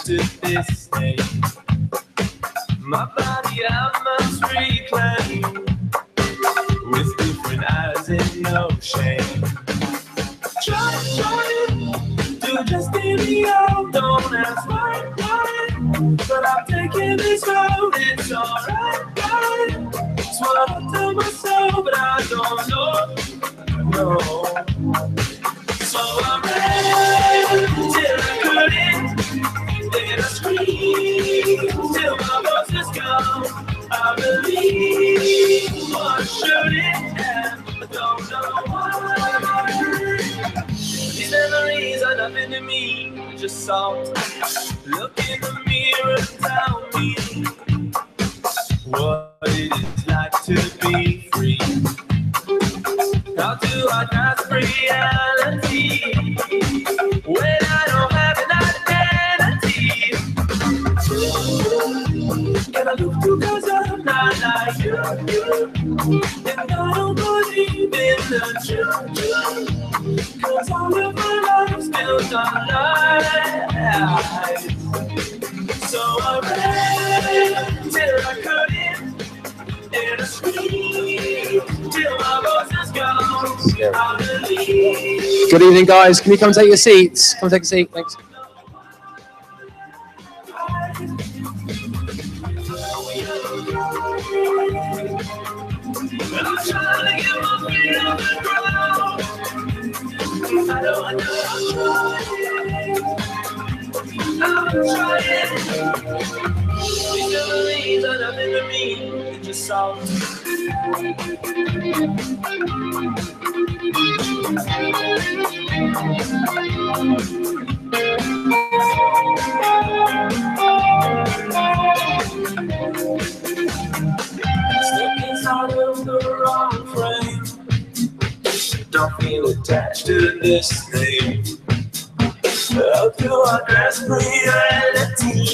to this day. My body I must reclaim, with different eyes and no shame. Try to just give me out, don't ask why, but I'm taking this road, it's alright, right? It's what I tell myself, but I don't know, no. So I ran till I couldn't, then I screamed till my voice is gone. I believe what I shouldn't have, but don't know why. These memories are nothing to me, just salt. Look in the mirror and tell me what it is like to be free. How do I grasp reality when I don't have an identity? Can I look to 'cause I'm not like you? And I don't believe in the truth, 'cause all of my life's built on lies. So I ran till I couldn't, and I screamed till my voice is gone. I believe. Good evening, guys. Can you come take your seats? Come take a seat. Thanks. I'm trying to get my feet on the ground. I don't know, I'm trying. These memories are nothing to me, they're just salt. Stuck inside of the wrong frame. Don't feel attached to this name. How do I grasp reality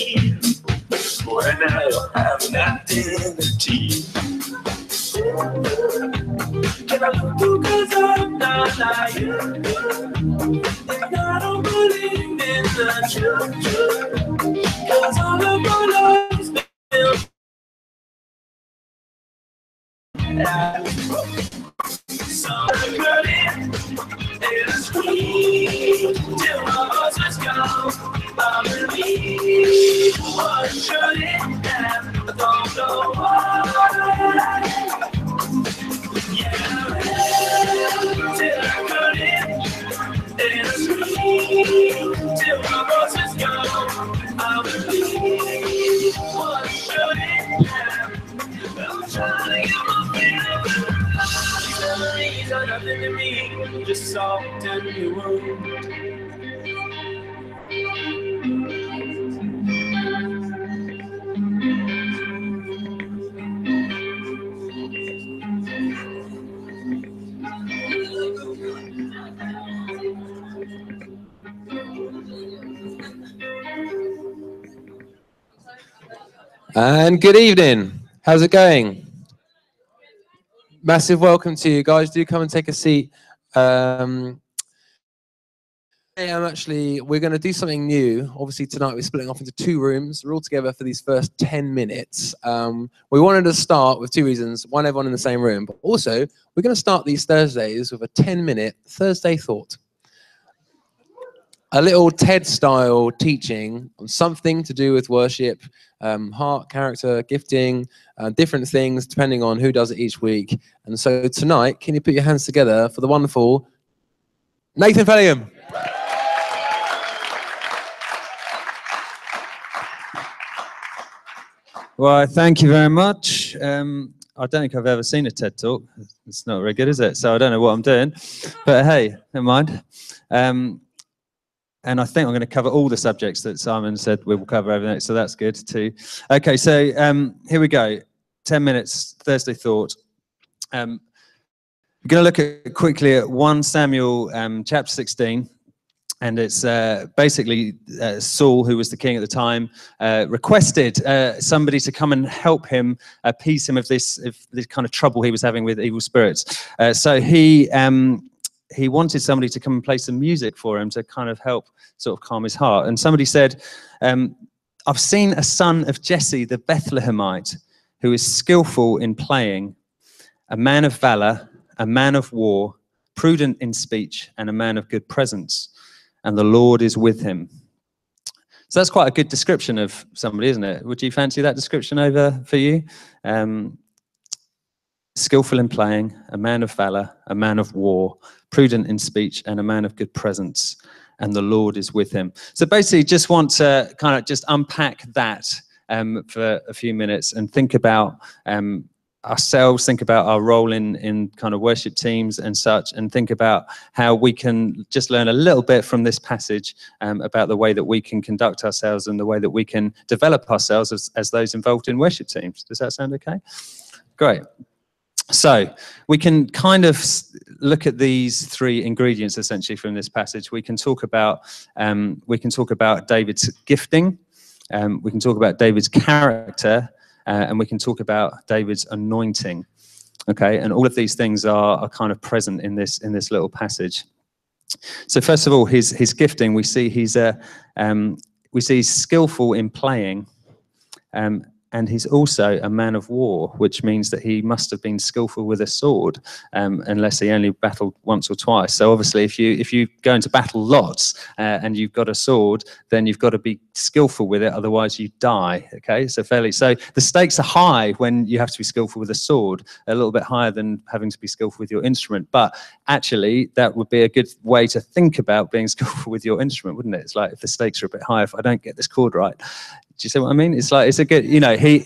when I don't have an identity? Can I look through 'cause I'm not like you? And I don't believe in the truth, 'cause all of my life's built. So I couldn't, and I screamed till my voice was gone. I believe what I shouldn't have, I don't know why. Yeah, I ran till I couldn't, and I screamed till my voice was gone. I believe what I shouldn't have. I'm trying to get my feet up. These memories are nothing to me, just salt in the wound. And good evening. How's it going? Massive welcome to you guys. Do come and take a seat. We're going to do something new. Obviously tonight we're splitting off into two rooms. We're all together for these first 10 minutes. We wanted to start with two reasons. One, everyone in the same room, but also we're going to start these Thursdays with a 10-minute Thursday thought. A little TED-style teaching on something to do with worship, heart, character, gifting, different things depending on who does it each week. And so tonight, can you put your hands together for the wonderful Nathan Fellingham? Well, thank you very much. I don't think I've ever seen a TED Talk. It's not very good, is it? So I don't know what I'm doing. But hey, never mind. And I think I'm going to cover all the subjects that Simon said we will cover over the next, so that's good too. Okay, so here we go. 10 minutes, Thursday thought. We're going to look quickly at 1 Samuel chapter 16. And it's basically Saul, who was the king at the time, requested somebody to come and help him appease him of this kind of trouble he was having with evil spirits. So he he wanted somebody to come and play some music for him to kind of help sort of calm his heart. And somebody said, I've seen a son of Jesse the Bethlehemite who is skillful in playing, a man of valor, a man of war, prudent in speech, and a man of good presence, and the Lord is with him. So that's quite a good description of somebody, isn't it? Would you fancy that description over for you? Skillful in playing, a man of valor, a man of war, prudent in speech, and a man of good presence, and the Lord is with him. So basically, just want to kind of just unpack that for a few minutes and think about ourselves, think about our role in kind of worship teams and such, and think about how we can just learn a little bit from this passage about the way that we can conduct ourselves and the way that we can develop ourselves as those involved in worship teams. Does that sound okay? Great. So we can kind of look at these three ingredients essentially from this passage. We can talk about David's gifting, we can talk about David's character, and we can talk about David's anointing. Okay, and all of these things are kind of present in this little passage. So first of all, his gifting, we see he's skillful in playing. And he's also a man of war, which means that he must have been skillful with a sword, unless he only battled once or twice. So obviously, if you go into battle lots and you've got a sword, then you've got to be skillful with it, otherwise you die. Okay, so the stakes are high when you have to be skillful with a sword, a little bit higher than having to be skillful with your instrument. But actually, that would be a good way to think about being skillful with your instrument, wouldn't it? It's like, if the stakes are a bit high, if I don't get this chord right. Do you see what I mean? It's like, it's a good,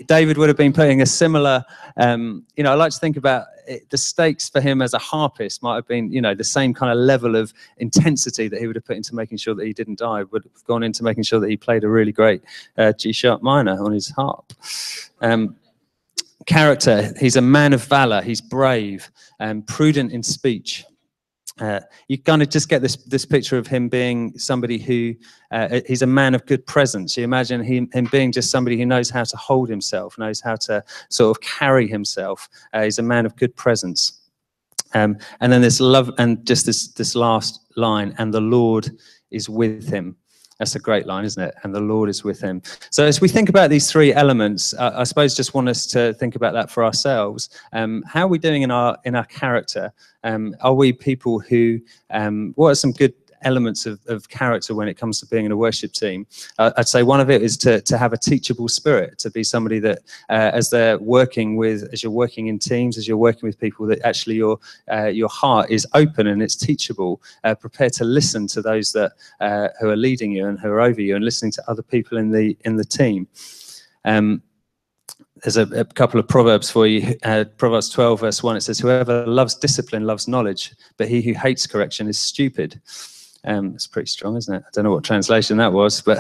David would have been playing a similar, I like to think about it, the stakes for him as a harpist might have been, the same kind of level of intensity that he would have put into making sure that he didn't die, would have gone into making sure that he played a really great G sharp minor on his harp. Character, he's a man of valor, he's brave, prudent in speech. You kind of just get this picture of him being somebody who he's a man of good presence. You imagine him being just somebody who knows how to hold himself, knows how to sort of carry himself. He's a man of good presence. And then this love, and just this last line, and the Lord is with him. That's a great line, isn't it? And the Lord is with him. So as we think about these three elements, I suppose just want us to think about that for ourselves. How are we doing in our character? Are we people who, what are some good elements of character when it comes to being in a worship team? I'd say one of it is to have a teachable spirit, to be somebody that as you're working in teams, as you're working with people, that actually your heart is open and it's teachable, prepared to listen to those that who are leading you and who are over you, and listening to other people in the team. There's a couple of Proverbs for you. Proverbs 12 verse 1, it says, whoever loves discipline loves knowledge, but he who hates correction is stupid. It's pretty strong, isn't it? I don't know what translation that was, but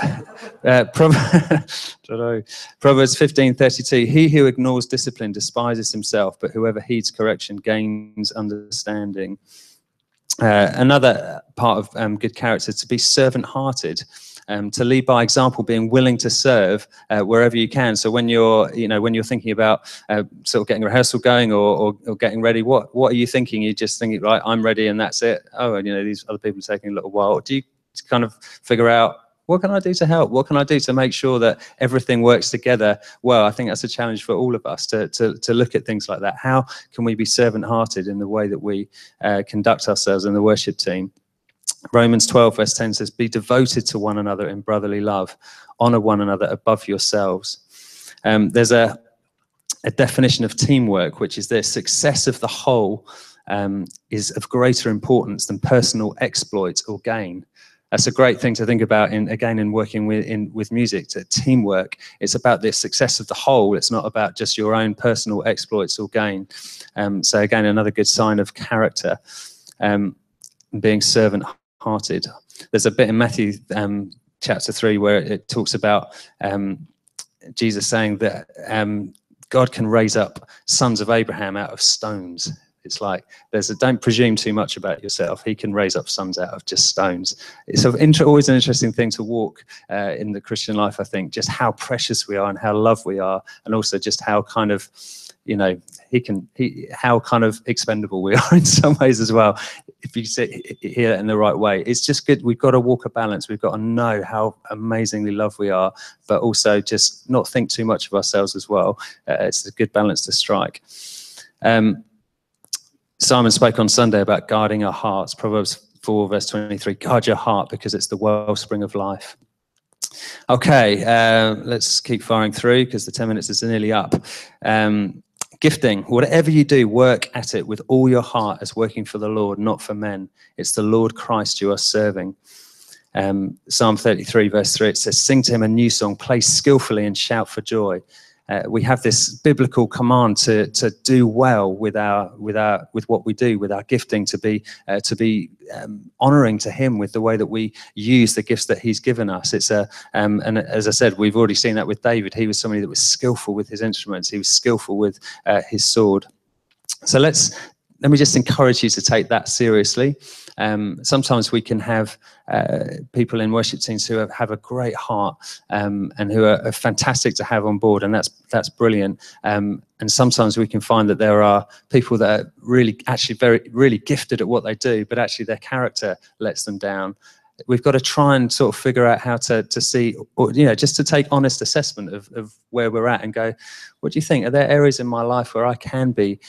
Proverbs 15:32, he who ignores discipline despises himself, but whoever heeds correction gains understanding. Another part of good character, to be servant-hearted. To lead by example, being willing to serve wherever you can. So when you're thinking about sort of getting rehearsal going or getting ready, what are you thinking? You're just thinking, right, I'm ready and that's it. Oh, and these other people are taking a little while. Do you kind of figure out, what can I do to help? What can I do to make sure that everything works together well? I think that's a challenge for all of us to look at things like that. How can we be servant-hearted in the way that we conduct ourselves in the worship team? Romans 12 verse 10 says, be devoted to one another in brotherly love, honor one another above yourselves. There's a definition of teamwork, which is this: success of the whole is of greater importance than personal exploit or gain. That's a great thing to think about in working with music. To teamwork, it's about the success of the whole. It's not about just your own personal exploits or gain. So again, another good sign of character, being servant-hearted. There's a bit in Matthew chapter 3 where it talks about Jesus saying that God can raise up sons of Abraham out of stones. It's like, don't presume too much about yourself. He can raise up sons out of just stones. It's always an interesting thing to walk in the Christian life, I think, just how precious we are and how loved we are, and also just how kind of, how kind of expendable we are in some ways as well. if you hear it in the right way. It's just good. We've got to walk a balance. We've got to know how amazingly loved we are, but also just not think too much of ourselves as well. It's a good balance to strike. Simon spoke on Sunday about guarding our hearts. Proverbs 4 verse 23, guard your heart because it's the wellspring of life. Okay, let's keep firing through because the 10 minutes is nearly up. Gifting, whatever you do, work at it with all your heart as working for the Lord, not for men. It's the Lord Christ you are serving. Psalm 33 verse 3, it says, sing to him a new song, play skillfully and shout for joy. We have this biblical command to do well with what we do, with our gifting, to be honouring to Him with the way that we use the gifts that He's given us. It's and as I said, we've already seen that with David. He was somebody that was skillful with his instruments. He was skillful with his sword. So let me just encourage you to take that seriously. Sometimes we can have people in worship teams who have a great heart and who are fantastic to have on board, and that's brilliant. And sometimes we can find that there are people that are really gifted at what they do, but actually their character lets them down. We've got to try and sort of figure out how to see, or, just to take honest assessment of where we're at and go, what do you think? Are there areas in my life where I can be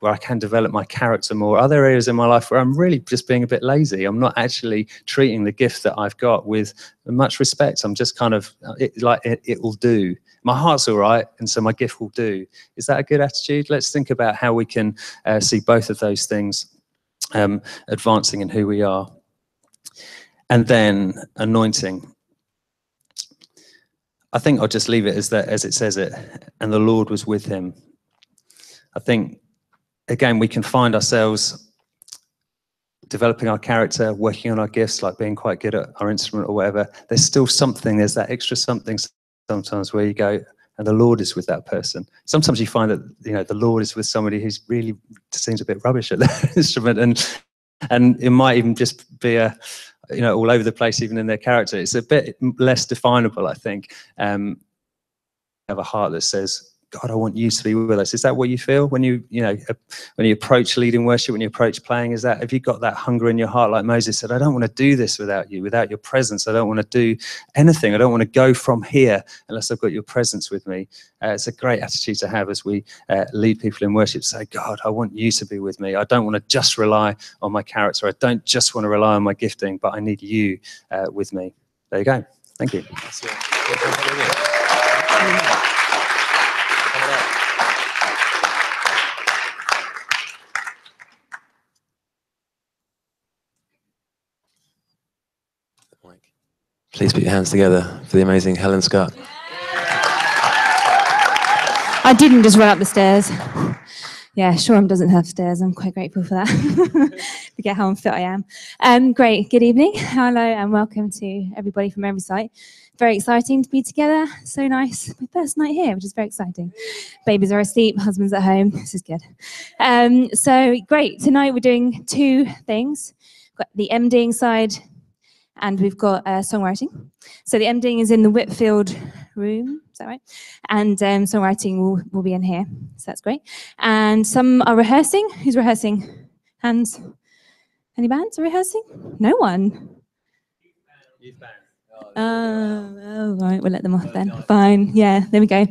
where I can develop my character more? Are there areas in my life where I'm really just being a bit lazy? I'm not actually treating the gift that I've got with much respect. I'm just kind of, it will do. My heart's all right, and so my gift will do. Is that a good attitude? Let's think about how we can see both of those things advancing in who we are. And then anointing. I think I'll just leave it as it says it. And the Lord was with him. I think, again, we can find ourselves developing our character, working on our gifts, like being quite good at our instrument or whatever. There's still something, there's that extra something sometimes where you go, and the Lord is with that person. Sometimes you find that, the Lord is with somebody who's really seems a bit rubbish at their instrument, and it might even just be all over the place, even in their character. It's a bit less definable, I think. Have a heart that says, God, I want you to be with us. Is that what you feel when you approach leading worship, when you approach playing? Have you got that hunger in your heart, like Moses said, I don't want to do this without you, without your presence. I don't want to do anything. I don't want to go from here unless I've got your presence with me. It's a great attitude to have as we lead people in worship. Say, God, I want you to be with me. I don't want to just rely on my character. I don't just want to rely on my gifting, but I need you with me. There you go. Thank you. Please put your hands together for the amazing Helen Scott. I didn't just run up the stairs. Yeah, Shoreham doesn't have stairs. I'm quite grateful for that. Forget how unfit I am. Great. Good evening. Hello and welcome to everybody from every site. Very exciting to be together. So nice. My first night here, which is very exciting. Babies are asleep. Husband's at home. This is good. So great. Tonight we're doing two things. We've got the MDing side, and we've got songwriting. So the MDing is in the Whitfield room, is that right? And songwriting will be in here, so that's great. And some are rehearsing. Who's rehearsing? Hands? Any bands are rehearsing? No one? Youth band. Oh, right, we'll let them off then. Fine, yeah, there we go.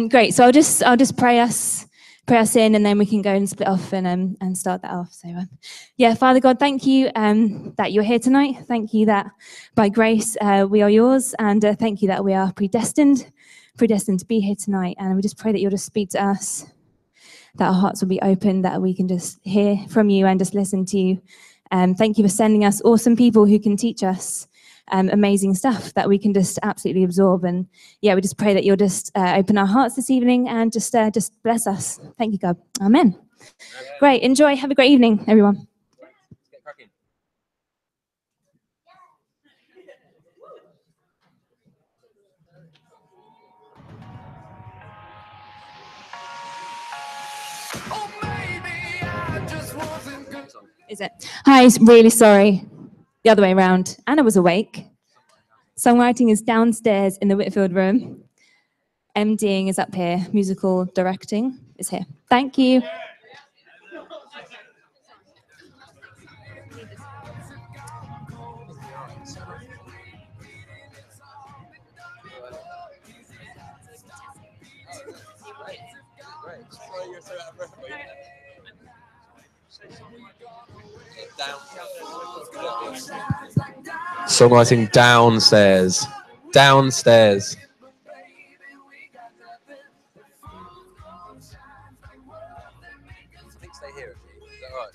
Great, so I'll just pray us in, and then we can go and split off and start that off. So yeah, Father God, thank you that you're here tonight. Thank you that by grace we are yours, and thank you that we are predestined to be here tonight. And we just pray that you'll just speak to us, that our hearts will be open, that we can just hear from you and just listen to you. Thank you for sending us awesome people who can teach us amazing stuff that we can just absolutely absorb. And yeah, we just pray that you'll just open our hearts this evening and just bless us. Thank you, God. Amen. Great. Enjoy. Have a great evening, everyone. Let's get cracking. Is it? Hi, really sorry. The other way around. Anna was awake. Songwriting is downstairs in the Whitfield room. MDing is up here. Musical directing is here. Thank you. Songwriting downstairs. Downstairs. I think stay here. Is that right?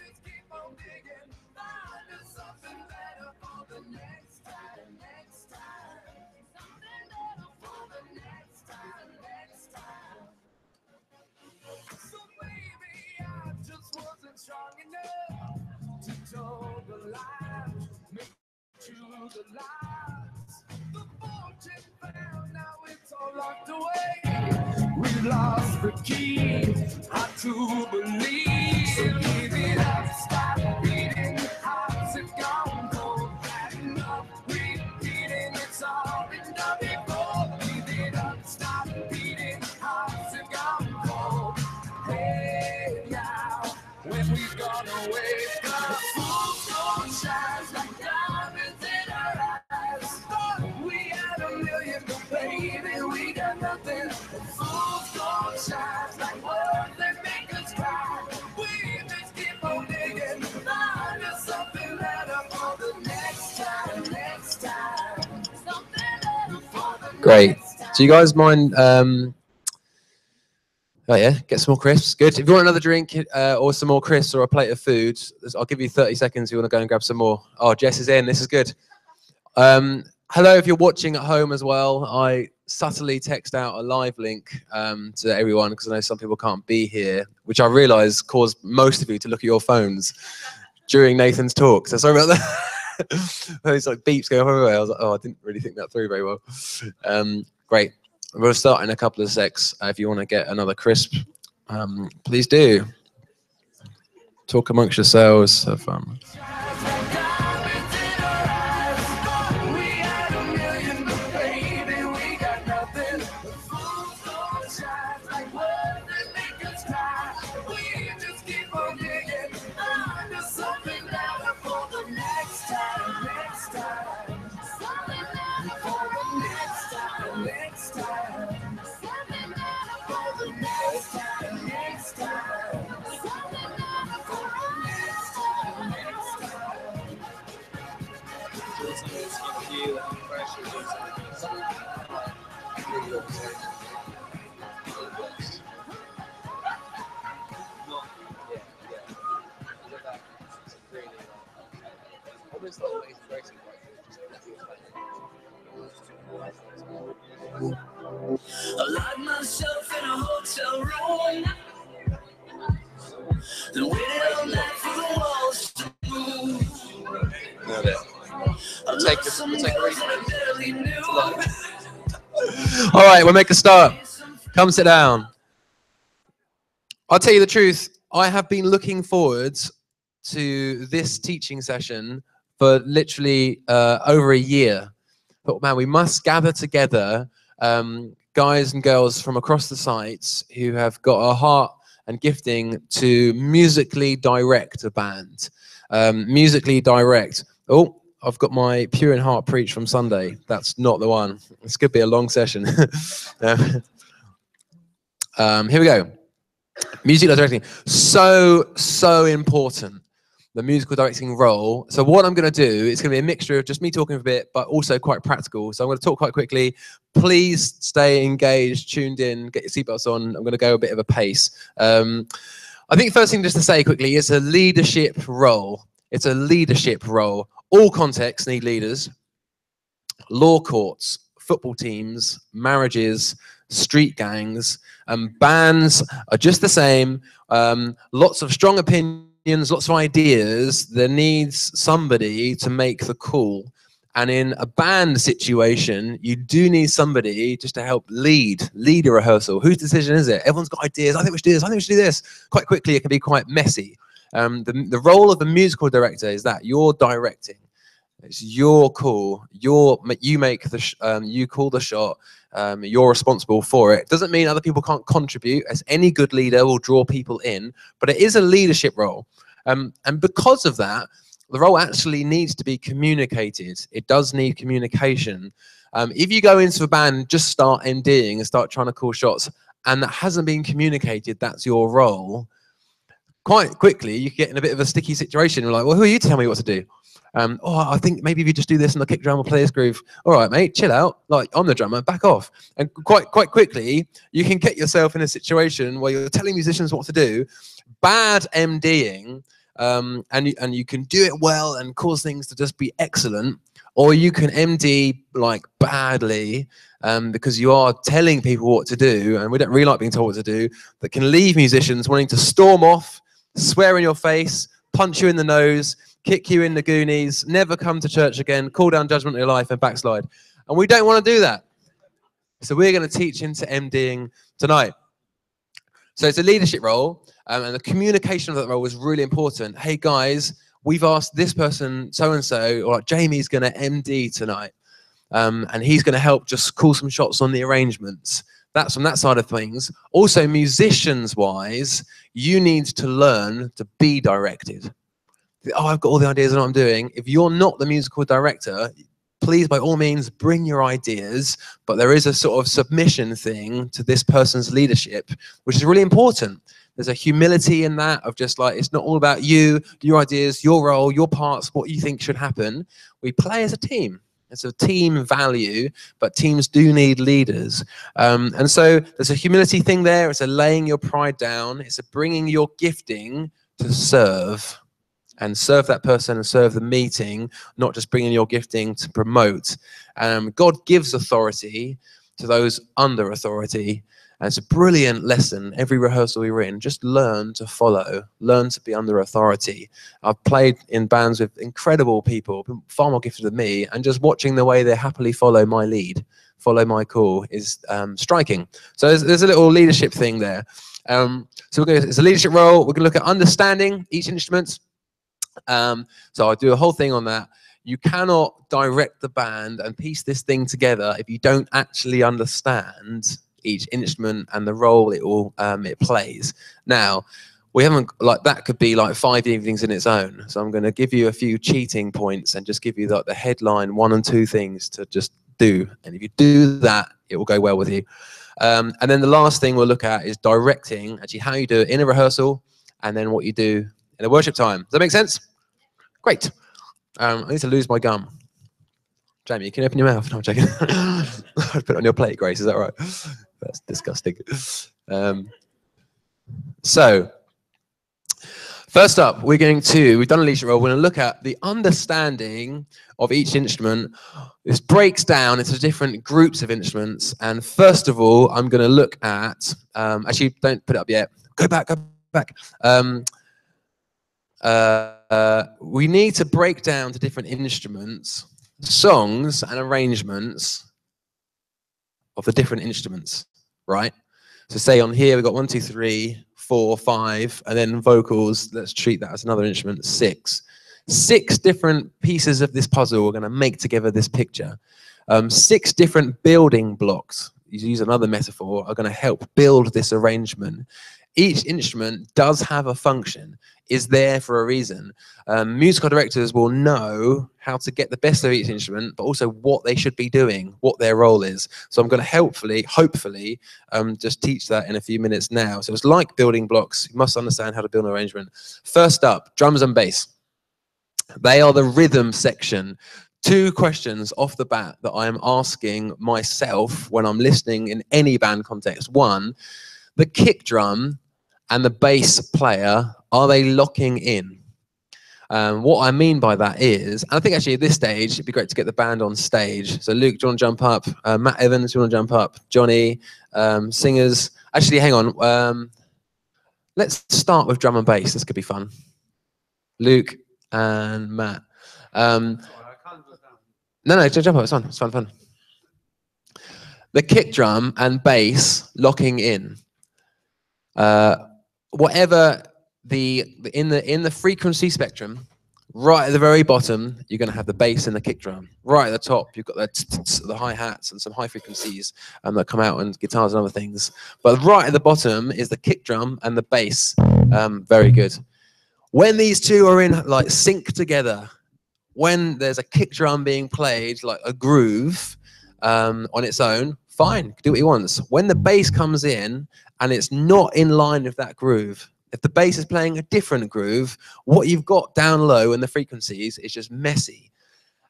We lost the key, how to believe. So give it up, stop beating, hearts have gone cold. Had enough repeating, it's all been done before. Give it up, stop beating, hearts have gone cold. Hey now, when we gonna wake up, full gold shines like diamonds in our eyes. Thought we had a million, but baby, we got nothing. Shines like words that make us cry. We just keep on digging, find us something better for the next time, next time. Something better for the Great. next time. Do you guys mind? Oh yeah, get some more crisps. Good. If you want another drink or some more crisps or a plate of food, I'll give you 30 seconds. If you want to go and grab some more. Oh, Jess is in. This is good. Hello, if you're watching at home as well. I subtly text out a live link to everyone because I know some people can't be here, which I realise caused most of you to look at your phones during Nathan's talk. So sorry about that. It's like beeps going everywhere. I was like, oh, I didn't really think that through very well. Great. We'll start in a couple of secs. If you want to get another crisp, please do. Talk amongst yourselves. Have fun. I locked myself in a hotel room, then waited all night for the walls to move. All right, we'll make a start. Come sit down. I'll tell you the truth. I have been looking forward to this teaching session for literally over a year. But man, we must gather together guys and girls from across the sites who have got a heart and gifting to musically direct a band. Musically direct. Oh, I've got my Pure in Heart preach from Sunday. That's not the one. This could be a long session. Here we go. Music directing. So important. The musical directing role. So what I'm going to do is going to be a mixture of just me talking for a bit, but also quite practical. So I'm going to talk quite quickly. Please stay engaged, tuned in, get your seatbelts on. I'm going to go a bit of a pace. I think first thing just to say quickly, it's a leadership role. It's a leadership role. All contexts need leaders. Law courts, football teams, marriages, street gangs, bands are just the same. Lots of strong opinions, lots of ideas. There needs somebody to make the call. And in a band situation, you do need somebody just to help lead a rehearsal. Whose decision is it? Everyone's got ideas. I think we should do this. I think we should do this. Quite quickly, it can be quite messy. The role of the musical director is that you're directing. It's your call. You make the you call the shot. You're responsible for it. Doesn't mean other people can't contribute, as any good leader will draw people in, but it is a leadership role. And because of that, the role actually needs to be communicated. It does need communication. If you go into a band and just start MDing and start trying to call shots, and that hasn't been communicated, that's your role, quite quickly you get in a bit of a sticky situation. You're like, well, who are you to tell me what to do? Oh, I think maybe if you just do this and the kick drum will play this groove. All right, mate, chill out. Like, I'm the drummer, back off. And quite quickly, you can get yourself in a situation where you're telling musicians what to do, bad MDing, and you can do it well and cause things to just be excellent, or you can MD like badly because you are telling people what to do, and we don't really like being told what to do, that can leave musicians wanting to storm off, swear in your face, punch you in the nose, kick you in the Goonies, never come to church again, call down judgment on your life and backslide. And we don't want to do that. So we're going to teach into MDing tonight. So it's a leadership role, and the communication of that role is really important. Hey guys, we've asked this person, so-and-so, or like Jamie's going to MD tonight, and he's going to help just call some shots on the arrangements. That's from that side of things. Also, musicians-wise, you need to learn to be directed. Oh, I've got all the ideas of what I'm doing. If you're not the musical director, please, by all means, bring your ideas, but there is a sort of submission thing to this person's leadership, which is really important. There's a humility in that of just like, it's not all about you, your ideas, your role, your parts, what you think should happen. We play as a team. It's a team value, but teams do need leaders. And so there's a humility thing there. It's a laying your pride down. It's a bringing your gifting to serve. And serve that person and serve the meeting, not just bringing your gifting to promote. God gives authority to those under authority. And it's a brilliant lesson. Every rehearsal we were in, just learn to follow, learn to be under authority. I've played in bands with incredible people, far more gifted than me, and just watching the way they happily follow my lead, follow my call is striking. So there's a little leadership thing there. So it's a leadership role. We're going to look at understanding each instrument. So I do a whole thing on that. You cannot direct the band and piece this thing together if you don't actually understand each instrument and the role it plays. Now, we haven't, like, that could be like 5 evenings in its own. So I'm going to give you a few cheating points and just give you the headline 1 and 2 things to just do. And if you do that, it will go well with you. And then the last thing we'll look at is directing, actually how you do it in a rehearsal and then what you do in a worship time. Does that make sense? Great. I need to lose my gum. Jamie, you can open your mouth. No, I'm joking. Put it on your plate, Grace. Is that right? That's disgusting. So, first up, we've done a leadership role. We're going to look at the understanding of each instrument. This breaks down into different groups of instruments. And first of all, I'm going to look at, actually, don't put it up yet. Go back. We need to break down to different instruments, songs and arrangements of the different instruments, right? So say on here, we've got 1, 2, 3, 4, 5, and then vocals. Let's treat that as another instrument, 6. 6 different pieces of this puzzle we're going to make together this picture. 6 different building blocks, you use another metaphor, are going to help build this arrangement. Each instrument does have a function, is there for a reason. Musical directors will know how to get the best of each instrument, but also what they should be doing, what their role is. So I'm going to hopefully, just teach that in a few minutes now. So it's like building blocks. You must understand how to build an arrangement. First up, drums and bass. They are the rhythm section. 2 questions off the bat that I am asking myself when I'm listening in any band context. 1, the kick drum and the bass player, are they locking in? What I mean by that is, and I think actually at this stage, it'd be great to get the band on stage. So Luke, do you want to jump up? Matt Evans, do you want to jump up? Johnny, singers. Actually, hang on. Let's start with drum and bass. This could be fun. Luke and Matt. No, jump up. It's fun. It's fun. The kick drum and bass locking in. Whatever in the frequency spectrum, right at the very bottom, you're going to have the bass and the kick drum. Right at the top, you've got the hi-hats and some high frequencies that come out, and guitars and other things. But right at the bottom is the kick drum and the bass. Very good. When these 2 are in like sync together, when there's a kick drum being played like a groove on its own, fine, do what he wants. When the bass comes in and it's not in line with that groove, if the bass is playing a different groove, what you've got down low in the frequencies is just messy.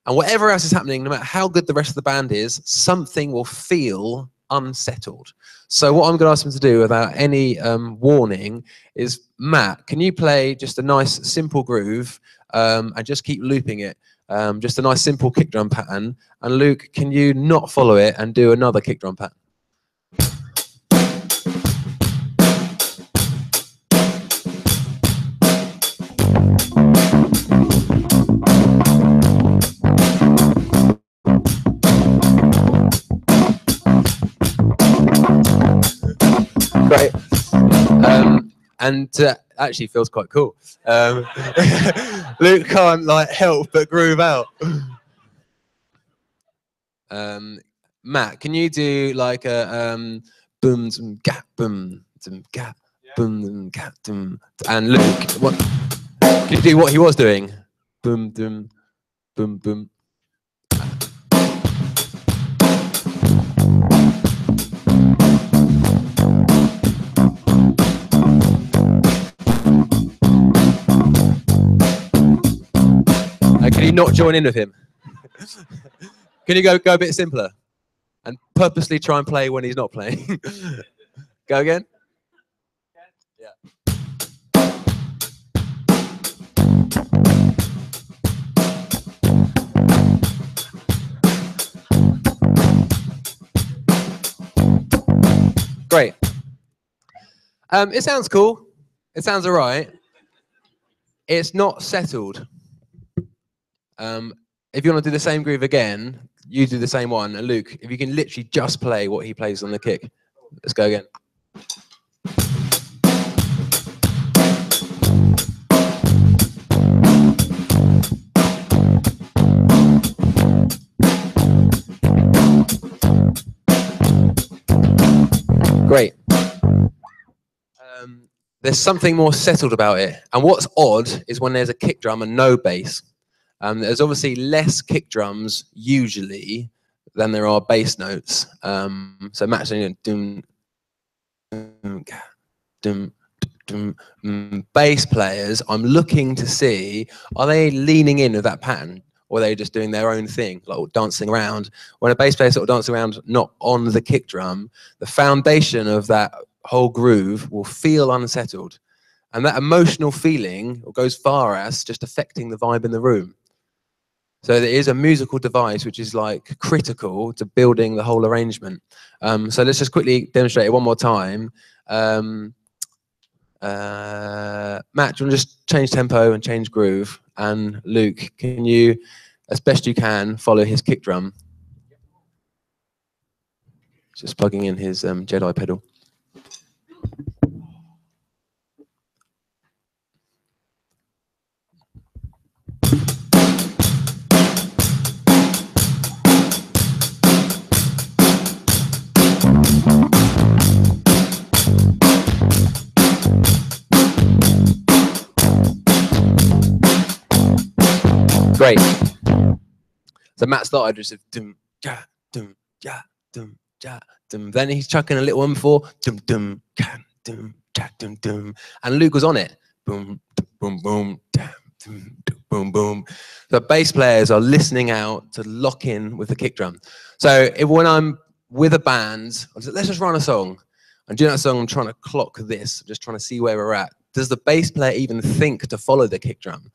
And whatever else is happening, no matter how good the rest of the band is, something will feel unsettled. So what I'm going to ask him to do without any warning is, Matt, can you play just a nice simple groove and just keep looping it? Just a nice simple kick drum pattern. And Luke, can you not follow it and do another kick drum pattern? Great. And actually feels quite cool. Luke can't like help but groove out. Matt, can you do like a boom zum gap boom zum gap boom gap boom? And Luke, what can you do? What he was doing? Boom boom boom boom. Can you not join in with him? Can you go a bit simpler and purposely try and play when he's not playing? Go again. Yeah. Great. It sounds cool. It sounds all right. It's not settled. If you want to do the same groove again, you do the same one. And Luke, if you can literally just play what he plays on the kick. Let's go again. Great. There's something more settled about it. And what's odd is when there's a kick drum and no bass. There's obviously less kick drums usually than there are bass notes. So Matt's doing dum, dum, dum, dum. Bass players, I'm looking to see, are they leaning in with that pattern, or are they just doing their own thing, like dancing around? When a bass player sort of dances around, not on the kick drum, the foundation of that whole groove will feel unsettled. And that emotional feeling goes far as just affecting the vibe in the room. So there is a musical device which is like critical to building the whole arrangement. So let's just quickly demonstrate it one more time. Matt, do you want to just change tempo and change groove? And Luke, can you, as best you can, follow his kick drum? Just plugging in his Jedi pedal. Great. So Matt started just dum ja dum ja dum ja dum. Then he's chucking a little one before dum dum ja dum ja dum dum. And Luke was on it. Boom boom boom dum dum boom boom. The bass players are listening out to lock in with the kick drum. So when I'm with a band, let's just run a song. And during that song, I'm trying to clock this. I'm just trying to see where we're at. Does the bass player even think to follow the kick drum?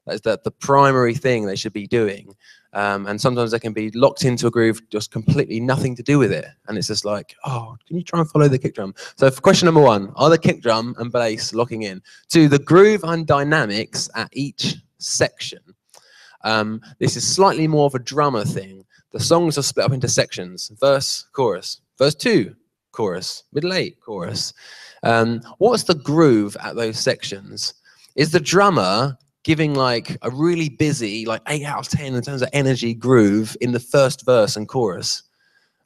That's the primary thing they should be doing. And sometimes they can be locked into a groove, just completely nothing to do with it. And it's just like, oh, can you try and follow the kick drum? So for question number one, are the kick drum and bass locking in? Two, the groove and dynamics at each section. This is slightly more of a drummer thing. The songs are split up into sections: verse, chorus, verse 2, chorus, middle 8, chorus. What's the groove at those sections? Is the drummer giving like a really busy, like 8 out of 10 in terms of energy groove in the first verse and chorus?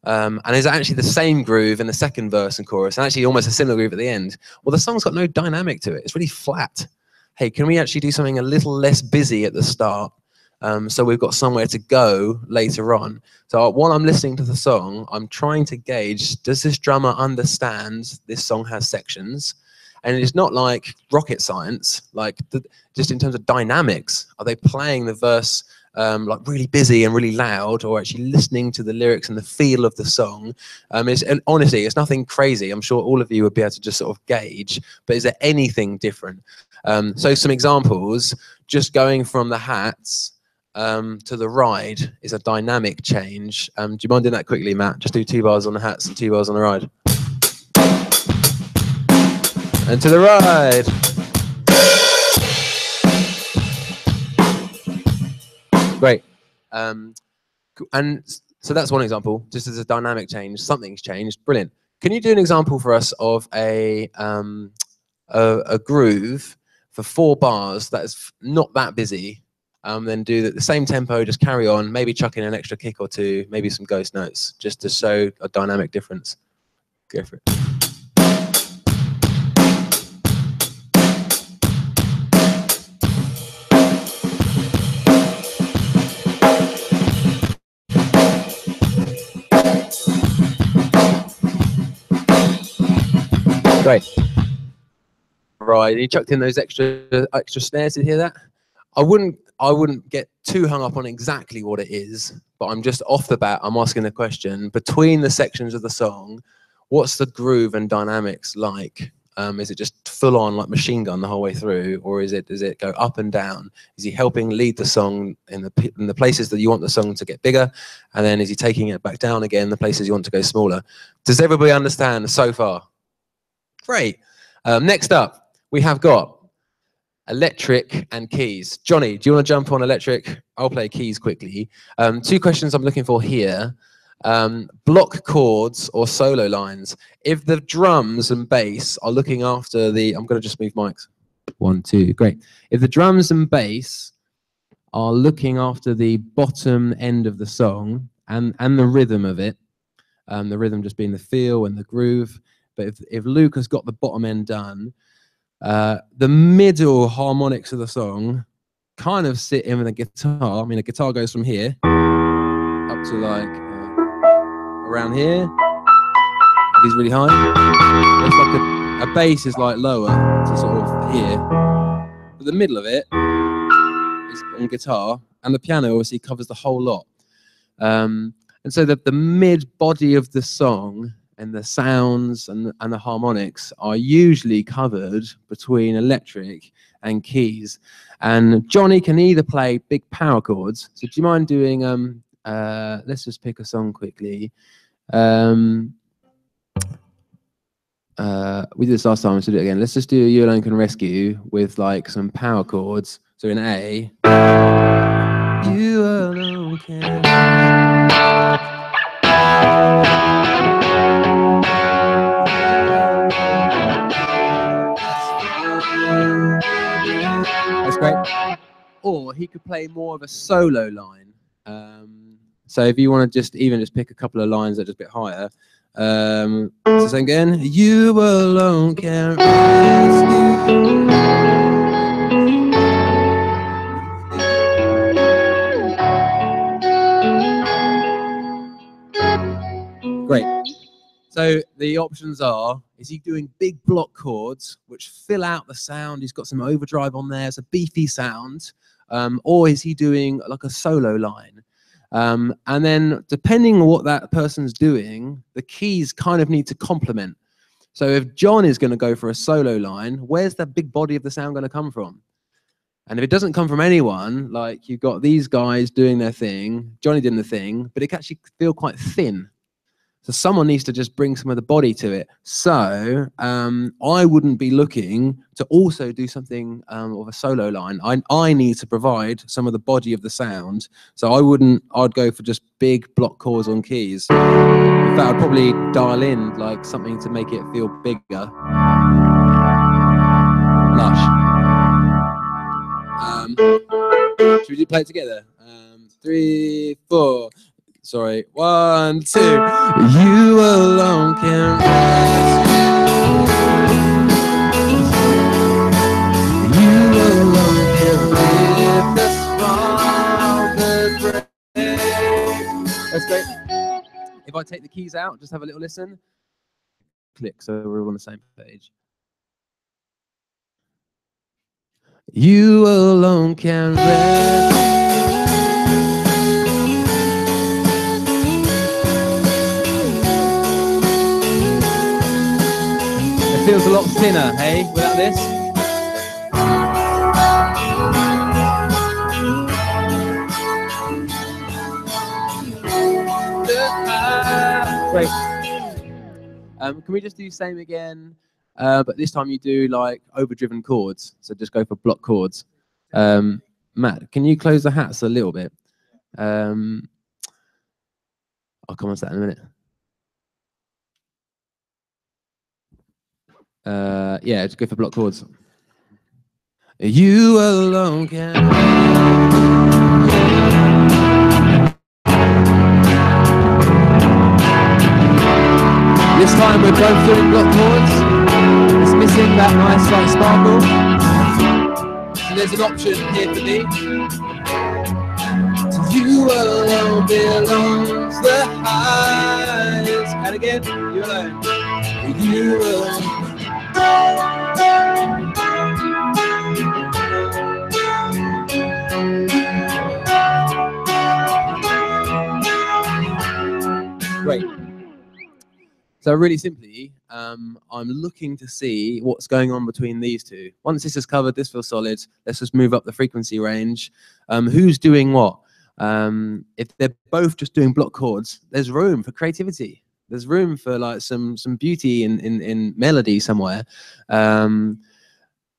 And is it actually the same groove in the second verse and chorus, and actually almost a similar groove at the end? Well, the song's got no dynamic to it. It's really flat. Hey, can we actually do something a little less busy at the start? So we've got somewhere to go later on. So while I'm listening to the song, I'm trying to gauge, does this drummer understand this song has sections? And it's not like rocket science, like just in terms of dynamics. Are they playing the verse like really busy and really loud, or actually listening to the lyrics and the feel of the song? And honestly, it's nothing crazy. I'm sure all of you would be able to just sort of gauge, but is there anything different? So some examples, just going from the hats to the ride is a dynamic change. Do you mind doing that quickly, Matt? Just do 2 bars on the hats and 2 bars on the ride. And to the ride. Great. And so that's one example, just as a dynamic change, something's changed. Brilliant. Can you do an example for us of a groove for 4 bars that is not that busy? Then do the same tempo, just carry on, maybe chuck in an extra kick or 2, maybe some ghost notes, just to show a dynamic difference. Go for it. Great. Right, you chucked in those extra snares. Did you hear that? I wouldn't get too hung up on exactly what it is, but I'm just off the bat, I'm asking the question, between the sections of the song, what's the groove and dynamics like? Is it just full on like machine gun the whole way through, or does it go up and down? Is he helping lead the song in the places that you want the song to get bigger, and then is he taking it back down again, the places you want to go smaller? Does everybody understand so far? Great. Next up, we have got electric and keys. Johnny, do you want to jump on electric? I'll play keys quickly. 2 questions I'm looking for here. Block chords or solo lines. If the drums and bass are looking after the... I'm going to just move mics. 1, 2, great. If the drums and bass are looking after the bottom end of the song and the rhythm of it, the rhythm just being the feel and the groove, but if Luke has got the bottom end done, the middle harmonics of the song kind of sit in with a guitar. I mean, a guitar goes from here up to like around here. If he's really high, it's like a bass is like lower to sort of here. But the middle of it is on guitar, and the piano obviously covers the whole lot. And so the mid body of the song and the sounds and the harmonics are usually covered between electric and keys. And Johnny can either play big power chords. So do you mind doing, let's just pick a song quickly. We did this last time, let's do it again. Let's just do You Alone Can Rescue with like some power chords. So in A, you alone can. That's great. Or he could play more of a solo line. So if you want to just pick a couple of lines that are just a bit higher. So sing again. You alone can rescue. Great. So the options are, is he doing big block chords which fill out the sound? He's got some overdrive on there, it's a beefy sound. Or is he doing like a solo line? And then depending on what that person's doing, the keys kind of need to complement. So if John is going to go for a solo line, where's that big body of the sound going to come from? And if it doesn't come from anyone, like you've got these guys doing their thing, Johnny doing the thing, but it can actually feel quite thin. So someone needs to just bring some of the body to it. So I wouldn't be looking to also do something of a solo line. I need to provide some of the body of the sound. So I'd go for just big block chords on keys. In fact, I'd probably dial in like something to make it feel bigger. Lush. Should we play it together? 3, 4. Sorry, 1, 2. You alone can rescue. You alone can lift us from. if I take the keys out, just have a little listen. Click, so we're all on the same page. You alone can rest. It feels a lot thinner, hey, without this. Great. Can we just do the same again? But this time you do like overdriven chords. So just go for block chords. Matt, can you close the hats a little bit? I'll come on to that in a minute. Yeah, just go for block chords. You alone can. This time we're both doing block chords. It's missing that nice like sparkle. So there's an option here for me. To you alone belongs the highest. And again, you alone. You alone. Great. So really simply, I'm looking to see what's going on between these two. Once this is covered, this feels solid. Let's just move up the frequency range. Who's doing what? If they're both just doing block chords, there's room for creativity. There's room for like some beauty in melody somewhere.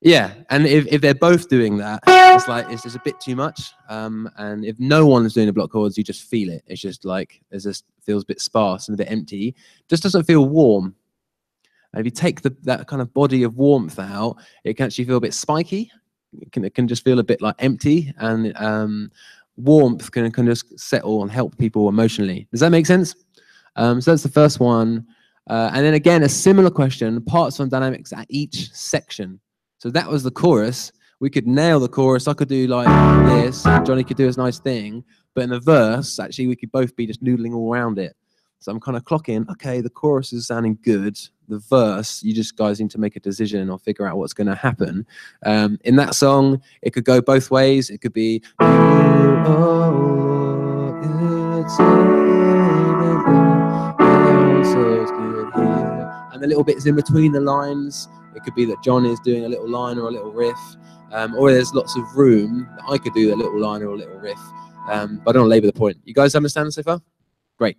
Yeah, and if they're both doing that, it's just a bit too much. And if no one's doing the block chords, you just feel it. It's just like feels a bit sparse and a bit empty. Just doesn't feel warm. And if you take that kind of body of warmth out, it can actually feel a bit spiky. It can just feel a bit like empty, and warmth can just settle and help people emotionally. Does that make sense? So that's the first one. And then again, a similar question: parts and dynamics at each section. So that was the chorus. We could nail the chorus. I could do like this. Johnny could do his nice thing. But in the verse, actually, we could both be just noodling all around it. So I'm kind of clocking, okay, the chorus is sounding good. The verse, you just guys need to make a decision or figure out what's going to happen. In that song, it could go both ways. It could be, and the little bits in between the lines. It could be that John is doing a little line or a little riff, or there's lots of room that I could do a little line or a little riff. But I don't want to labour the point. You guys understand so far? Great.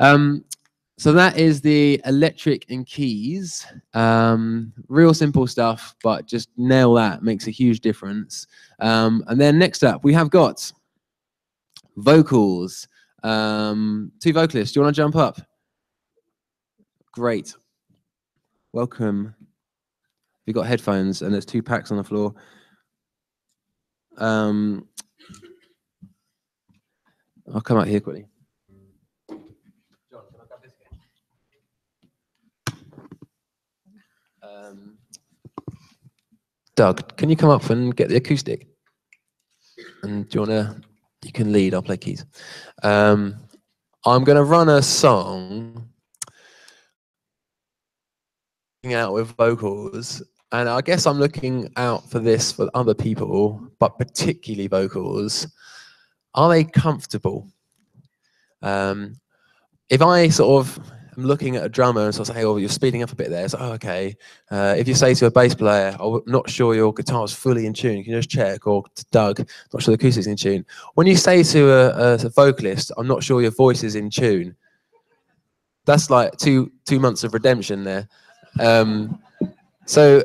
So that is the electric and keys. Real simple stuff, but just nail that. Makes a huge difference. And then next up, we have got vocals. Two vocalists. Do you want to jump up? Great. Welcome. We've got headphones and there's 2 packs on the floor. I'll come out here quickly. John, can I grab this again? Doug, can you come up and get the acoustic? And do you wanna? You can lead. I'll play keys. I'm gonna run a song out with vocals. And I guess I'm looking out for this for other people, but particularly vocals. Are they comfortable? If I sort of am looking at a drummer and sort of say, oh, you're speeding up a bit there, it's like, oh, okay. If you say to a bass player, I'm not sure your guitar's fully in tune, can you just check? Or to Doug, not sure the acoustic's in tune. When you say to a vocalist, I'm not sure your voice is in tune, that's like two months of redemption there. So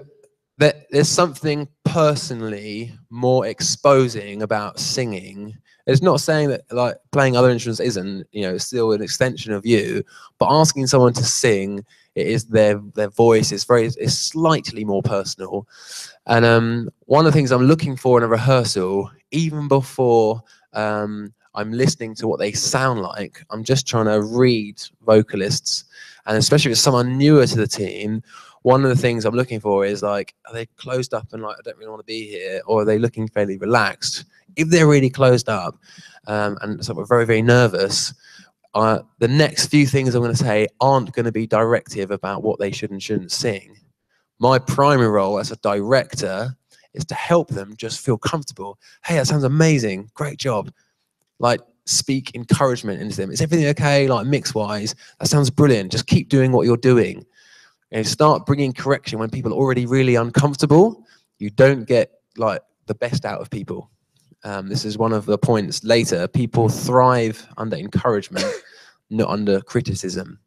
there's something personally more exposing about singing. It's not saying that like playing other instruments isn't, you know, it's still an extension of you, but asking someone to sing, it is their voice, it's slightly more personal. And one of the things I'm looking for in a rehearsal, even before I'm listening to what they sound like, I'm just trying to read vocalists, and especially if it's someone newer to the team, one of the things I'm looking for is like, are they closed up and like, I don't really want to be here, or are they looking fairly relaxed? If they're really closed up and so we're very, very nervous, the next few things I'm going to say aren't going to be directive about what they should and shouldn't sing. My primary role as a director is to help them just feel comfortable. Hey, that sounds amazing. Great job. Like, speak encouragement into them. Is everything okay? Like, mix-wise, that sounds brilliant. Just keep doing what you're doing. And start bringing correction when people are already really uncomfortable. You don't get like the best out of people. This is one of the points later. People thrive under encouragement, not under criticism.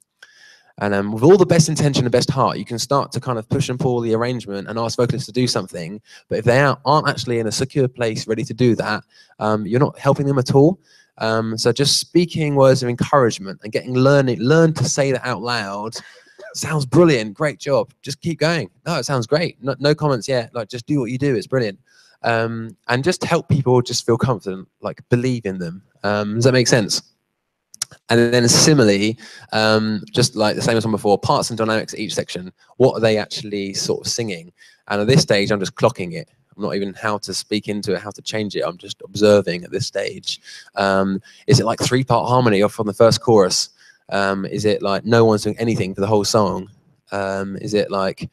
And with all the best intention and best heart, you can start to kind of push and pull the arrangement and ask vocalists to do something. But if they aren't actually in a secure place ready to do that, you're not helping them at all. So just speaking words of encouragement and learn to say that out loud. Sounds brilliant. Great job. Just keep going. No, it sounds great. No comments yet. Like, just do what you do. It's brilliant. And just help people just feel confident, like believe in them. Does that make sense? And then similarly, just like the same as one before, parts and dynamics at each section. What are they actually sort of singing? And at this stage, I'm just clocking it. I'm not even how to speak into it, how to change it. I'm just observing at this stage. Is it like 3-part harmony off from the first chorus? Is it like no one's doing anything for the whole song? Is it like,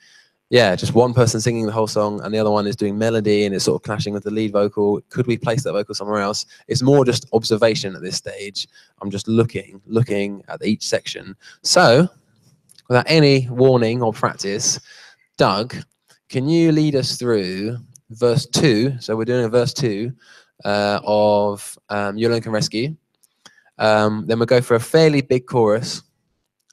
yeah, just one person singing the whole song and the other one is doing melody and it's sort of clashing with the lead vocal? Could we place that vocal somewhere else? It's more just observation at this stage. I'm just looking at each section. So, without any warning or practice, Doug, can you lead us through verse 2? So we're doing a verse 2 of Yolo Can Rescue. Then we'll go for a fairly big chorus.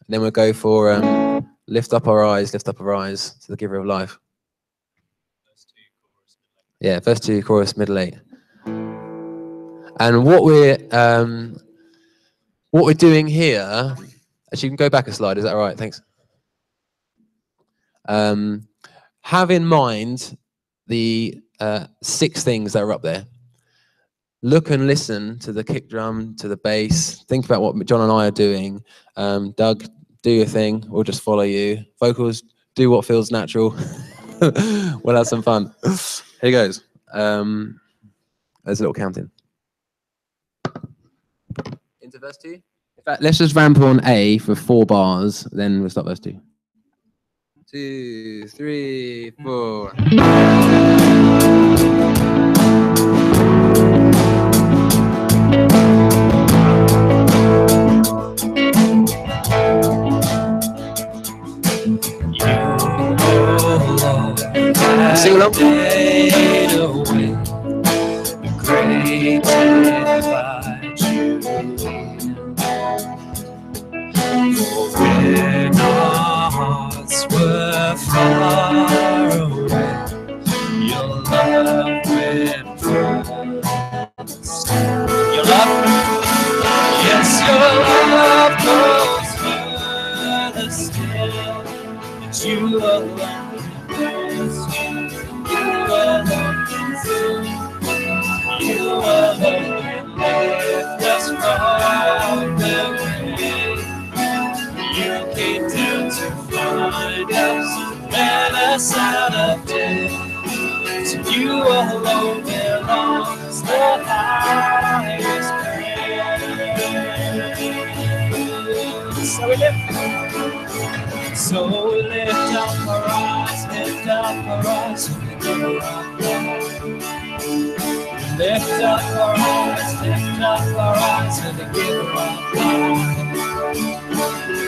And then we'll go for lift up our eyes to the giver of life. Yeah, verse 2, chorus, middle 8. And what we're doing here, actually you can go back a slide, is that all right? Thanks. Have in mind the 6 things that are up there. Look and listen to the kick drum, to the bass. Think about what John and I are doing. Doug, do your thing. We'll just follow you. Vocals, do what feels natural. We'll have some fun. Here goes. There's a little counting. Into verse 2? In fact, let's just ramp on A for 4 bars, then we'll start verse 2. 2, 3, 4. Sing along. Were far away, your love went first. Your love, yes, your love goes further still. But you alone can rescue. You alone can save. You alone can lift us from the grave. You came down to find us, let us out of death. To you alone belongs the highest praise. So we lift up our eyes, lift up our eyes to the giver of life. Lift up our eyes, lift up our eyes to the giver of life.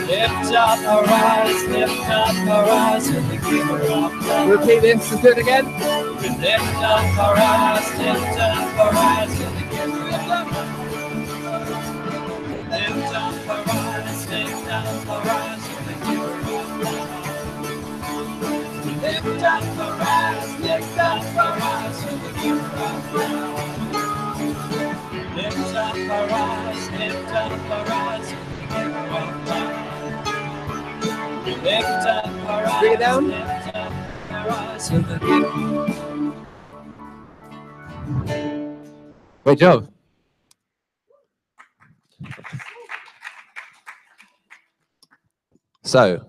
Lift up our eyes, lift up our eyes to the giver of life. Repeat this, let's do it again. We lift up our eyes, lift up our eyes to the giver of life. Lift up our eyes, lift up our eyes to the giver of life. Lift up our eyes, lift up our eyes to the giver of life. Lift up our eyes, lift up our eyes to the giver of life. Lift up our eyes, bring it down. Lift up our eyes to the giver. Great job. So,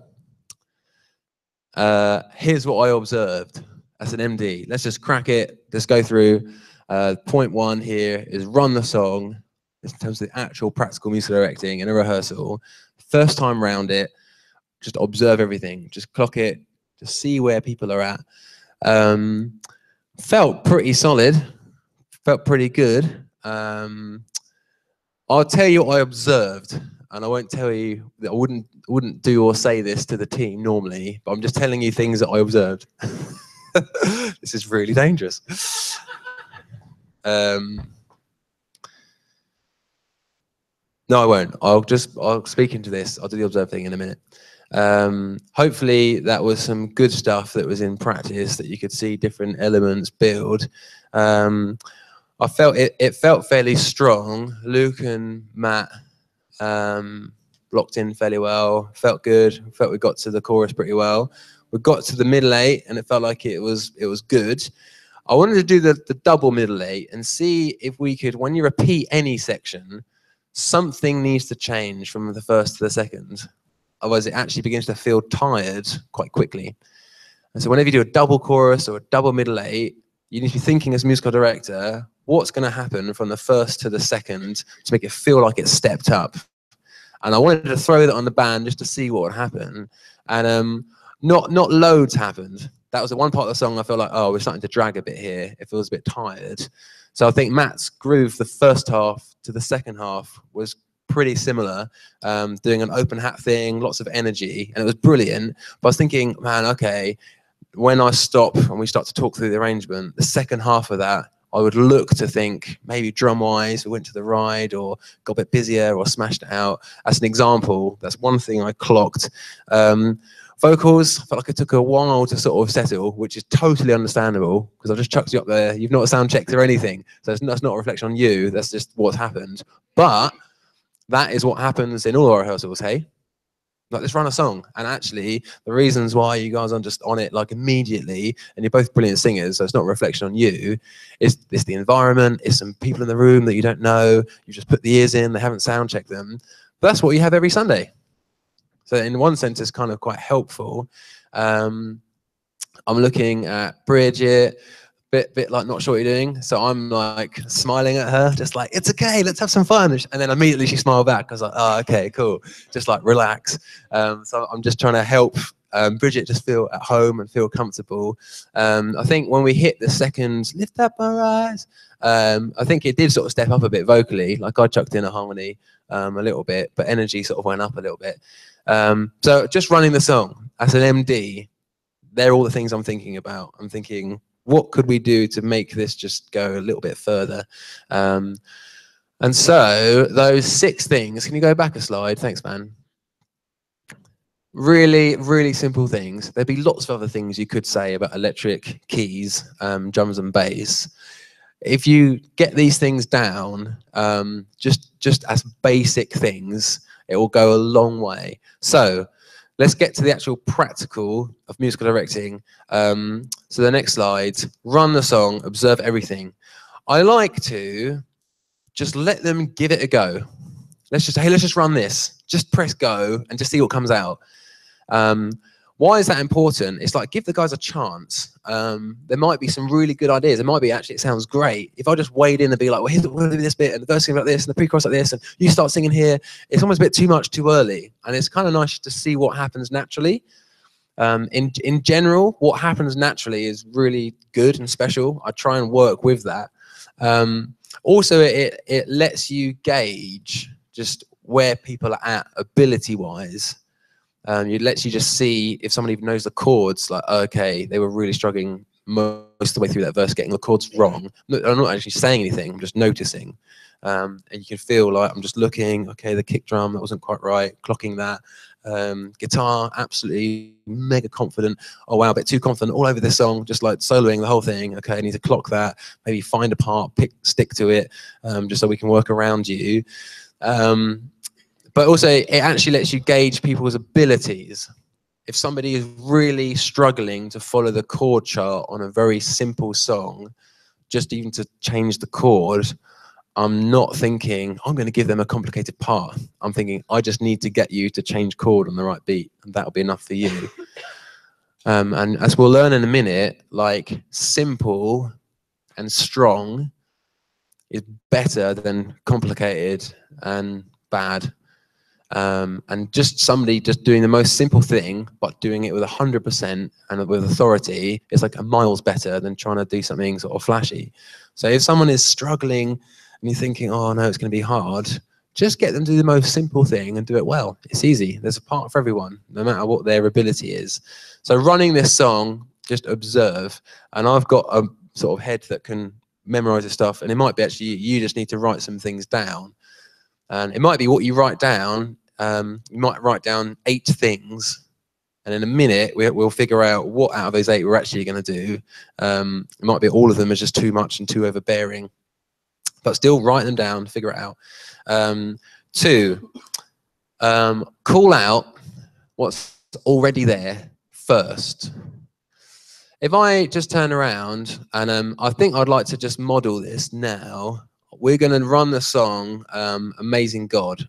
here's what I observed as an MD. Let's just crack it. Let's go through. Point 1 here is run the song. in terms of the actual practical musical directing in a rehearsal, first time round it, just observe everything, just clock it, just see where people are at. Felt pretty solid, felt pretty good. I'll tell you what I observed, and I won't tell you that I wouldn't do or say this to the team normally, but I'm just telling you things that I observed. This is really dangerous. No, I won't. I'll speak into this. I'll do the observe thing in a minute. Hopefully that was some good stuff that was in practice that you could see different elements build. I felt it felt fairly strong. Luke and Matt blocked in fairly well. Felt good. Felt we got to the chorus pretty well. We got to the middle eight and it felt like it was good. I wanted to do the double middle eight and see if we could, when you repeat any section, something needs to change from the first to the second. Otherwise it actually begins to feel tired quite quickly. And so whenever you do a double chorus or a double middle eight, you need to be thinking as musical director, what's going to happen from the first to the second to make it feel like it's stepped up. And I wanted to throw that on the band just to see what would happen. And not loads happened. That was the one part of the song I felt like, oh, we're starting to drag a bit here. It feels a bit tired. So I think Matt's groove, the first half to the second half, was pretty similar, doing an open hat thing, lots of energy, and it was brilliant. But I was thinking, man, okay, when I stop and we start to talk through the arrangement, the second half of that, I would look to think maybe drum-wise, we went to the ride or got a bit busier or smashed it out. As an example, that's one thing I clocked. Vocals, I felt like it took a while to sort of settle, which is totally understandable because I've just chucked you up there. You've not sound checked or anything. So that's not a reflection on you. That's just what's happened. But that is what happens in all our rehearsals, hey? Like, let's run a song. And actually, the reasons why you guys aren't just on it like immediately, and you're both brilliant singers, so it's not a reflection on you, it's the environment, it's some people in the room that you don't know, you just put the ears in, they haven't sound checked them. But that's what you have every Sunday. So in one sense, it's kind of quite helpful. I'm looking at Bridget, bit like not sure what you're doing. So I'm like smiling at her, just like, it's okay, let's have some fun. And then immediately she smiled back. I was like, oh, okay, cool. Just like relax. So I'm just trying to help Bridget just feel at home and feel comfortable. I think when we hit the second, lift up our eyes, I think it did sort of step up a bit vocally. Like I chucked in a harmony a little bit, but energy sort of went up a little bit. So just running the song as an MD, they're all the things I'm thinking about. I'm thinking, what could we do to make this just go a little bit further? And so those 6 things, can you go back a slide? Thanks, man. Really, really simple things. There'd be lots of other things you could say about electric keys, drums and bass. If you get these things down, just as basic things, it will go a long way. So let's get to the actual practical of musical directing. So the next slide, run the song, observe everything. I like to just let them give it a go. Let's just run this. Just press go and just see what comes out. Why is that important? It's like, give the guys a chance. There might be some really good ideas. It might be, actually, it sounds great. If I just wade in and be like, well, here's this bit, and the verse like this, and the pre-chorus like this, and you start singing here, it's almost a bit too much too early. And it's kind of nice to see what happens naturally. In general, what happens naturally is really good and special. I try and work with that. Also, it lets you gauge just where people are at ability-wise. It lets you just see if somebody knows the chords, like, okay, they were really struggling most of the way through that verse, getting the chords wrong. I'm not actually saying anything, I'm just noticing. And you can feel like I'm just looking, okay, the kick drum, that wasn't quite right, clocking that. Guitar, absolutely mega confident. Oh wow, a bit too confident all over this song, just like soloing the whole thing. Okay, I need to clock that, maybe find a part, stick to it, just so we can work around you. But also, it actually lets you gauge people's abilities. If somebody is really struggling to follow the chord chart on a very simple song, just even to change the chord, I'm not thinking, I'm going to give them a complicated part. I'm thinking, I just need to get you to change chord on the right beat, and that'll be enough for you. And as we'll learn in a minute, like, simple and strong is better than complicated and bad. And just somebody just doing the most simple thing, but doing it with 100% and with authority is like a miles better than trying to do something sort of flashy. So if someone is struggling and you're thinking, oh no, it's going to be hard, just get them to do the most simple thing and do it well. It's easy. There's a part for everyone, no matter what their ability is. So running this song, just observe. And I've got a sort of head that can memorize the stuff. And it might be actually, you just need to write some things down. And it might be what you write down. You might write down 8 things. And in a minute, we'll figure out what out of those 8 we're actually going to do. It might be all of them are just too much and too overbearing. But still write them down, figure it out. 2, call out what's already there first. If I just turn around and I think I'd like to just model this now. We're going to run the song Amazing God.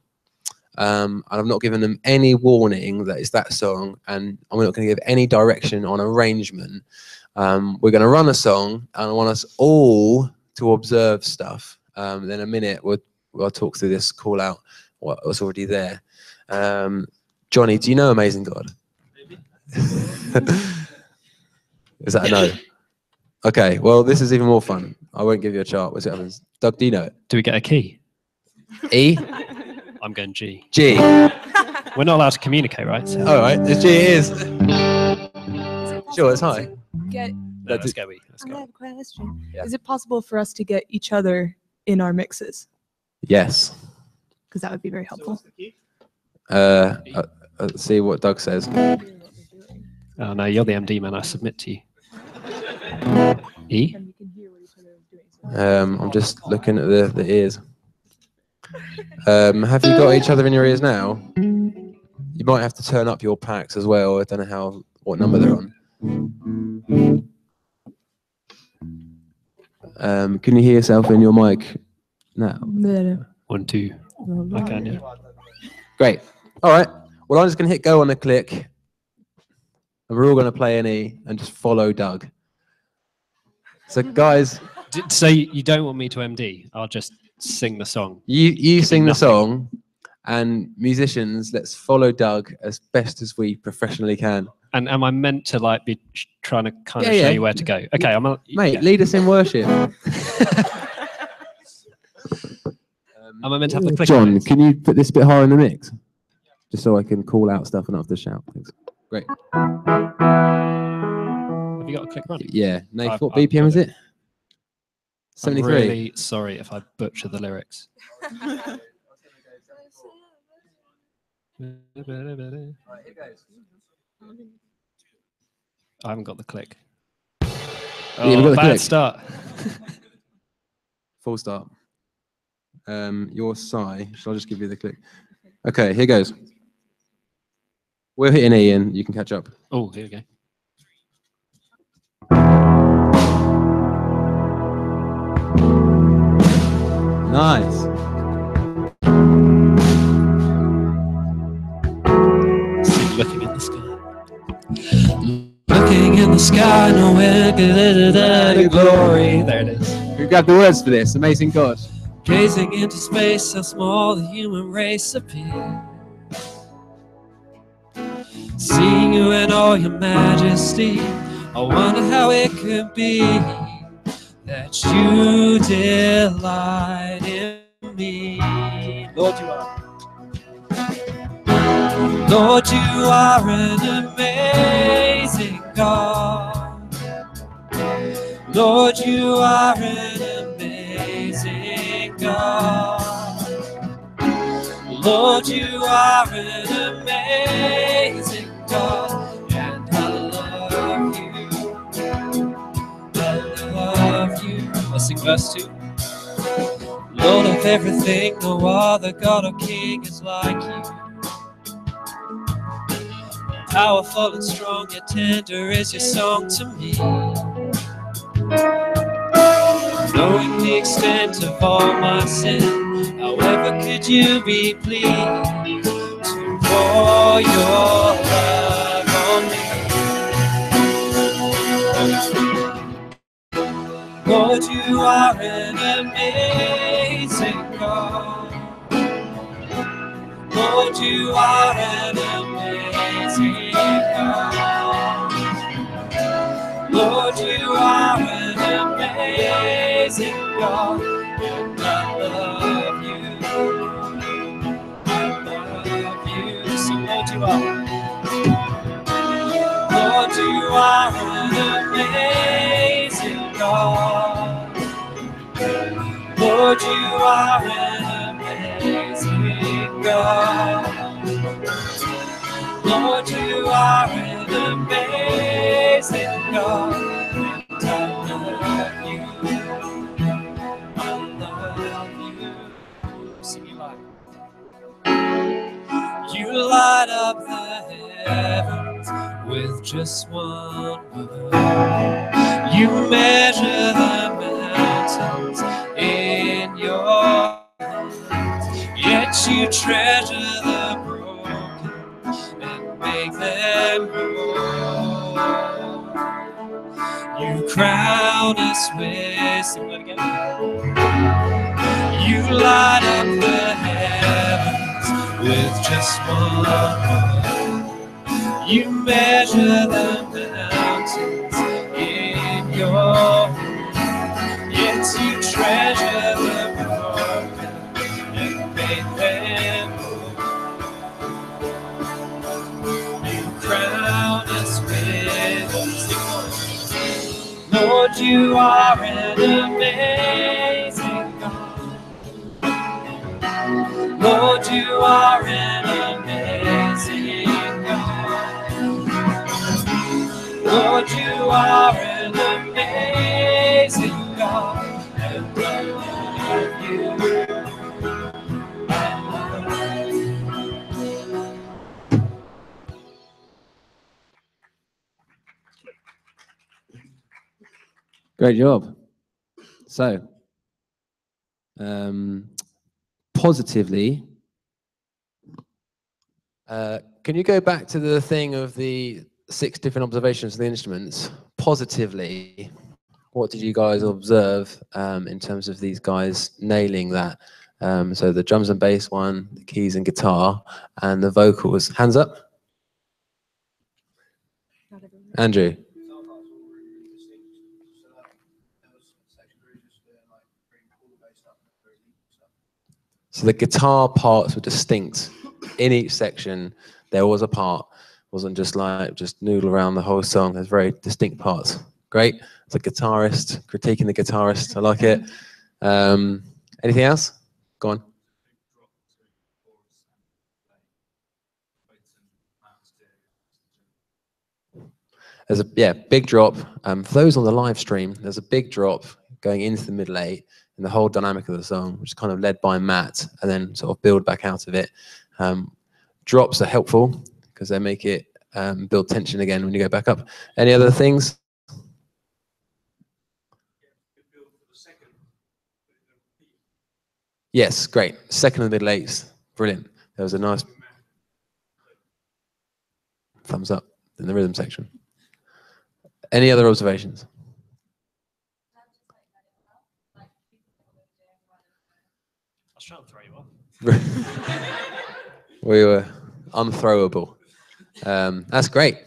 And I've not given them any warning that it's that song, and I'm not going to give any direction on arrangement. We're going to run a song, and I want us all to observe stuff. Then in a minute, I'll talk through this, call out what's already there. Johnny, do you know Amazing God? Maybe. Is that a no? Okay, well, this is even more fun. I won't give you a chart. We'll see what happens. Doug, do you know it? Do we get a key? E? I'm going G. G. We're not allowed to communicate, right? So, All right, the G is. Sure, it's high. Get, no, let's go E. Let's I go. have a question. Yeah. Is it possible for us to get each other in our mixes? Yes. Because that would be very helpful. Let's see what Doug says. Oh no, you're the MD man. I submit to you. E. And we can hear what each other is doing. I'm just looking at the ears. Have you got each other in your ears now? You might have to turn up your packs as well. I don't know what number they're on. Can you hear yourself in your mic now? 1, 2. I can, yeah. Great. All right. Well, I'm just going to hit go on a click. And we're all going to play an E and just follow Doug. So, guys, So you don't want me to MD? I'll just sing the song. you sing the nothing. song, and musicians, let's follow Doug as best as we professionally can. And am I meant to like be trying to kind of Yeah, show yeah. you where to go? Okay, Mate, yeah. lead us in worship. Am I meant to have the click? John, can you put this bit higher in the mix? Just so I can call out stuff and not have to shout. Thanks. Great. Have you got a click running? Yeah. Nate, I've- what I've BPM got is it. it? I'm 73. really sorry if I butcher the lyrics. I haven't got the click. You haven't got the bad click? start. Full start. Your sigh. Shall I just give you the click? Okay, here goes. We're hitting E and you can catch up. Oh, here we go. Nice. Sing Looking in the Sky. Looking in the sky, nowhere the glory. There it is. Who grabbed the words for this? Amazing God. Gazing into space, how small the human race appears. Seeing you in all your majesty, I wonder how it could be that you delight in me. Lord, you are. Lord, you are an amazing God. Lord, you are an amazing God. Lord, you are an amazing God, and I love you. I love you. Let's sing verse 2. Lord of everything, no other God or King is like you. Powerful and strong, yet tender is your song to me. Knowing the extent of all my sin, however could you be pleased to pour your love on me? Lord, you are an amazing God. Lord, you are an amazing God. Lord, you are an amazing God. And I love you. I love you. So Lord, you are. Lord, you are an amazing God. Lord, you are an amazing God. Lord, you are an amazing God. And I love you. I love you. Sing it loud. You light up the heavens with just one word. You measure the mountains in your hands, yet you treasure the broken and make them whole. You crown us with, sing that again. You light up the heavens with just one word. You measure the mountains in your hand, yet you treasure the broken and make them whole. You crown us with, Lord, you are an amazing God. Lord, you are an amazing God. Lord, you are an amazing God. And I love you. I love you. Great job. So, positively, can you go back to the thing of the 6 different observations of the instruments? Positively, what did you guys observe in terms of these guys nailing that? So the drums and bass one, the keys and guitar, and the vocals. Hands up. Andrew. So the guitar parts were distinct. In each section, there was a part. It wasn't just like just noodle around the whole song. There's very distinct parts. Great. As a guitarist, critiquing the guitarist. I like it. Anything else? Go on. There's a big drop. For those on the live stream, there's a big drop going into the middle 8 in the whole dynamic of the song, which is kind of led by Matt, and then sort of build back out of it. Drops are helpful because they make it build tension again when you go back up. Any other things? Yes, great. Second and middle 8s, brilliant. There was a nice thumbs up in the rhythm section. Any other observations? I was trying to throw you off. We were unthrowable. That's great.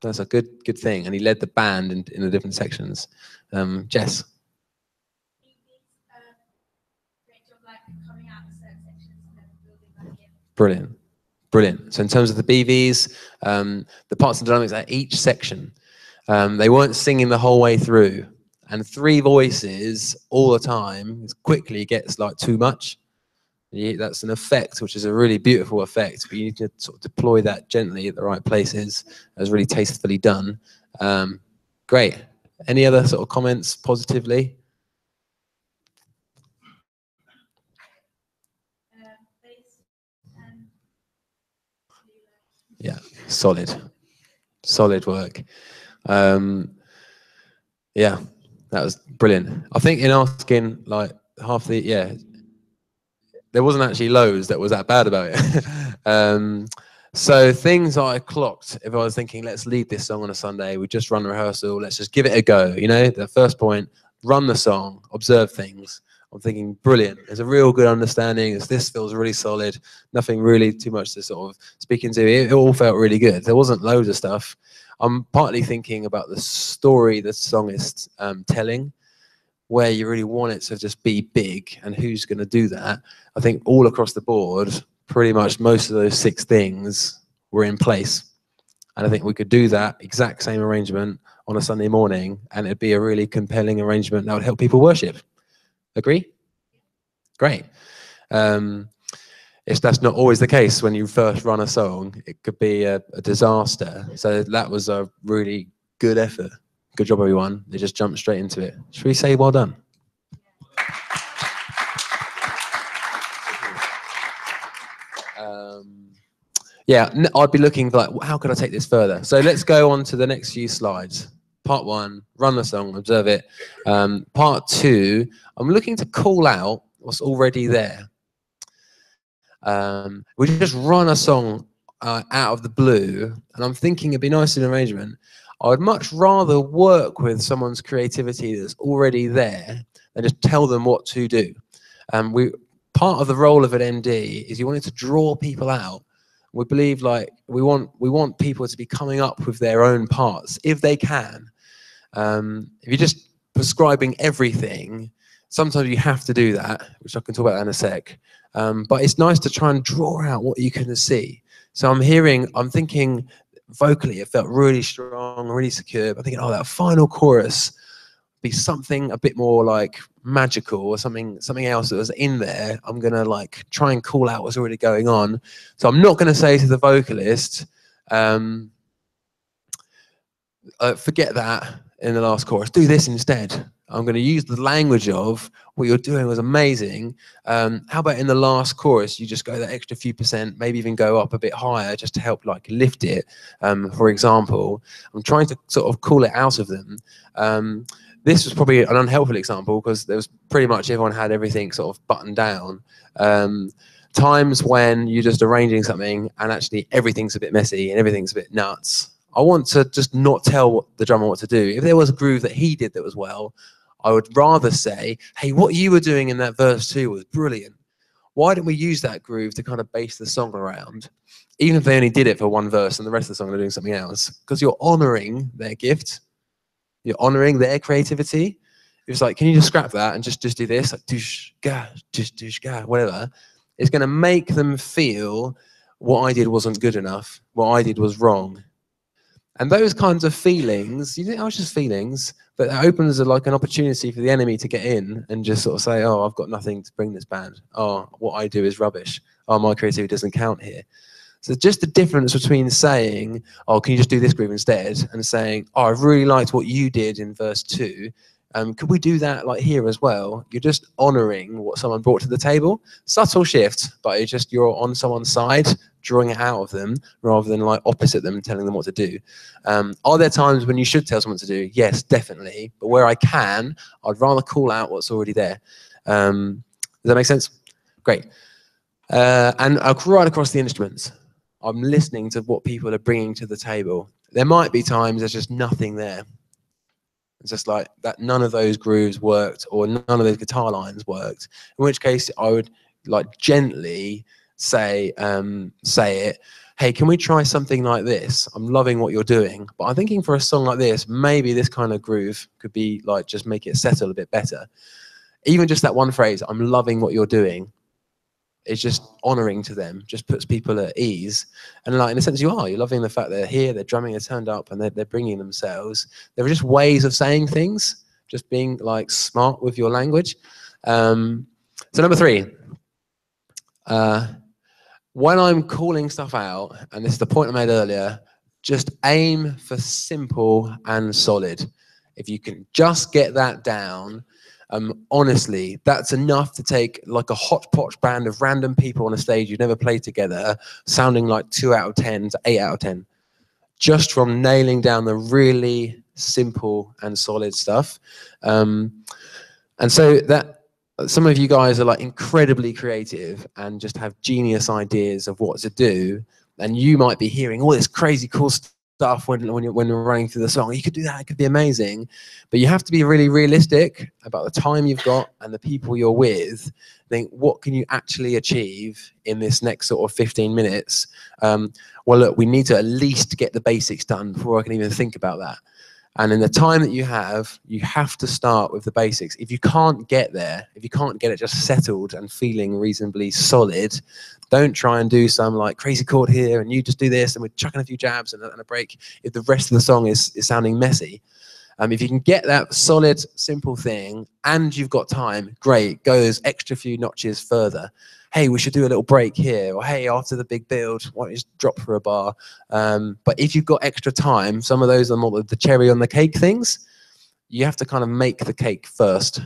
That's a good thing. And he led the band in the different sections. Jess. Brilliant. Brilliant. So in terms of the BVs, the parts and dynamics at each section, they weren't singing the whole way through. And 3 voices all the time quickly gets like too much. That's an effect, which is a really beautiful effect, but you need to sort of deploy that gently at the right places. It was really tastefully done. Great. Any other sort of comments positively? Yeah, solid work. Yeah, that was brilliant. I think in asking like half the, there wasn't actually loads that was that bad about it. So things I clocked, if I was thinking, let's lead this song on a Sunday, we just run rehearsal, let's just give it a go. You know, the first point, run the song, observe things. I'm thinking, brilliant. There's a real good understanding. This feels really solid. Nothing really too much to sort of speak into. It all felt really good. There wasn't loads of stuff. I'm partly thinking about the story the song is telling, where you really want it to just be big and who's going to do that. I think all across the board, pretty much most of those 6 things were in place. And I think we could do that exact same arrangement on a Sunday morning, and it'd be a really compelling arrangement that would help people worship. Agree? Great. That's not always the case when you first run a song. It could be a disaster. So that was a really good effort. Good job, everyone. They just jumped straight into it. Should we say well done? Yeah, I'd be looking for, like, how could I take this further? So let's go on to the next few slides. Part 1, run the song, observe it. Part 2, I'm looking to call out what's already there. We just run a song out of the blue, and I'm thinking it'd be nice in arrangement. I would much rather work with someone's creativity that's already there than just tell them what to do. Part of the role of an MD is you want it to draw people out. We believe, like, we want people to be coming up with their own parts if they can. If you're just prescribing everything, sometimes you have to do that, which I can talk about in a sec. But it's nice to try and draw out what you can see. So I'm thinking vocally, it felt really strong, really secure. I'm thinking, oh, that final chorus be something a bit more like magical, or something else that was in there. I'm gonna like try and call out what's already going on. So I'm not gonna say to the vocalist, forget that in the last chorus, do this instead. I'm going to use the language of what you're doing was amazing. How about in the last chorus, you just go that extra few percent, maybe even go up a bit higher just to help like lift it. For example, I'm trying to sort of call it out of them. This was probably an unhelpful example because there was pretty much everyone had everything sort of buttoned down. Times when you're just arranging something and actually everything's a bit messy and everything's a bit nuts. I want to just not tell the drummer what to do. If there was a groove that he did that was well, I would rather say, hey, what you were doing in that verse 2 was brilliant. Why don't we use that groove to kind of base the song around? Even if they only did it for one verse and the rest of the song are doing something else, because you're honoring their gift. You're honoring their creativity. It's like, can you just scrap that and just do this? Like, doosh, ga, doosh, ga, whatever. It's going to make them feel what I did wasn't good enough. What I did was wrong. And those kinds of feelings, you think, oh, it's just feelings, but it opens like an opportunity for the enemy to get in and just sort of say, oh, I've got nothing to bring this band. Oh, what I do is rubbish. Oh, my creativity doesn't count here. So just the difference between saying, oh, can you just do this groove instead? And saying, oh, I really liked what you did in verse 2. Could we do that like here as well? You're just honoring what someone brought to the table. Subtle shift, but it's just you're on someone's side, drawing it out of them rather than like opposite them, telling them what to do. Are there times when you should tell someone to do? Yes, definitely. But where I can, I'd rather call out what's already there. Does that make sense? Great. And right across the instruments, I'm listening to what people are bringing to the table. There might be times there's just nothing there. It's just like that none of those grooves worked or none of those guitar lines worked, in which case I would like gently say it, hey, can we try something like this? I'm loving what you're doing, but I'm thinking for a song like this, maybe this kind of groove could be like, just make it settle a bit better. Even just that one phrase, I'm loving what you're doing, is just honoring to them, just puts people at ease. And like, in a sense, you're loving the fact they're here, they're drumming, they're turned up, and they're bringing themselves. There are just ways of saying things, just being like smart with your language. So number 3, when I'm calling stuff out, and this is the point I made earlier, just aim for simple and solid. If you can just get that down, honestly, that's enough to take like a hodgepodge band of random people on a stage you've never played together, sounding like 2 out of 10 to 8 out of 10, just from nailing down the really simple and solid stuff. And so that some of you guys are like incredibly creative and just have genius ideas of what to do. and you might be hearing all this crazy cool stuff when you're running through the song. You could do that, it could be amazing, but you have to be really realistic about the time you've got and the people you're with. Think, what can you actually achieve in this next sort of 15 minutes? Well, look, we need to at least get the basics done before I can even think about that. And in the time that you have to start with the basics. If you can't get there, if you can't get it just settled and feeling reasonably solid, don't try and do some like crazy chord here and you just do this and we're chucking a few jabs and a break if the rest of the song is sounding messy. If you can get that solid, simple thing and you've got time, great, go those extra few notches further. Hey, we should do a little break here, or hey, after the big build, why don't you just drop for a bar? But if you've got extra time, some of those are more the cherry on the cake things. You have to kind of make the cake first,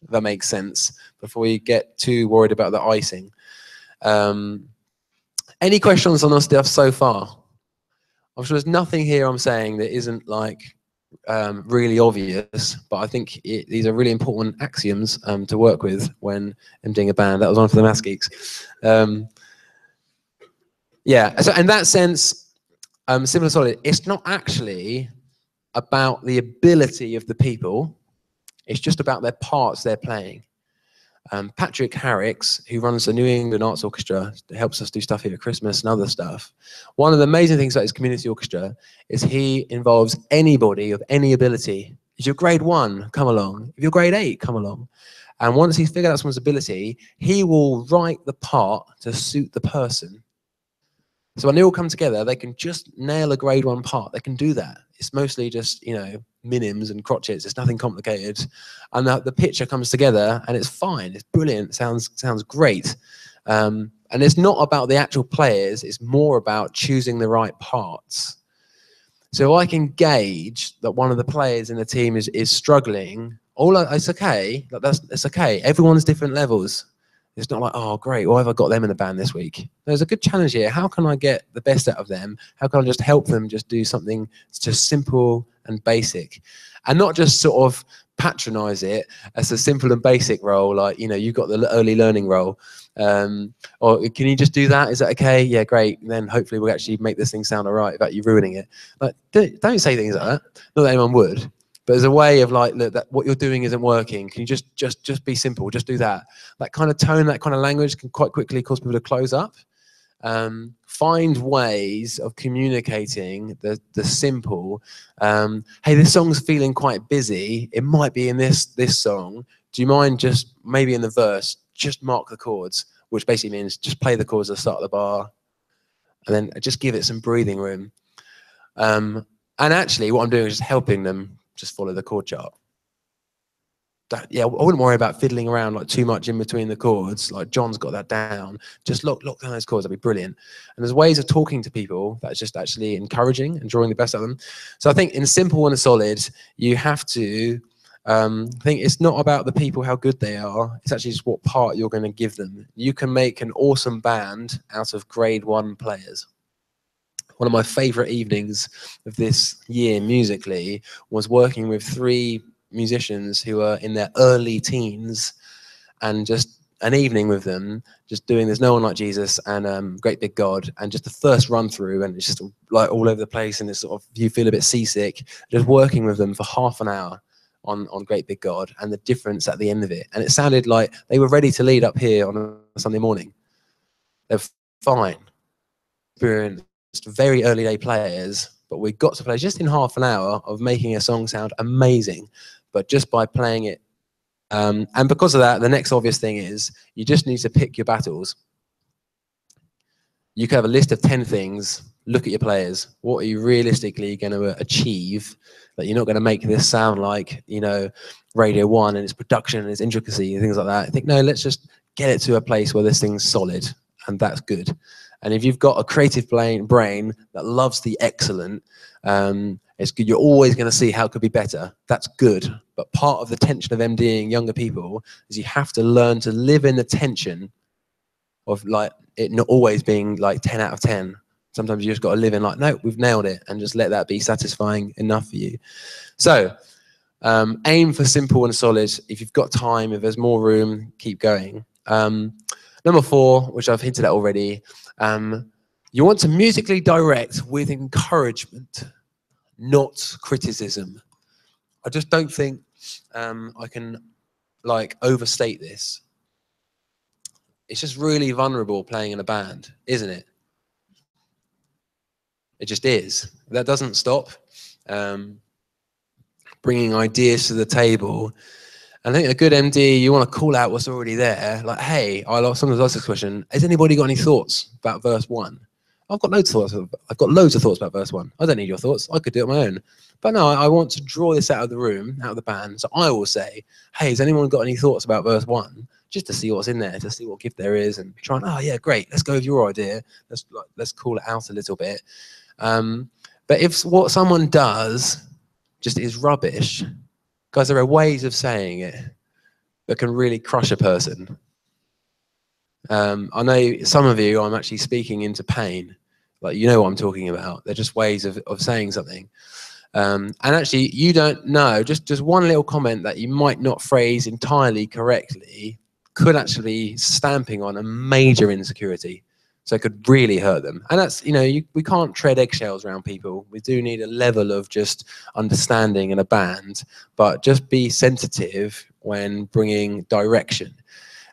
if that makes sense, before you get too worried about the icing. Any questions on this stuff so far? I'm sure there's nothing here I'm saying that isn't like really obvious, but I think these are really important axioms to work with when emptying a band. That was one for the Maths Geeks. Yeah, so in that sense, Simple and Solid, it's not actually about the ability of the people, it's just about their parts they're playing. Patrick Harricks, who runs the New England Arts Orchestra, helps us do stuff here at Christmas and other stuff. One of the amazing things about his community orchestra is he involves anybody of any ability. If you're grade 1, come along. If you're grade 8, come along. And once he's figured out someone's ability, he will write the part to suit the person. So when they all come together, they can just nail a grade 1 part. They can do that. It's mostly just, you know, minims and crotchets. It's nothing complicated. And the picture comes together and it's fine. It's brilliant. Sounds great. And it's not about the actual players. It's more about choosing the right parts. So I can gauge that one of the players in the team is struggling. It's okay. It's okay. Everyone's different levels. It's not like, oh, great, why have I got them in the band this week? There's a good challenge here. How can I get the best out of them? How can I just help them just do something just simple and basic? And not just sort of patronize it as a simple and basic role, like, you know, you've got the early learning role. Or can you just do that? Is that okay? Yeah, great. And then hopefully we'll actually make this thing sound all right without you ruining it. Like, don't say things like that. Not that anyone would. But there's a way of like, look, that what you're doing isn't working. Can you just be simple? Just do that. That kind of tone, that kind of language can quite quickly cause people to close up. Find ways of communicating the simple. Hey, this song's feeling quite busy. It might be in this song. Do you mind just maybe in the verse, just mark the chords, which basically means just play the chords at the start of the bar, and then just give it some breathing room. And actually, what I'm doing is just helping them just follow the chord chart. Yeah, I wouldn't worry about fiddling around like too much in between the chords. Like John's got that down. Just lock down those chords. That'd be brilliant. And there's ways of talking to people that's just actually encouraging and drawing the best out of them. So I think in Simple and Solid, you have to think it's not about the people, how good they are. It's actually just what part you're going to give them. You can make an awesome band out of grade 1 players. One of my favorite evenings of this year musically was working with 3 musicians who are in their early teens, and just an evening with them, just doing There's No One Like Jesus and Great Big God, and just the first run through, and it's just like all over the place, and it's sort of, you feel a bit seasick, just working with them for half an hour on Great Big God, and the difference at the end of it. And it sounded like they were ready to lead up here on a Sunday morning. They're fine, experienced, very early day players, but we got to play just in half an hour of making a song sound amazing, but just by playing it. And because of that, the next obvious thing is you just need to pick your battles. You can have a list of 10 things, look at your players. What are you realistically going to achieve that you're not going to make this sound like, you know, Radio 1 and its production and its intricacy and things like that? I think, no, let's just get it to a place where this thing's solid, and that's good. And if you've got a creative brain that loves the excellent, it's good. You're always going to see how it could be better. That's good. But part of the tension of MDing younger people is you have to learn to live in the tension of like it not always being like 10 out of 10. Sometimes you just got to live in like, no, we've nailed it, and just let that be satisfying enough for you. So aim for simple and solid. If you've got time, if there's more room, keep going. Number 4, which I've hinted at already, You want to musically direct with encouragement, not criticism. I just don't think I can like overstate this. It's just really vulnerable playing in a band, isn't it? It just is. That doesn't stop. Bringing ideas to the table. I think a good MD, you want to call out what's already there. Like, hey, sometimes ask this question: has anybody got any thoughts about verse 1? I've got loads of thoughts. I've got loads of thoughts about verse 1. I don't need your thoughts. I could do it on my own. But no, I want to draw this out of the room, out of the band. So I will say, hey, has anyone got any thoughts about verse 1? Just to see what's in there, to see what gift there is, and try and, oh yeah, great. Let's go with your idea. Let's call it out a little bit. But if what someone does just is rubbish, guys, there are ways of saying it that can really crush a person. I know some of you, I'm actually speaking into pain. Like, you know what I'm talking about. They're just ways of saying something. And actually, you don't know, just one little comment that you might not phrase entirely correctly could actually stamping on a major insecurity. So it could really hurt them. And that's, you know, we can't tread eggshells around people. We do need a level of just understanding in a band, but just be sensitive when bringing direction.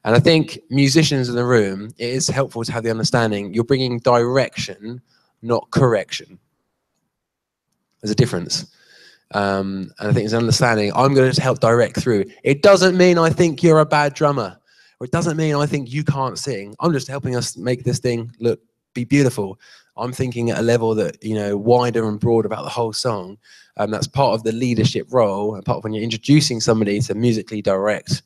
And I think musicians in the room, it is helpful to have the understanding you're bringing direction, not correction. There's a difference. And I think it's an understanding, I'm going to help direct through. It doesn't mean I think you're a bad drummer, or it doesn't mean I think you can't sing. I'm just helping us make this thing be beautiful. I'm thinking at a level that, you know, wider and broad about the whole song. That's part of the leadership role, and part of when you're introducing somebody to musically direct.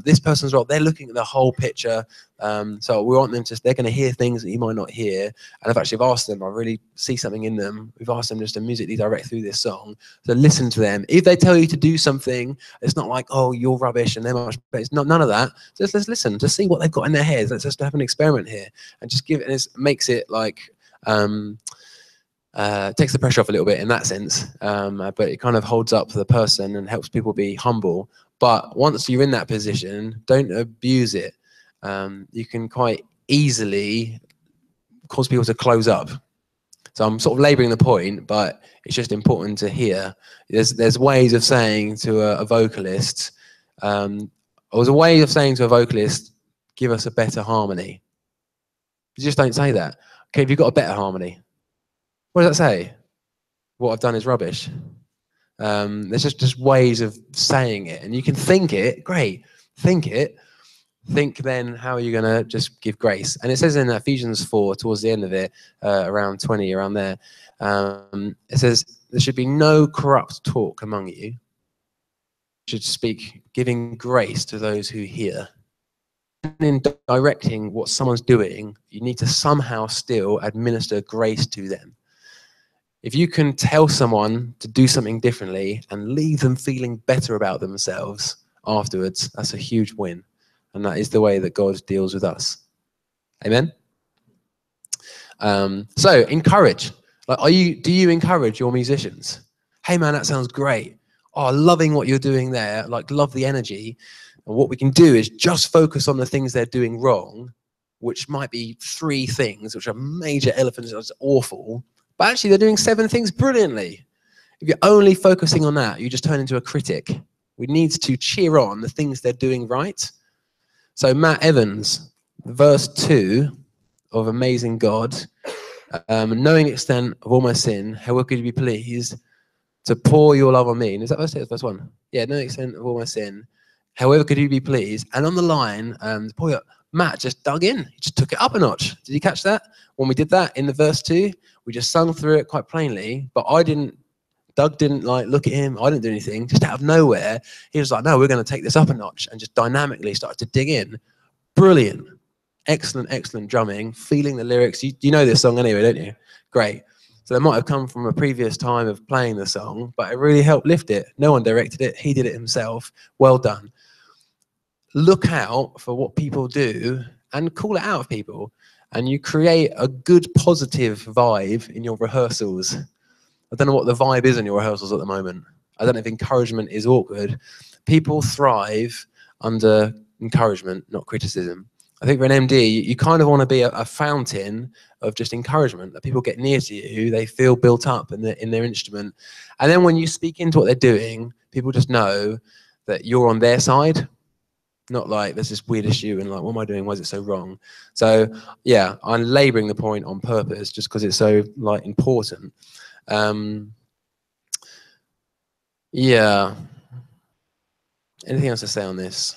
This person's role, they're looking at the whole picture. So we want them they're going to hear things that you might not hear. And I've actually asked them, I really see something in them. We've asked them just to musically direct through this song. So listen to them. If they tell you to do something, it's not like, oh, you're rubbish and they're much better. It's not, none of that. Just let's listen, just see what they've got in their heads. Let's just have an experiment here and just give it, and it makes it like, takes the pressure off a little bit in that sense, but it kind of holds up the person and helps people be humble. But once you're in that position, don't abuse it. You can quite easily cause people to close up. So I'm sort of labouring the point, but it's just important to hear. There's ways of saying to a vocalist, there's a way of saying to a vocalist, give us a better harmony. You just don't say that. Okay, have you got a better harmony? What does that say? What I've done is rubbish. There's just ways of saying it, and you can think it. Great, think it. Think then, how are you going to just give grace? And it says in Ephesians 4, towards the end of it, around 20, around there, it says there should be no corrupt talk among you. You should speak, giving grace to those who hear. In directing what someone's doing, you need to somehow still administer grace to them. If you can tell someone to do something differently and leave them feeling better about themselves afterwards, that's a huge win. And that is the way that God deals with us. Amen? So encourage. Like, do you encourage your musicians? Hey man, that sounds great. Oh, loving what you're doing there. Like, love the energy. And what we can do is just focus on the things they're doing wrong, which might be 3 things, which are major elephants, that's awful. But actually, they're doing 7 things brilliantly. If you're only focusing on that, you just turn into a critic. We need to cheer on the things they're doing right. So Matt Evans, verse 2 of Amazing God, knowing the extent of all my sin, how could you be pleased to pour your love on me? And is that verse 2? Verse 1? Yeah, knowing the extent of all my sin, however could you be pleased? And on the line, Matt just dug in. He just took it up a notch. Did you catch that? When we did that in the verse 2, we just sung through it quite plainly, but Doug didn't like look at him. I didn't do anything. Just out of nowhere, he was like, no, we're going to take this up a notch, and just dynamically started to dig in. Brilliant. Excellent, excellent drumming, feeling the lyrics. You know this song anyway, don't you? Great. So that might have come from a previous time of playing the song, but it really helped lift it. No one directed it. He did it himself. Well done. Look out for what people do and call it out of people. And you create a good positive vibe in your rehearsals. I don't know what the vibe is in your rehearsals at the moment. I don't know if encouragement is awkward. People thrive under encouragement, not criticism. I think for an MD, you kind of want to be a fountain of just encouragement, that people get near to you, they feel built up in their instrument. And then when you speak into what they're doing, people just know that you're on their side, not like there's this weird issue and like, what am I doing? Why is it so wrong? So yeah, I'm laboring the point on purpose just because it's so like important. Yeah. Anything else to say on this?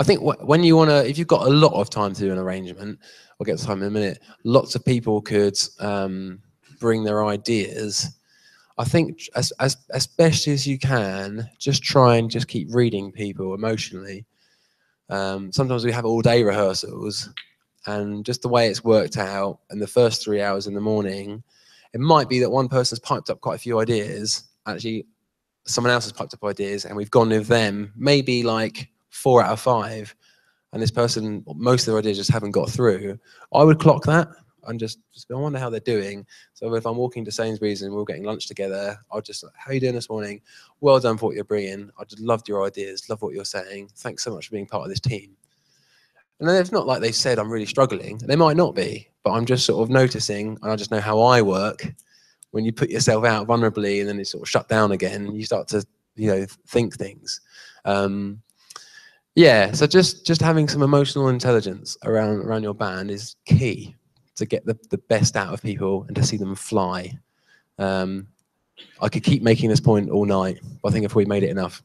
I think when you want to, if you've got a lot of time to do an arrangement, I'll get to time in a minute, lots of people could bring their ideas. I think as best as you can, just try and just keep reading people emotionally. Sometimes we have all-day rehearsals, and just the way it's worked out in the first 3 hours in the morning, it might be that one person's piped up quite a few ideas, actually someone else has piped up ideas, and we've gone with them, maybe like 4 out of 5, and this person, most of their ideas just haven't got through. I would clock that and just I wonder how they're doing. So if I'm walking to Sainsbury's and we're getting lunch together, I'll just, how are you doing this morning? Well done for what you're bringing. I just loved your ideas, love what you're saying. Thanks so much for being part of this team. And then it's not like they said I'm really struggling. They might not be, but I'm just sort of noticing, and I just know how I work. When you put yourself out vulnerably and then it's sort of shut down again, you start to, you know, think things. Yeah, so just having some emotional intelligence around your band is key to get the best out of people and to see them fly. I could keep making this point all night, but I think if we made it enough.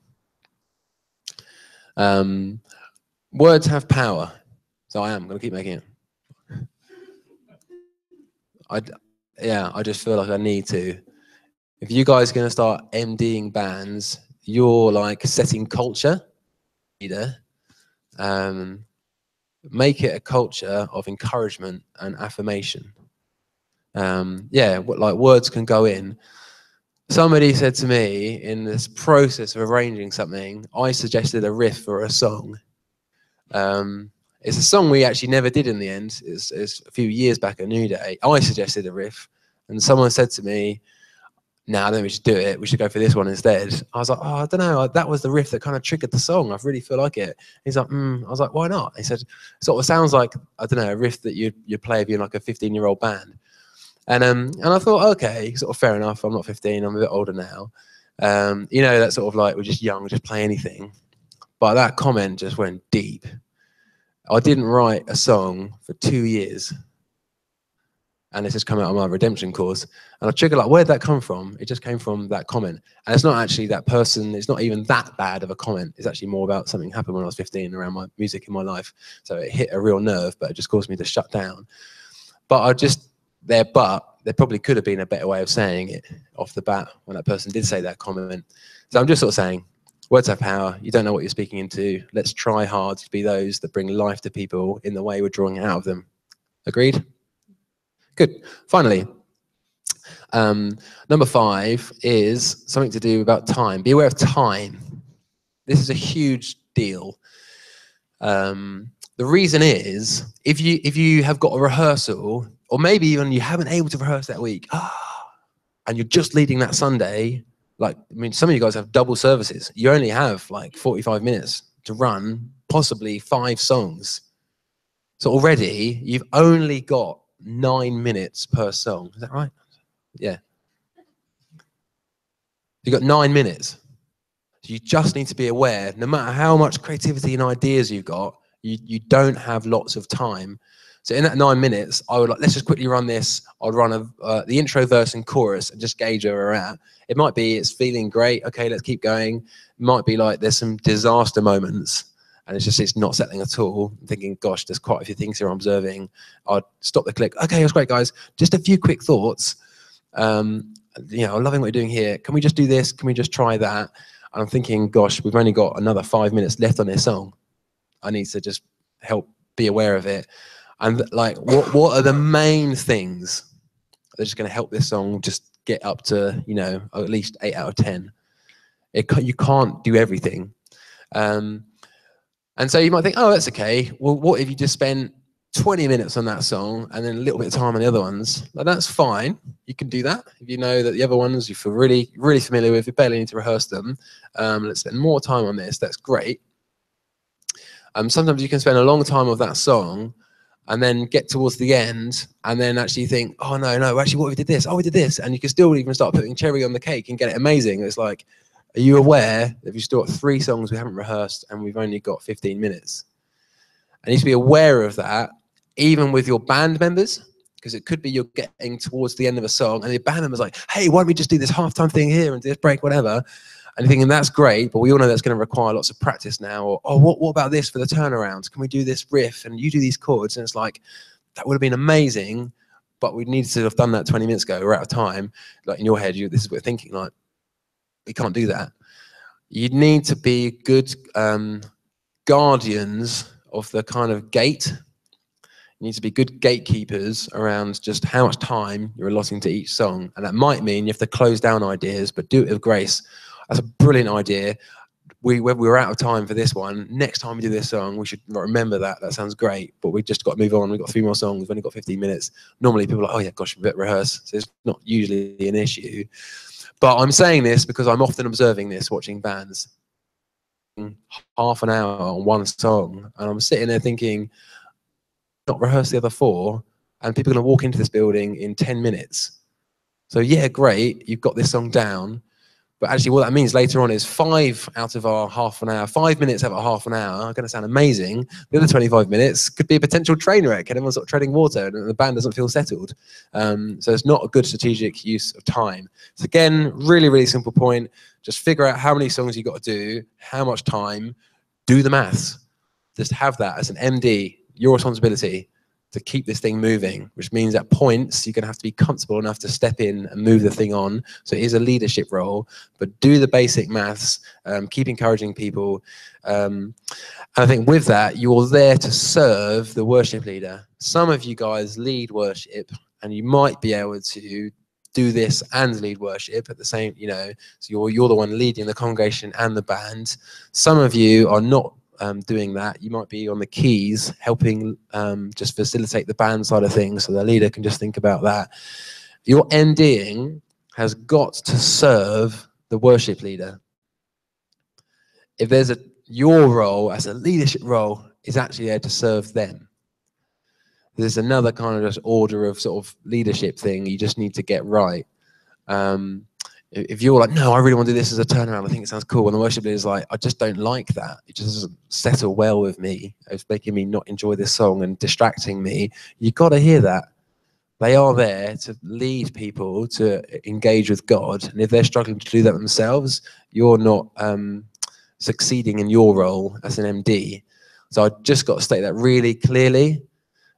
Words have power, so I am going to keep making it. I just feel like I need to. If you guys are going to start MDing bands, you're like setting culture, leader. Make it a culture of encouragement and affirmation. Yeah, like words can go in. Somebody said to me in this process of arranging something, I suggested a riff for a song. It's a song we actually never did in the end. It's a few years back at New Day. I suggested a riff, and someone said to me, "Nah, I don't think we should do it. We should go for this one instead." I was like, "Oh, I don't know. That was the riff that kind of triggered the song. I really feel like it." He's like, I was like, "Why not?" He said, "Sort of sounds like, I don't know, a riff that you'd play if you're in like a 15-year-old band." And I thought, okay, sort of fair enough. I'm not 15. I'm a bit older now. You know, that sort of like we're just young, just play anything. But that comment just went deep. I didn't write a song for 2 years. And it's just come out of my redemption course. And I triggered like, where'd that come from? It just came from that comment. And it's not actually that person, it's not even that bad of a comment. It's actually more about something happened when I was 15 around my music in my life. So it hit a real nerve, but it just caused me to shut down. But there probably could have been a better way of saying it off the bat when that person did say that comment. So I'm just sort of saying, words have power. You don't know what you're speaking into. Let's try hard to be those that bring life to people in the way we're drawing it out of them. Agreed? Good. Finally, number 5 is something to do about time. Be aware of time. This is a huge deal. The reason is, if you have got a rehearsal, or maybe even you haven't able to rehearse that week, and you're just leading that Sunday, like, I mean, some of you guys have double services. You only have like 45 minutes to run possibly 5 songs. So already you've only got 9 minutes per song. Is that right? Yeah. You've got 9 minutes. So you just need to be aware, no matter how much creativity and ideas you've got, you don't have lots of time. So in that 9 minutes, I would like, let's just quickly run this. I'll run the intro, verse, and chorus and just gauge where we're at. It might be it's feeling great. Okay, let's keep going. It might be like there's some disaster moments and it's not settling at all. I'm thinking, gosh, there's quite a few things here I'm observing. I'd stop the click. Okay, that's great, guys. Just a few quick thoughts. You know, I'm loving what you're doing here. Can we just do this? Can we just try that? And I'm thinking, gosh, we've only got another 5 minutes left on this song. I need to just help be aware of it. And like, what are the main things that are just going to help this song just get up to, you know, at least 8 out of 10? You can't do everything. And so you might think, oh, that's okay. Well, what if you just spent 20 minutes on that song and then a little bit of time on the other ones? Like, that's fine. You can do that. If you know that the other ones you feel really, really familiar with, you barely need to rehearse them. Let's spend more time on this. That's great. Sometimes you can spend a long time with that song and then get towards the end and then actually think, oh no, actually what we did this, oh we did this, and you can still even start putting cherry on the cake and get it amazing. It's like, are you aware that we've still got 3 songs we haven't rehearsed and we've only got 15 minutes? And you need to be aware of that, even with your band members, because it could be you're getting towards the end of a song and the band member's like, hey, why don't we just do this halftime thing here and do this break, whatever. And you're thinking that's great, but we all know that's going to require lots of practice now. Or, oh, what about this for the turnarounds? Can we do this riff and you do these chords? And it's like, that would have been amazing, but we needed to have done that 20 minutes ago. We're out of time. Like in your head, this is what you're thinking, like, we can't do that. You need to be good guardians of the kind of gate. You need to be good gatekeepers around just how much time you're allotting to each song. And that might mean you have to close down ideas, but do it with grace. That's a brilliant idea. We're out of time for this one. Next time we do this song, we should remember that. That sounds great, but we've just got to move on. We've got 3 more songs. We've only got 15 minutes. Normally people are like, oh yeah, gosh, we better rehearse. So it's not usually an issue. But I'm saying this because I'm often observing this, watching bands. Half an hour on one song, and I'm sitting there thinking, not rehearse the other 4, and people are going to walk into this building in 10 minutes. So yeah, great, you've got this song down. But actually what that means later on is 5 out of our half an hour, 5 minutes out of a half an hour are going to sound amazing. The other 25 minutes could be a potential train wreck and everyone's sort of treading water and the band doesn't feel settled. So it's not a good strategic use of time. So again, really, really simple point. Just figure out how many songs you got to do, how much time, do the maths. Just have that as an MD, your responsibility to keep this thing moving, which means at points you're going to have to be comfortable enough to step in and move the thing on. So it is a leadership role, but do the basic maths, keep encouraging people. And I think with that, you're there to serve the worship leader. Some of you guys lead worship and you might be able to do this and lead worship at the same, so you're the one leading the congregation and the band. Some of you are not doing that. You might be on the keys helping just facilitate the band side of things so the leader can just think about that. Your MDing has got to serve the worship leader. If there's your role as a leadership role is actually there to serve them. There's another kind of just order of sort of leadership thing you just need to get right. If you're like, no, I really want to do this as a turnaround, I think it sounds cool. And the worship leader is like, I just don't like that. It just doesn't settle well with me. It's making me not enjoy this song and distracting me. You've got to hear that. They are there to lead people to engage with God. And if they're struggling to do that themselves, you're not succeeding in your role as an MD. So I just got to state that really clearly.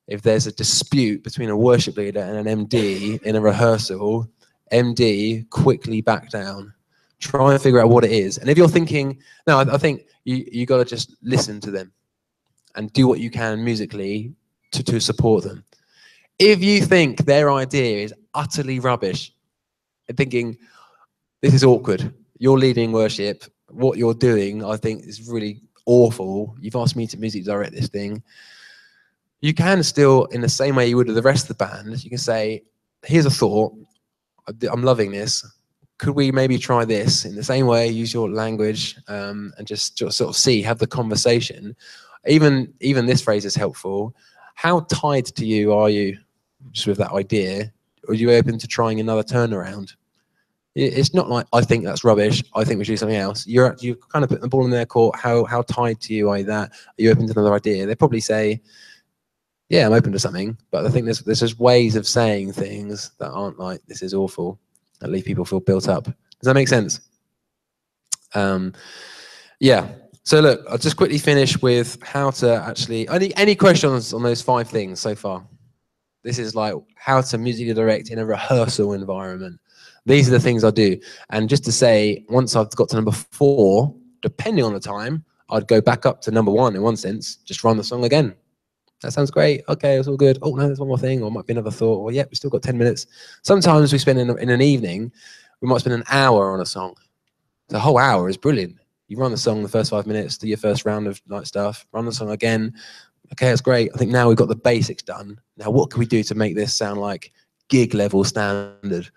If there's a dispute between a worship leader and an MD in a rehearsal, MD, quickly back down. Try and figure out what it is. And if you're thinking, no, I think you got to just listen to them and do what you can musically to support them. If you think their idea is utterly rubbish, and thinking, this is awkward, you're leading worship, what you're doing, I think is really awful. You've asked me to music direct this thing. You can still, in the same way you would with the rest of the band, you can say, here's a thought. I'm loving this. Could we maybe try this in the same way, use your language and just sort of have the conversation. Even this phrase is helpful. How tied to you are you just with that idea? Or are you open to trying another turnaround? It's not like, I think that's rubbish, I think we should do something else. You're kind of putting the ball in their court. How tied to you are you that? Are you open to another idea? They probably say, yeah, I'm open to something, but I think there's just ways of saying things that aren't like, this is awful, that leave people feel built up. Does that make sense? Yeah. So look, I'll just quickly finish with how to actually, any questions on those 5 things so far? This is like how to musically direct in a rehearsal environment. These are the things I do. And just to say, once I've got to number 4, depending on the time, I'd go back up to number 1 in one sense, just run the song again. That sounds great. Okay, it's all good. Oh, no, there's one more thing. Or might be another thought. Or, yeah, we've still got 10 minutes. Sometimes we spend in an evening, we might spend an hour on a song. The whole hour is brilliant. You run the song the first 5 minutes, do your first round of night stuff, run the song again. Okay, that's great. I think now we've got the basics done. Now, what can we do to make this sound like gig level standard?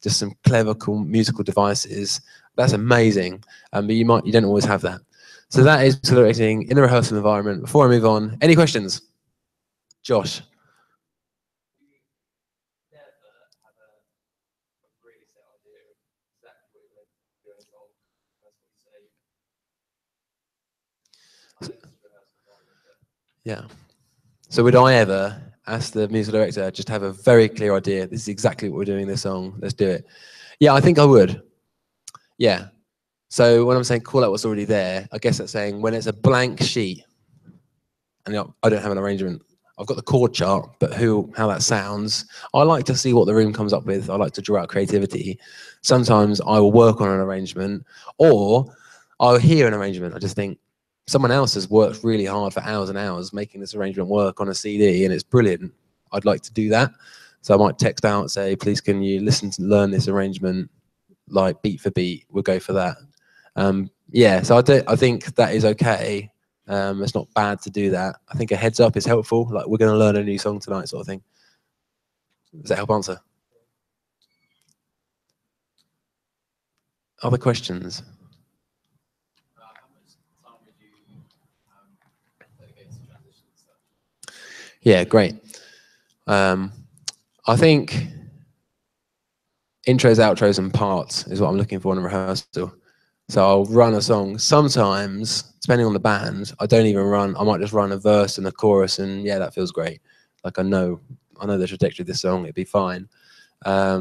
Just some clever, cool musical devices. That's amazing. But you don't always have that. So that is accelerating in the rehearsal environment. Before I move on, any questions? Josh. Yeah. So would I ever, as the musical director, just have a very clear idea, this is exactly what we're doing in this song, let's do it? Yeah, I think I would. Yeah. So when I'm saying call out what's already there, I guess that's saying when it's a blank sheet, and I don't have an arrangement, I've got the chord chart, but how that sounds, I like to see what the room comes up with. I like to draw out creativity. Sometimes I will work on an arrangement, or I'll hear an arrangement. I just think, someone else has worked really hard for hours and hours making this arrangement work on a CD, and it's brilliant. I'd like to do that. So I might text out, say, please can you learn this arrangement, like beat for beat, we'll go for that. Yeah, so I think that is okay. It's not bad to do that. I think a heads up is helpful, like we're going to learn a new song tonight sort of thing. Does that help answer? Other questions? Yeah, great. I think intros, outros, and parts is what I'm looking for in a rehearsal. So I'll run a song. Sometimes, depending on the band, I don't even run. I might just run a verse and a chorus, and yeah, that feels great. Like I know the trajectory of this song. It'd be fine. I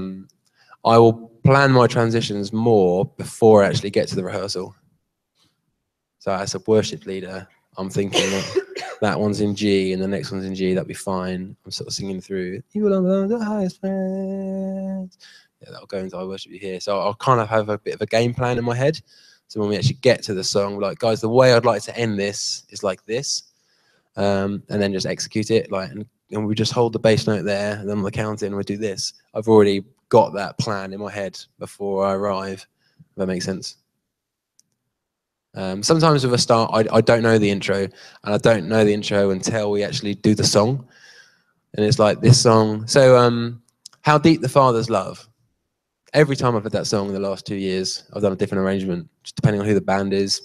will plan my transitions more before I actually get to the rehearsal. So as a worship leader, I'm thinking that one's in G and the next one's in G. That'd be fine. I'm sort of singing through. You alone the highest friends. Yeah, that'll go into I worship you here. So I'll kind of have a bit of a game plan in my head. So when we actually get to the song, we're like, guys, the way I'd like to end this is like this, and then just execute it. Like, and we just hold the bass note there, and then on the count in, we do this. I've already got that plan in my head before I arrive. If that makes sense. Sometimes with a start, I don't know the intro, and I don't know the intro until we actually do the song. And it's like this song. So, How Deep the Father's Love. Every time I've had that song in the last 2 years, I've done a different arrangement, just depending on who the band is.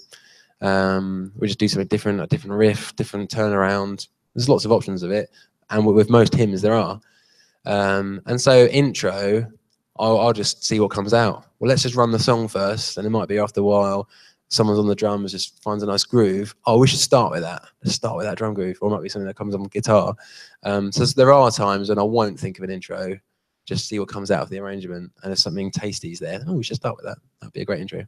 We just do something different, a different riff, different turnaround. There's lots of options of it, and with most hymns there are. And so intro, I'll just see what comes out. Well, let's just run the song first, and it might be after a while, someone's on the drums, just finds a nice groove. Oh, we should start with that. Let's start with that drum groove, or it might be something that comes on guitar. So there are times when I won't think of an intro, just see what comes out of the arrangement, and if something tasty's there, oh, we should start with that. That'd be a great intro. Do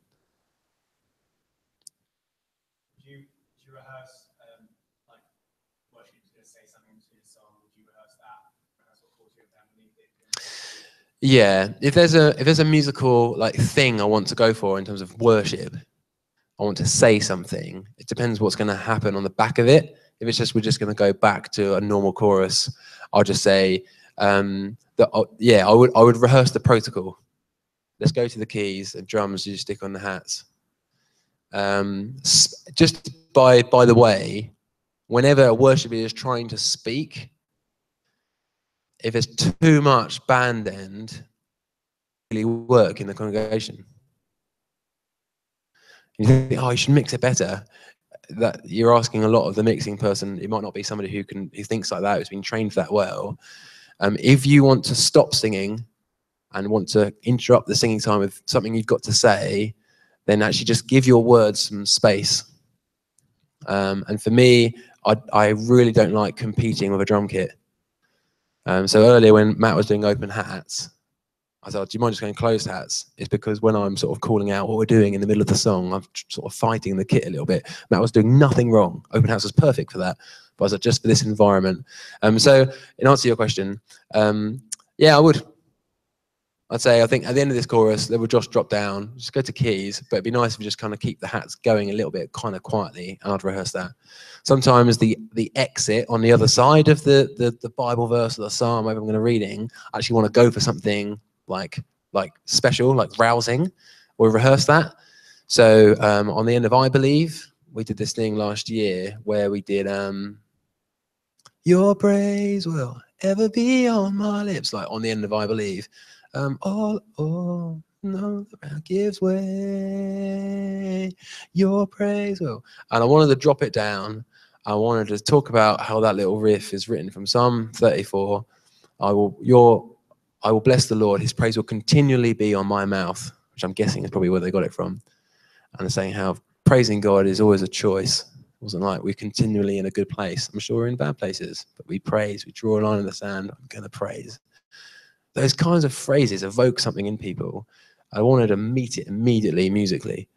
you rehearse, like, worship is going to say something to the song? Would you rehearse that? Rehearse what chords you have underneath it? Yeah, if there's a musical like thing I want to go for in terms of worship, I want to say something. It depends what's going to happen on the back of it. If it's just we're just going to go back to a normal chorus, I'll just say yeah, I would rehearse the protocol. Let's go to the keys and drums. You stick on the hats. Just by the way, whenever a worshiper is trying to speak, if it's too much band end, really work in the congregation. You think, oh, you should mix it better. That you're asking a lot of the mixing person. It might not be somebody who thinks like that, who's been trained that well. If you want to stop singing and want to interrupt the singing time with something you've got to say, then actually just give your words some space. And for me, I really don't like competing with a drum kit. So earlier when Matt was doing open hats, I thought, do you mind just going closed hats? It's because when I'm sort of calling out what we're doing in the middle of the song, I'm sort of fighting the kit a little bit. Matt was doing nothing wrong. Open hats was perfect for that. But I was like, just for this environment. So in answer to your question, yeah, I would. I'd say, I think at the end of this chorus, they would just drop down, just go to keys, but it'd be nice if we just kind of keep the hats going a little bit, kind of quietly, and I'd rehearse that. Sometimes the exit on the other side of the Bible verse or the psalm, whatever I'm going to reading, I actually want to go for something like special, like rousing. We'll rehearse that. So on the end of I Believe, we did this thing last year where we did your praise will ever be on my lips, like on the end of I Believe. Oh, No, the ground gives way. Your praise will. And I wanted to drop it down. I wanted to talk about how that little riff is written from Psalm 34. I will bless the Lord. His praise will continually be on my mouth, which I'm guessing is probably where they got it from. And saying how praising God is always a choice. It wasn't like we're continually in a good place. I'm sure we're in bad places, but we praise. We draw a line in the sand. I'm going to praise. Those kinds of phrases evoke something in people. I wanted to meet it immediately musically.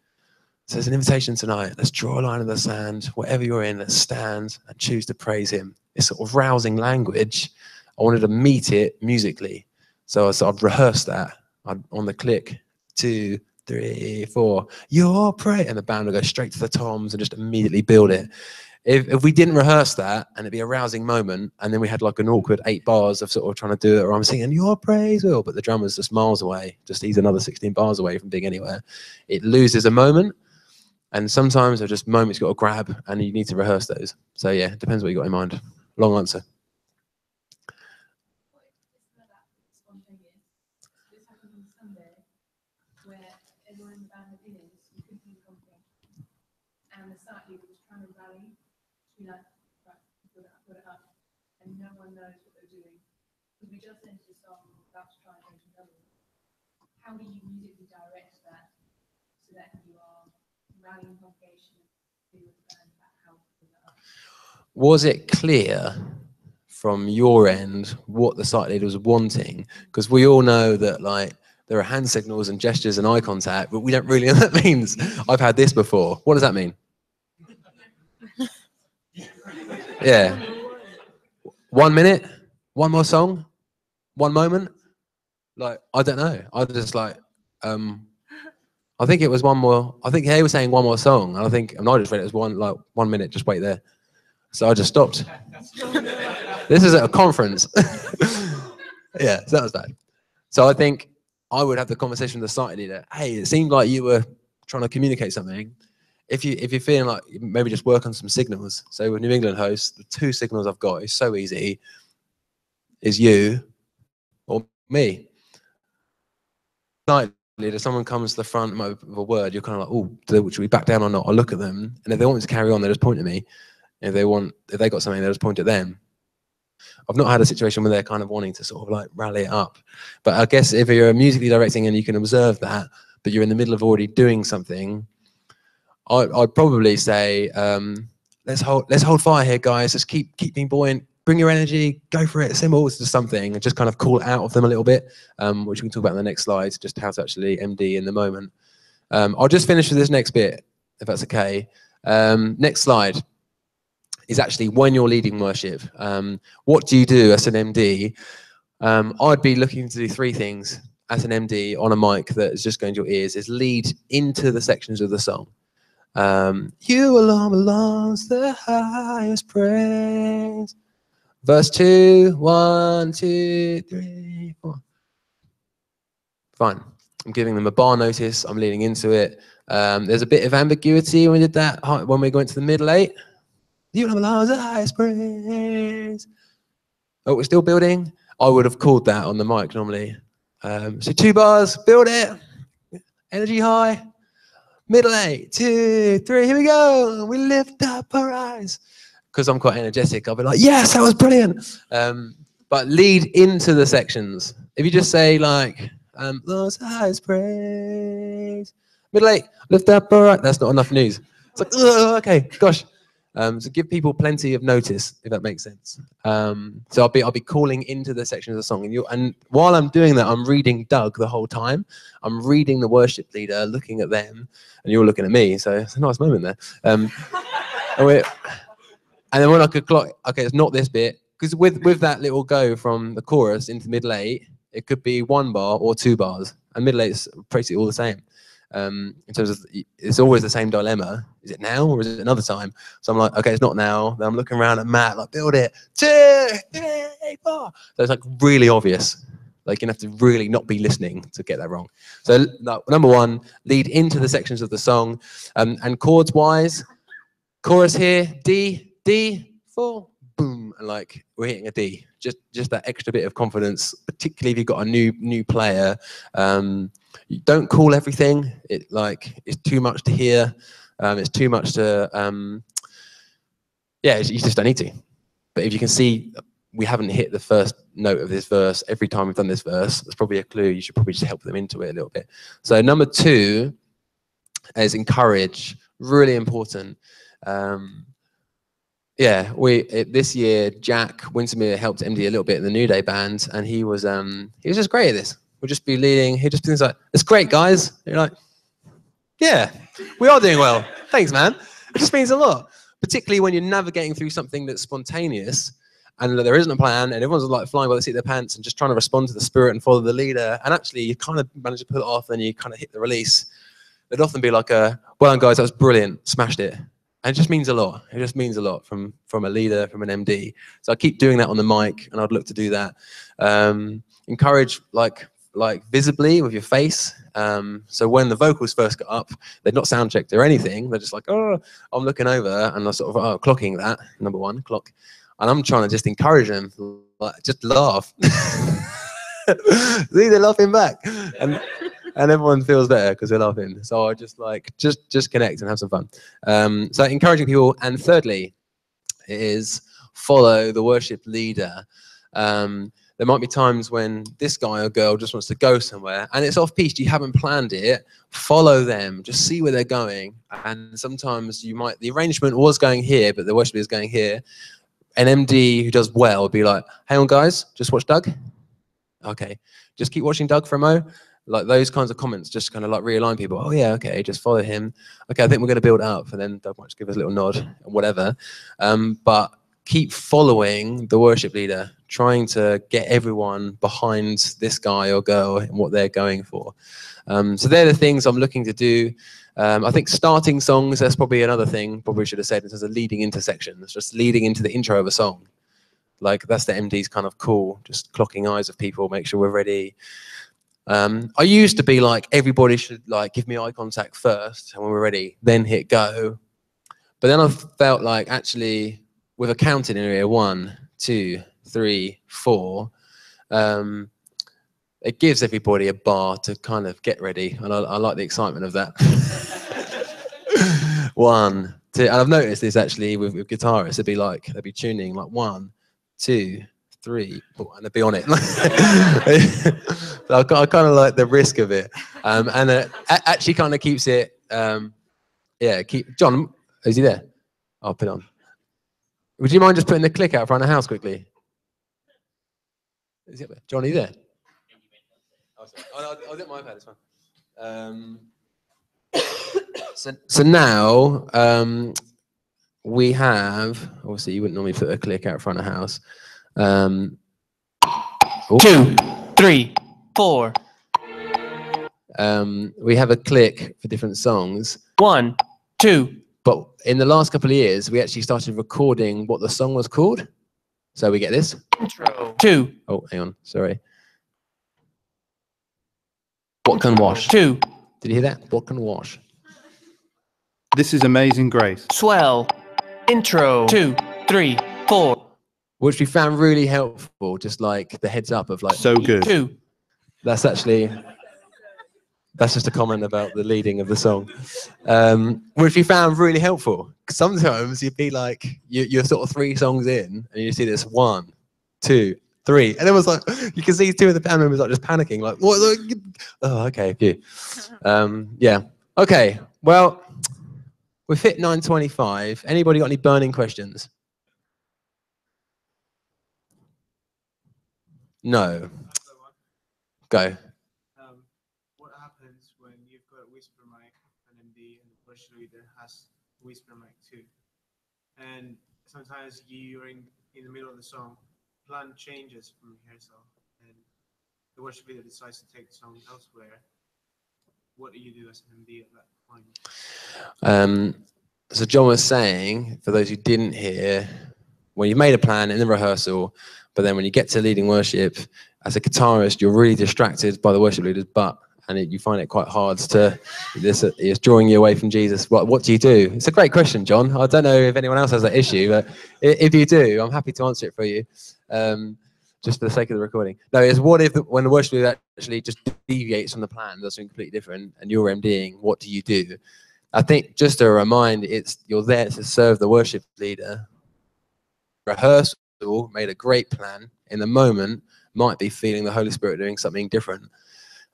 So there's an invitation tonight. Let's draw a line in the sand. Whatever you're in, let's stand and choose to praise him. It's sort of rousing language. I wanted to meet it musically. So I'd rehearse that on the click. 2, 3, 4. Your praise. And the band would go straight to the toms and just immediately build it. If we didn't rehearse that, and it'd be a rousing moment, and then we had like an awkward 8 bars of sort of trying to do it, or I'm singing your praise will, but the drummer's just miles away, he's another 16 bars away from being anywhere, it loses a moment. And sometimes they're just moments you've got to grab, and you need to rehearse those. So yeah, it depends what you got in mind. Long answer. And the start leader was trying to rally, like, right, put it up, and no one knows what they're doing. Because we just entered a song about to try and go to another. How do you musically direct that so that you are rallying congregation and with the band about how to put that up? Was it clear from your end what the site leader was wanting? Because we all know that like there are hand signals and gestures and eye contact, but we don't really know what that means. I've had this before. What does that mean? Yeah. 1 minute, one more song, one moment. Like, I don't know. I just like, I think it was one more. I think he was saying one more song. And I just read it as 1 minute, just wait there. So I just stopped. This is at a conference. Yeah, so that was bad. So I think I would have the conversation with the site leader. Hey, it seemed like you were trying to communicate something. If you're feeling like maybe just work on some signals. So with New England hosts, the 2 signals I've got is so easy. Is you or me. Site leader, someone comes to the front with a word, you're kind of like, oh, should we back down or not? I'll look at them, and if they want me to carry on, they just point at me. If they got something, they just point at them. I've not had a situation where they're kind of wanting to sort of like rally it up. But I guess if you're musically directing and you can observe that, but you're in the middle of already doing something, I'd probably say, let's hold fire here, guys. Just keep being buoyant. Bring your energy. Go for it. Symbols to something, and just kind of call it out of them a little bit, which we can talk about in the next slide. Just how to actually MD in the moment. I'll just finish with this next bit, if that's okay. Next slide is actually when you're leading worship. What do you do as an MD? I'd be looking to do 3 things as an MD on a mic that is just going to your ears. Is lead into the sections of the song. You alone belongs the highest praise. Verse 2, 1, 2, 3, 4. Fine. I'm giving them a bar notice. I'm leading into it. There's a bit of ambiguity when we did that, when we went to the middle 8. You alone belongs the highest praise. Oh, we're still building. I would have called that on the mic normally. So 2 bars, build it. Energy high. Middle 8, 2, 3, here we go. We lift up our eyes. Because I'm quite energetic, I'll be like, yes, that was brilliant. But lead into the sections. If you just say like, Lord's highest praise. Middle 8, lift up our eyes. That's not enough news. It's like, oh, okay, gosh. So give people plenty of notice, if that makes sense. So I'll be calling into the section of the song, and while I'm doing that, I'm reading Doug the whole time. I'm reading the worship leader, looking at them, and you're looking at me. So it's a nice moment there. And then when I could clock, okay, it's not this bit, because with that little go from the chorus into middle 8, it could be 1 bar or 2 bars, and middle 8's basically all the same. In terms of, it's always the same dilemma. Is it now or is it another time? So I'm like, okay, it's not now. Then I'm looking around at Matt, like, build it. 2, 3, 4. So it's like really obvious. Like you have to really not be listening to get that wrong. So number 1, lead into the sections of the song. And chords wise, chorus here, D, 4, boom. and like we're hitting a D. Just that extra bit of confidence, particularly if you've got a new player. You don't call everything. It's too much to hear. It's too much to you just don't need to. But if you can see we haven't hit the first note of this verse every time we've done this verse, that's probably a clue. You should probably just help them into it a little bit. So number 2 is encourage. Really important. This year Jack Wintermere helped MD a little bit in the New Day band, and he was just great at this. We'll just be leading. He'd just be like, "It's great, guys." And you're like, "Yeah, we are doing well. Thanks, man." It just means a lot, particularly when you're navigating through something that's spontaneous and there isn't a plan, and everyone's like flying by the seat of their pants and just trying to respond to the spirit and follow the leader. And actually, you kind of manage to pull it off, and you kind of hit the release. It'd often be like, "Well done, guys. That was brilliant. Smashed it." And it just means a lot. It just means a lot from a leader, from an MD. So I keep doing that on the mic, and I'd look to do that. Encourage like visibly with your face. So when the vocals first got up, they'd not sound checked or anything. They're just like, "Oh," I'm looking over and I'm sort of clocking that, number 1, clock. And I'm trying to just encourage them, like, just laugh. See, they're laughing back. And everyone feels better because they're laughing. So I just connect and have some fun. So encouraging people. And thirdly is follow the worship leader. There might be times when this guy or girl just wants to go somewhere and it's off-piste, you haven't planned it, follow them, just see where they're going. And sometimes the arrangement was going here, but the worship leader is going here. An MD who does well would be like, "Hang on, guys, just watch Doug." Okay, just keep watching Doug for a mo. Like those kinds of comments just kind of like realign people. "Oh yeah, okay, just follow him. Okay, I think we're going to build up," and then Doug might just give us a little nod and whatever. But keep following the worship leader, trying to get everyone behind this guy or girl and what they're going for. So they're the things I'm looking to do. I think starting songs, that's probably another thing probably should have said in terms of leading into sections, just leading into the intro of a song. Like that's the MD's kind of cool, just clocking eyes of people, make sure we're ready. I used to be like, everybody should like give me eye contact first, and when we're ready, then hit go. But then I felt like actually with a counting area, 1, 2, 3, 4, it gives everybody a bar to kind of get ready, and I like the excitement of that. 1, 2, and I've noticed this actually with guitarists. They'd be tuning like 1, 2, 3, 4, and they'd be on it. So I kind of like the risk of it, and it actually kind of keeps it. John, is he there? I'll put it on. Would you mind just putting the click out front of the house quickly? Is it there? John, are you there? Oh, sorry. I was at my iPad, it's fine. So now we have, obviously you wouldn't normally put a click out front of the house. 2, 3, 4. We have a click for different songs. 1, 2. But in the last couple of years, we actually started recording what the song was called. So we get this. Intro. 2. Oh, hang on. Sorry. What can wash? 2. Did you hear that? What can wash? This is Amazing Grace. Swell. Intro. 2, 3, 4. Which we found really helpful, just like the heads up of like. So good. 2. That's just a comment about the leading of the song, which we found really helpful. Sometimes you'd be like, you're sort of 3 songs in, and you see this 1, 2, 3, and it was like you can see 2 of the band members like just panicking, like what? Oh, okay, phew. Yeah, okay. Well, we've hit 9:25. Anybody got any burning questions? No. Go. What happens when you've got a whisper mic, an MD, and the worship leader has a whisper mic too? And sometimes you're in the middle of the song, plan changes from rehearsal, and the worship leader decides to take the song elsewhere. What do you do as an MD at that point? So John was saying, for those who didn't hear, when you've made a plan in the rehearsal, but then when you get to leading worship, as a guitarist, you're really distracted by the worship leaders, but and you find it quite hard to, it's drawing you away from Jesus. What do you do? It's a great question, John. I don't know if anyone else has that issue, but if you do, I'm happy to answer it for you, just for the sake of the recording. No, it's what if when the worship leader actually just deviates from the plan, does something completely different, and you're MDing, what do you do? I think just to remind, you're there to serve the worship leader. Rehearsal made a great plan. In the moment, might be feeling the Holy Spirit doing something different.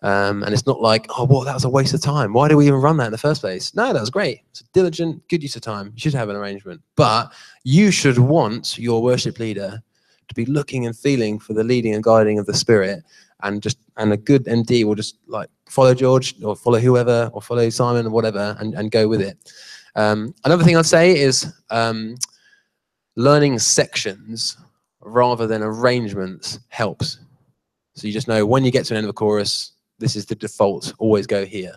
And it's not like, oh, well, that was a waste of time. Why do we even run that in the first place? No, that was great. It's a diligent, good use of time. You should have an arrangement. But you should want your worship leader to be looking and feeling for the leading and guiding of the Spirit. And a good MD will just like follow George or follow whoever or follow Simon or whatever and go with it. Another thing I'd say is learning sections rather than arrangements helps. So you just know when you get to an end of a chorus, this is the default, always go here.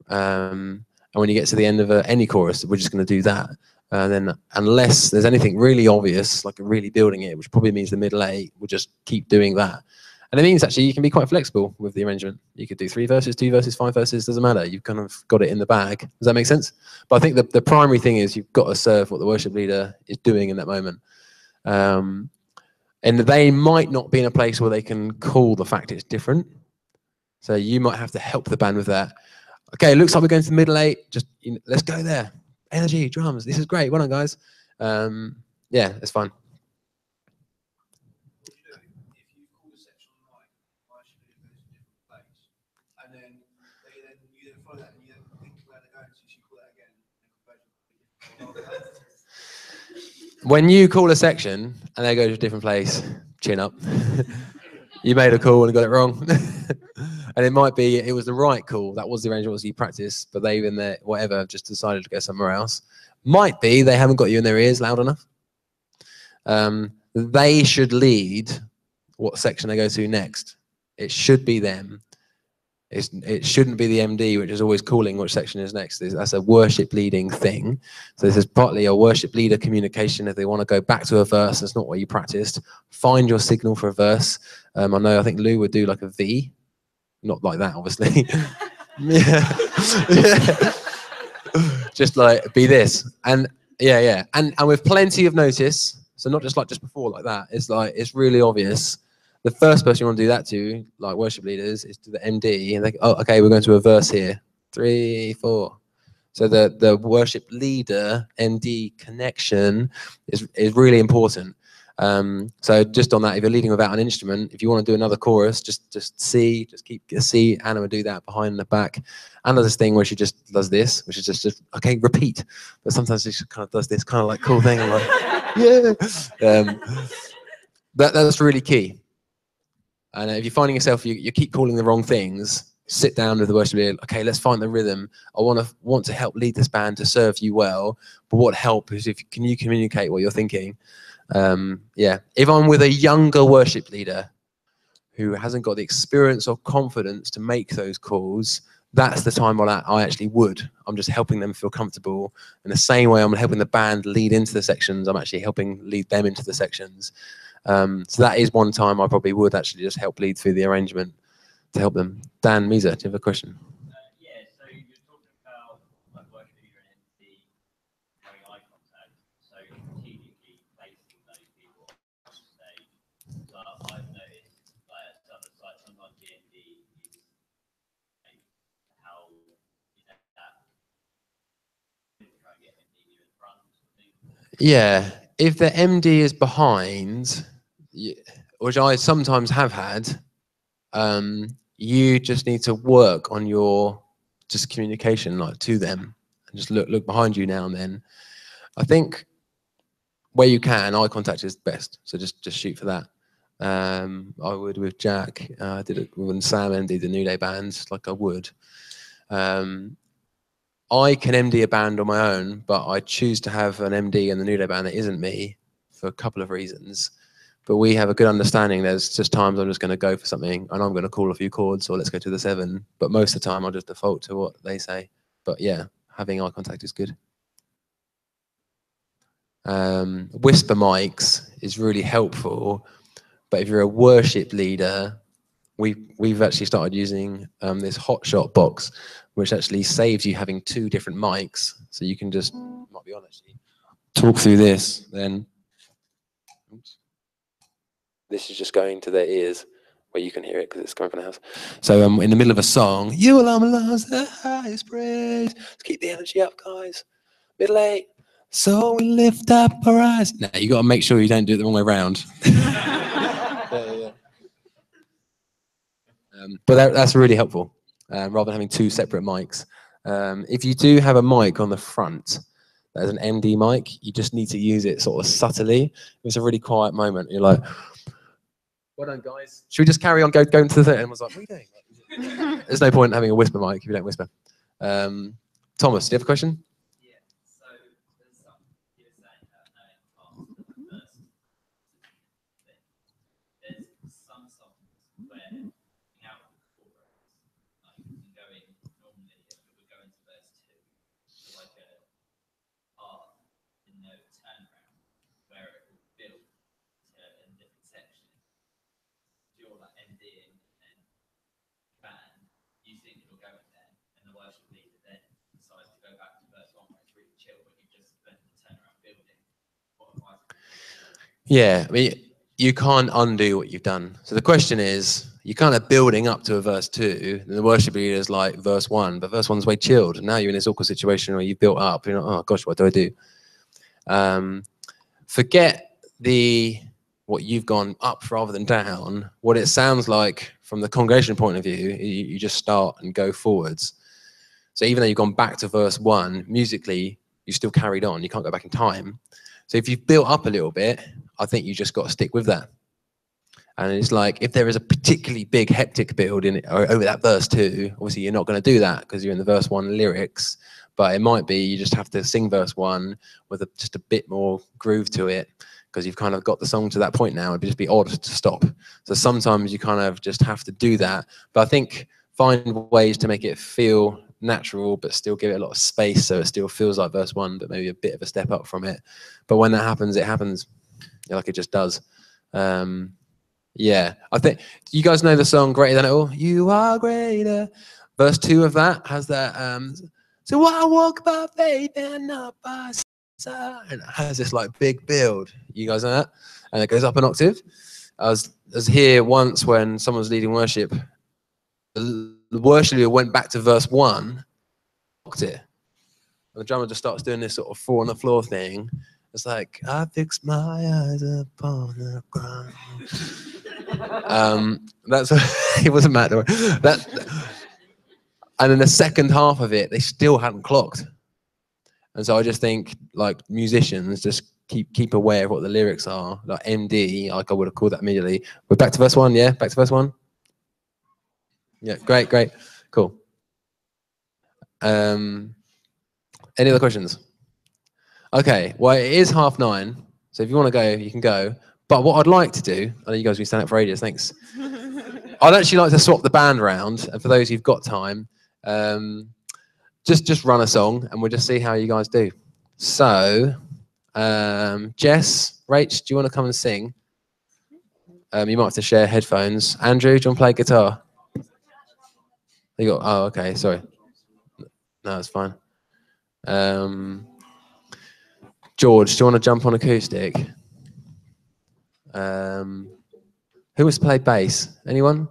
And when you get to the end of any chorus, we're just going to do that. Then unless there's anything really obvious, like really building it, which probably means the middle eight, we'll just keep doing that. And it means actually you can be quite flexible with the arrangement. You could do 3 verses, 2 verses, 5 verses, doesn't matter. You've kind of got it in the bag. Does that make sense? But I think the primary thing is you've got to serve what the worship leader is doing in that moment. And they might not be in a place where they can call the fact it's different. So you might have to help the band with that. Okay, it looks like we're going to the middle eight. Just let's go there. Energy, drums. This is great. Well done, guys. Yeah, it's fun. When you call a section and they go to a different place, chin up. You made a call and got it wrong. And it might be it was the right call. That was the arrangement was you practiced, but they've in their whatever just decided to go somewhere else. Might be they haven't got you in their ears loud enough. They should lead what section they go to next. It should be them. It shouldn't be the MD, which is always calling which section is next. That's a worship leading thing. So this is partly a worship leader communication. If they want to go back to a verse, that's not what you practiced. Find your signal for a verse. I think Lou would do like a V. Not like that, obviously. Yeah. Just like be this. And yeah. And with plenty of notice. So not just before like that. It's like, it's really obvious. The first person you want to do that to, like worship leaders, is to the MD, and they go, oh, okay, we're going to a verse here, 3, 4. So the worship leader MD connection is really important. So just on that, if you're leading without an instrument, if you want to do another chorus, just keep a C. Anna would do that behind the back. Anna does this thing where she just does this, which is just okay, repeat. But sometimes she kind of does this kind of like cool thing. I'm like, yeah. That's really key. And if you're finding yourself, you keep calling the wrong things, sit down with the worship leader. Okay, let's find the rhythm. I want to help lead this band to serve you well. But what help is can you communicate what you're thinking? Yeah. If I'm with a younger worship leader who hasn't got the experience or confidence to make those calls, that's the time when I actually would. I'm just helping them feel comfortable. In the same way I'm helping the band lead into the sections, I'm actually helping lead them into the sections. So that is one time I probably would actually just help lead through the arrangement to help them. Dan Misa, do you have a question? Yeah, so you're talking about like worship leader and MC having eye contact, so strategically placing those people on stage. So I've noticed like at some sites, sometimes the MD is like, how is that try and get MD in front of things? Yeah, if the MD is behind, which I sometimes have had, you just need to work on your just communication like to them and just look behind you now and then. I think where you can, eye contact is best. So just shoot for that. I would with Jack. I did it when Sam MD'd the New Day band, like I would. I can MD a band on my own, but I choose to have an MD in the New Day band that isn't me for a couple of reasons. But we have a good understanding. There's just times I'm just going to go for something and I'm going to call a few chords or let's go to the 7. But most of the time I'll just default to what they say. But yeah, having eye contact is good. Whisper mics is really helpful. But if you're a worship leader, we've actually started using this Hotshot box, which actually saves you having 2 different mics. So you can just, might be on actually, talk through this, then oops, this is just going to their ears where you can hear it because it's coming from the house. So in the middle of a song, you alone belongs the highest praise. Let's keep the energy up, guys. Middle 8. So we lift up our eyes. Now you got to make sure you don't do it the wrong way around. Yeah. But that's really helpful, rather than having 2 separate mics. If you do have a mic on the front, there's an MD mic, you just need to use it sort of subtly. If it's a really quiet moment, you're like, well done, guys. Should we just carry on, go into the thing? And was like, what are you doing? There's no point in having a whisper mic if you don't whisper. Thomas, do you have a question? Yeah, I mean, you can't undo what you've done. So the question is, you're kind of building up to a verse 2, and the worship leader is like verse 1, but verse 1's way chilled. And now you're in this awkward situation where you've built up, you're like, oh gosh, what do I do? Forget what you've gone up rather than down. What it sounds like from the congregation point of view, you just start and go forwards. So even though you've gone back to verse 1, musically, you still carried on. You can't go back in time. So if you've built up a little bit, I think you just got to stick with that. And it's like, if there is a particularly big hectic build in it, over that verse 2, obviously you're not going to do that because you're in the verse 1 lyrics, but it might be you just have to sing verse 1 with just a bit more groove to it because you've kind of got the song to that point now. It'd just be odd to stop. So sometimes you kind of just have to do that. But I think find ways to make it feel natural but still give it a lot of space so it still feels like verse 1 but maybe a bit of a step up from it. But when that happens, it happens like it just does. Yeah, I think you guys know the song Greater Than It All. You are greater. Verse 2 of that has that so I walk by faith and not by sight, and it has this like big build. You guys know that? And it goes up an octave. I was here once when someone was leading worship. The worship leader went back to verse 1, locked it. And the drummer just starts doing this sort of 4 on the floor thing. It's like, I fix my eyes upon the ground. That's it wasn't matter. And in the second half of it, they still hadn't clocked. And so I just think, like, musicians just keep aware of what the lyrics are. Like MD, like I would have called that immediately. We're back to verse 1, yeah? Back to verse 1? Yeah, great, cool. Any other questions? Okay, well, it is 9:30, so if you want to go, you can go. But what I'd like to do, I know you guys have been standing up for ages, thanks. I'd actually like to swap the band around, and for those who've got time, just run a song, and we'll just see how you guys do. So, Jess, Rach, do you want to come and sing? You might have to share headphones. Andrew, do you want to play guitar? You got? Oh, okay, sorry. No, it's fine. George, do you want to jump on acoustic? Who wants to play bass? Anyone?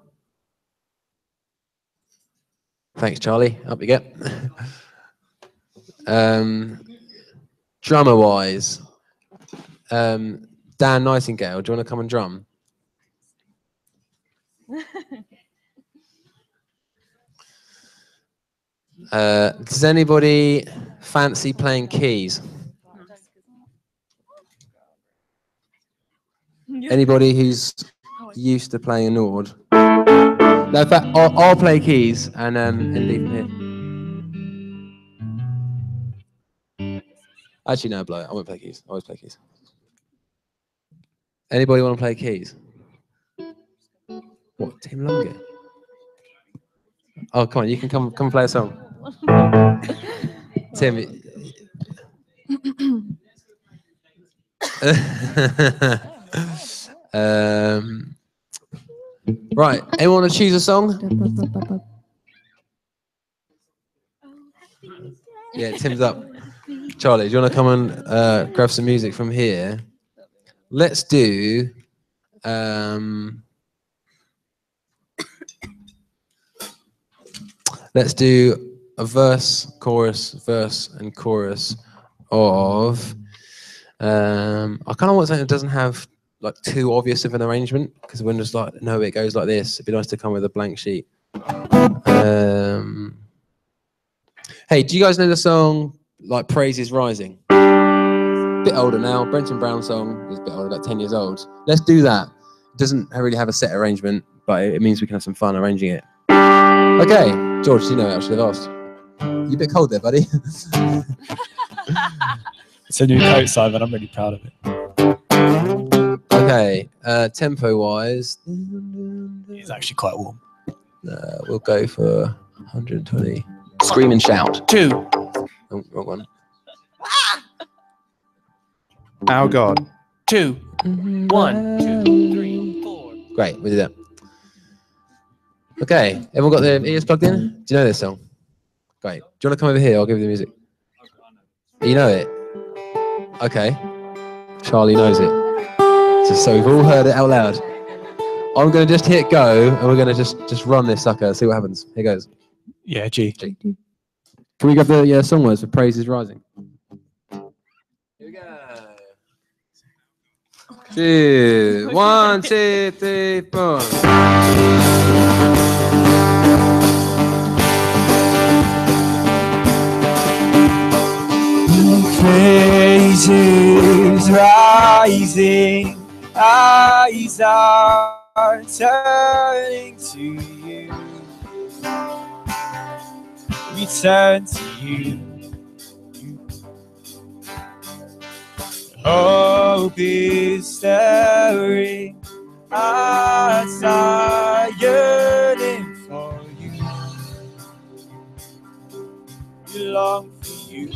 Thanks, Charlie. Up you get. Drummer-wise, Dan Nightingale, do you want to come and drum? Does anybody fancy playing keys? Anybody who's used to playing an oud? No, in fact, I'll play keys and leave them here. Actually, no, blow it. I won't play keys. I always play keys. Anybody want to play keys? What, Tim Lungett? Oh, come on, you can come play a song. Tim. Right. Anyone want to choose a song? Yeah, Tim's up. Charlie, do you want to come and grab some music from here? Let's do. Let's do a verse, and chorus of. I kind of want something that doesn't have like too obvious of an arrangement, because we're just like, no, it goes like this. It'd be nice to come with a blank sheet. Hey, do you guys know the song like "Praise Is Rising"? Bit older now. Brenton Brown song is a bit older, about 10 years old. Let's do that. It doesn't really have a set arrangement, but it means we can have some fun arranging it. Okay, George, you know it, I should have asked. You a bit cold there, buddy. It's a new coat, Simon. I'm really proud of it. Okay, tempo-wise, It's actually quite warm. we'll go for 120. Scream and shout. 2. Oh, wrong one. Our God. 2. 1, 2, 3, 4. Great, we did that. Okay, everyone got their ears plugged in? Do you know this song? Great. Do you want to come over here? I'll give you the music. You know it? Okay. Charlie knows it. So we've all heard it out loud. I'm going to just hit go, and we're going to just run this sucker, see what happens. Here goes. Yeah, G. Can we grab the song words for "Praise Is Rising"? Here we go. 2, 1, 2, 3, 4. Praise is rising, eyes are turning to you. We turn to you. Hope is stirring, hearts are yearning for you. We long for you.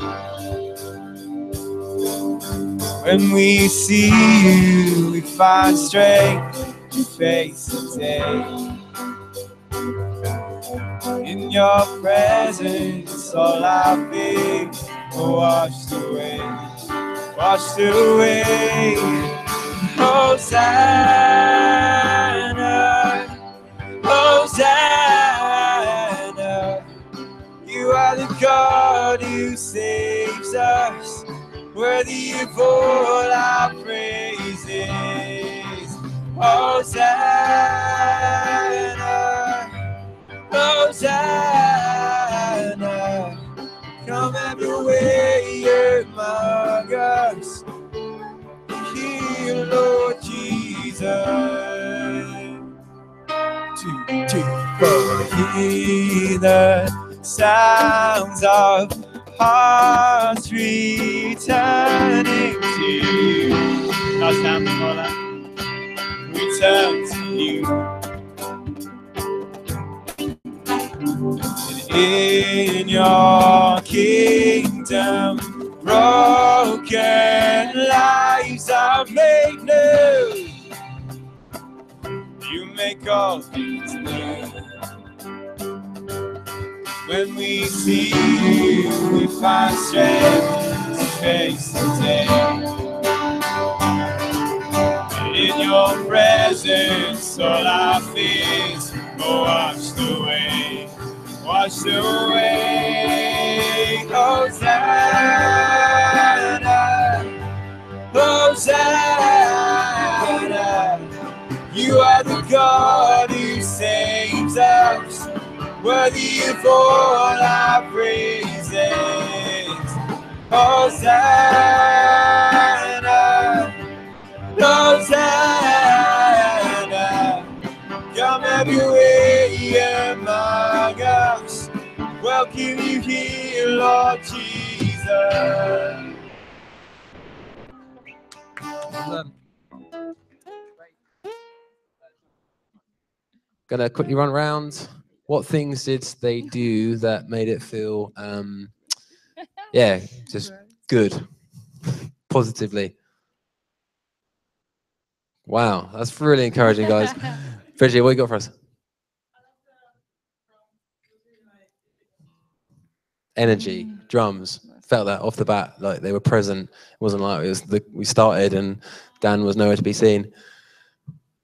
When we see you, we find strength to face the day. In your presence, all our fears are washed away, washed away. Hosanna, Hosanna, you are the God who saves us, worthy of all our praises. Hosanna, Hosanna, come have your way among us. Heal, Lord Jesus. 2, 2, 4. Hear the sounds of hearts returning to you. Last time before that. Return to you. And in your kingdom, broken lives are made new. You make all things new. When we see you, we find strength to face the day. In your presence, all our fears are washed away, washed away. Hosanna, Hosanna, you are the God who saves us, worthy of all our praises. Hosanna, Hosanna, come have your way among us. Welcome you here, Lord Jesus. Gonna quickly run around. What things did they do that made it feel, yeah, just good, positively? Wow, that's really encouraging, guys. Bridget, what you got for us? Energy, drums. Felt that off the bat, like they were present. It wasn't like it was we started and Dan was nowhere to be seen.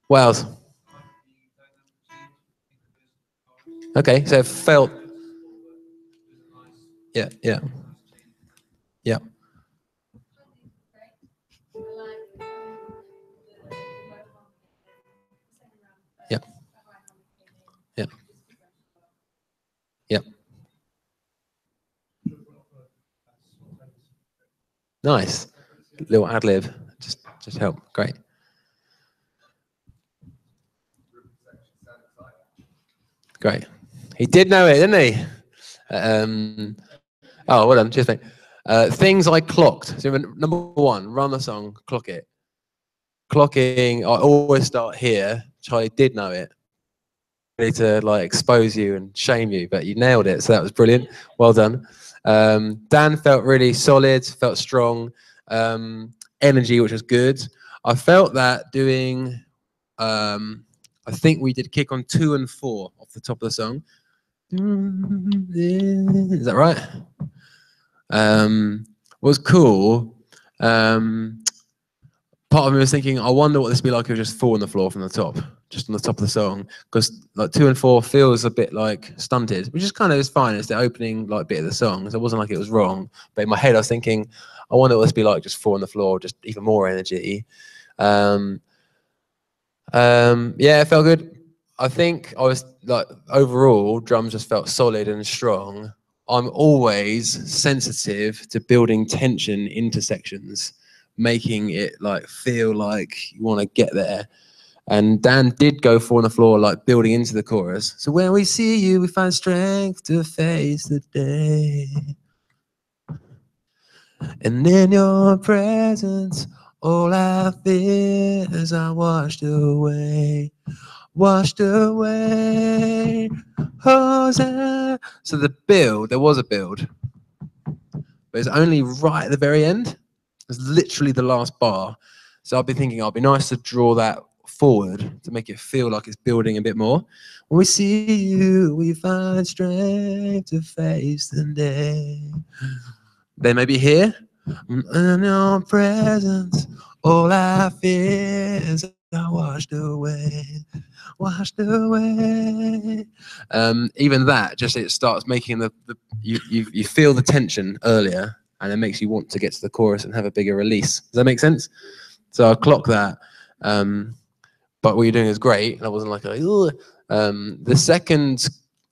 What else? Okay, so it felt. Yeah, yeah, yeah. Yeah. Yeah. Yeah. Nice. Little ad lib. Just help. Great. Great. He did know it, didn't he? Oh, well done. Cheers, mate. Things I clocked. So number one, run the song, clock it. Clocking, I always start here. Charlie did know it. Ready to like expose you and shame you, but you nailed it. So that was brilliant. Well done. Dan felt really solid, felt strong. Energy, which was good. I felt that doing, I think we did kick on 2 and 4 off the top of the song. Is that right? Was cool. Part of me was thinking, I wonder what this would be like if it just 4 on the floor from the top, just on the top of the song, because like 2 and 4 feels a bit like stunted, which is kind of fine. It's the opening like bit of the song, so it wasn't like it was wrong. But in my head, I was thinking, I wonder what this would be like just 4 on the floor, just even more energy. Yeah, it felt good. I think I was like overall, drums just felt solid and strong. I'm always sensitive to building tension into sections, making it like feel like you want to get there. And Dan did go 4 on the floor, like building into the chorus. So when we see you, we find strength to face the day. And in your presence, all our fears are washed away. Washed away. Hosanna. So the build, there was a build, but it's only right at the very end. It's literally the last bar. So I've been thinking, it'd be nice to draw that forward to make it feel like it's building a bit more. When we see you, we find strength to face the day. Then maybe here, in your presence, all our fears are washed away. Washed away. Even that, just it starts making you feel the tension earlier, and it makes you want to get to the chorus and have a bigger release. Does that make sense? So I clock that. But what you're doing is great. I wasn't like, the second,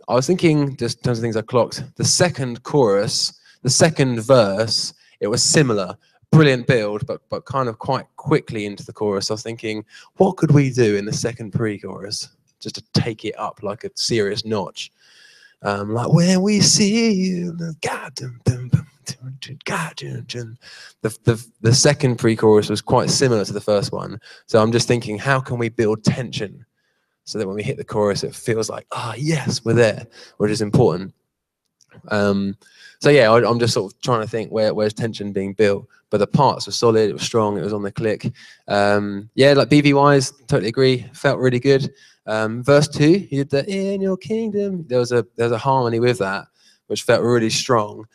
I was thinking, just in terms of things I clocked, the second chorus, the second verse, it was similar. Brilliant build, but kind of quite quickly into the chorus. I was thinking, what could we do in the second pre-chorus just to take it up like a serious notch? Like when we see you, the second pre-chorus was quite similar to the first one. So I'm just thinking, how can we build tension so that when we hit the chorus, it feels like, yes, we're there, which is important. So yeah, I'm just sort of trying to think where's tension being built, but the parts were solid, it was strong, it was on the click. Yeah, like BV wise, totally agree, felt really good. Verse 2, you did the in your kingdom. There was a harmony with that, which felt really strong.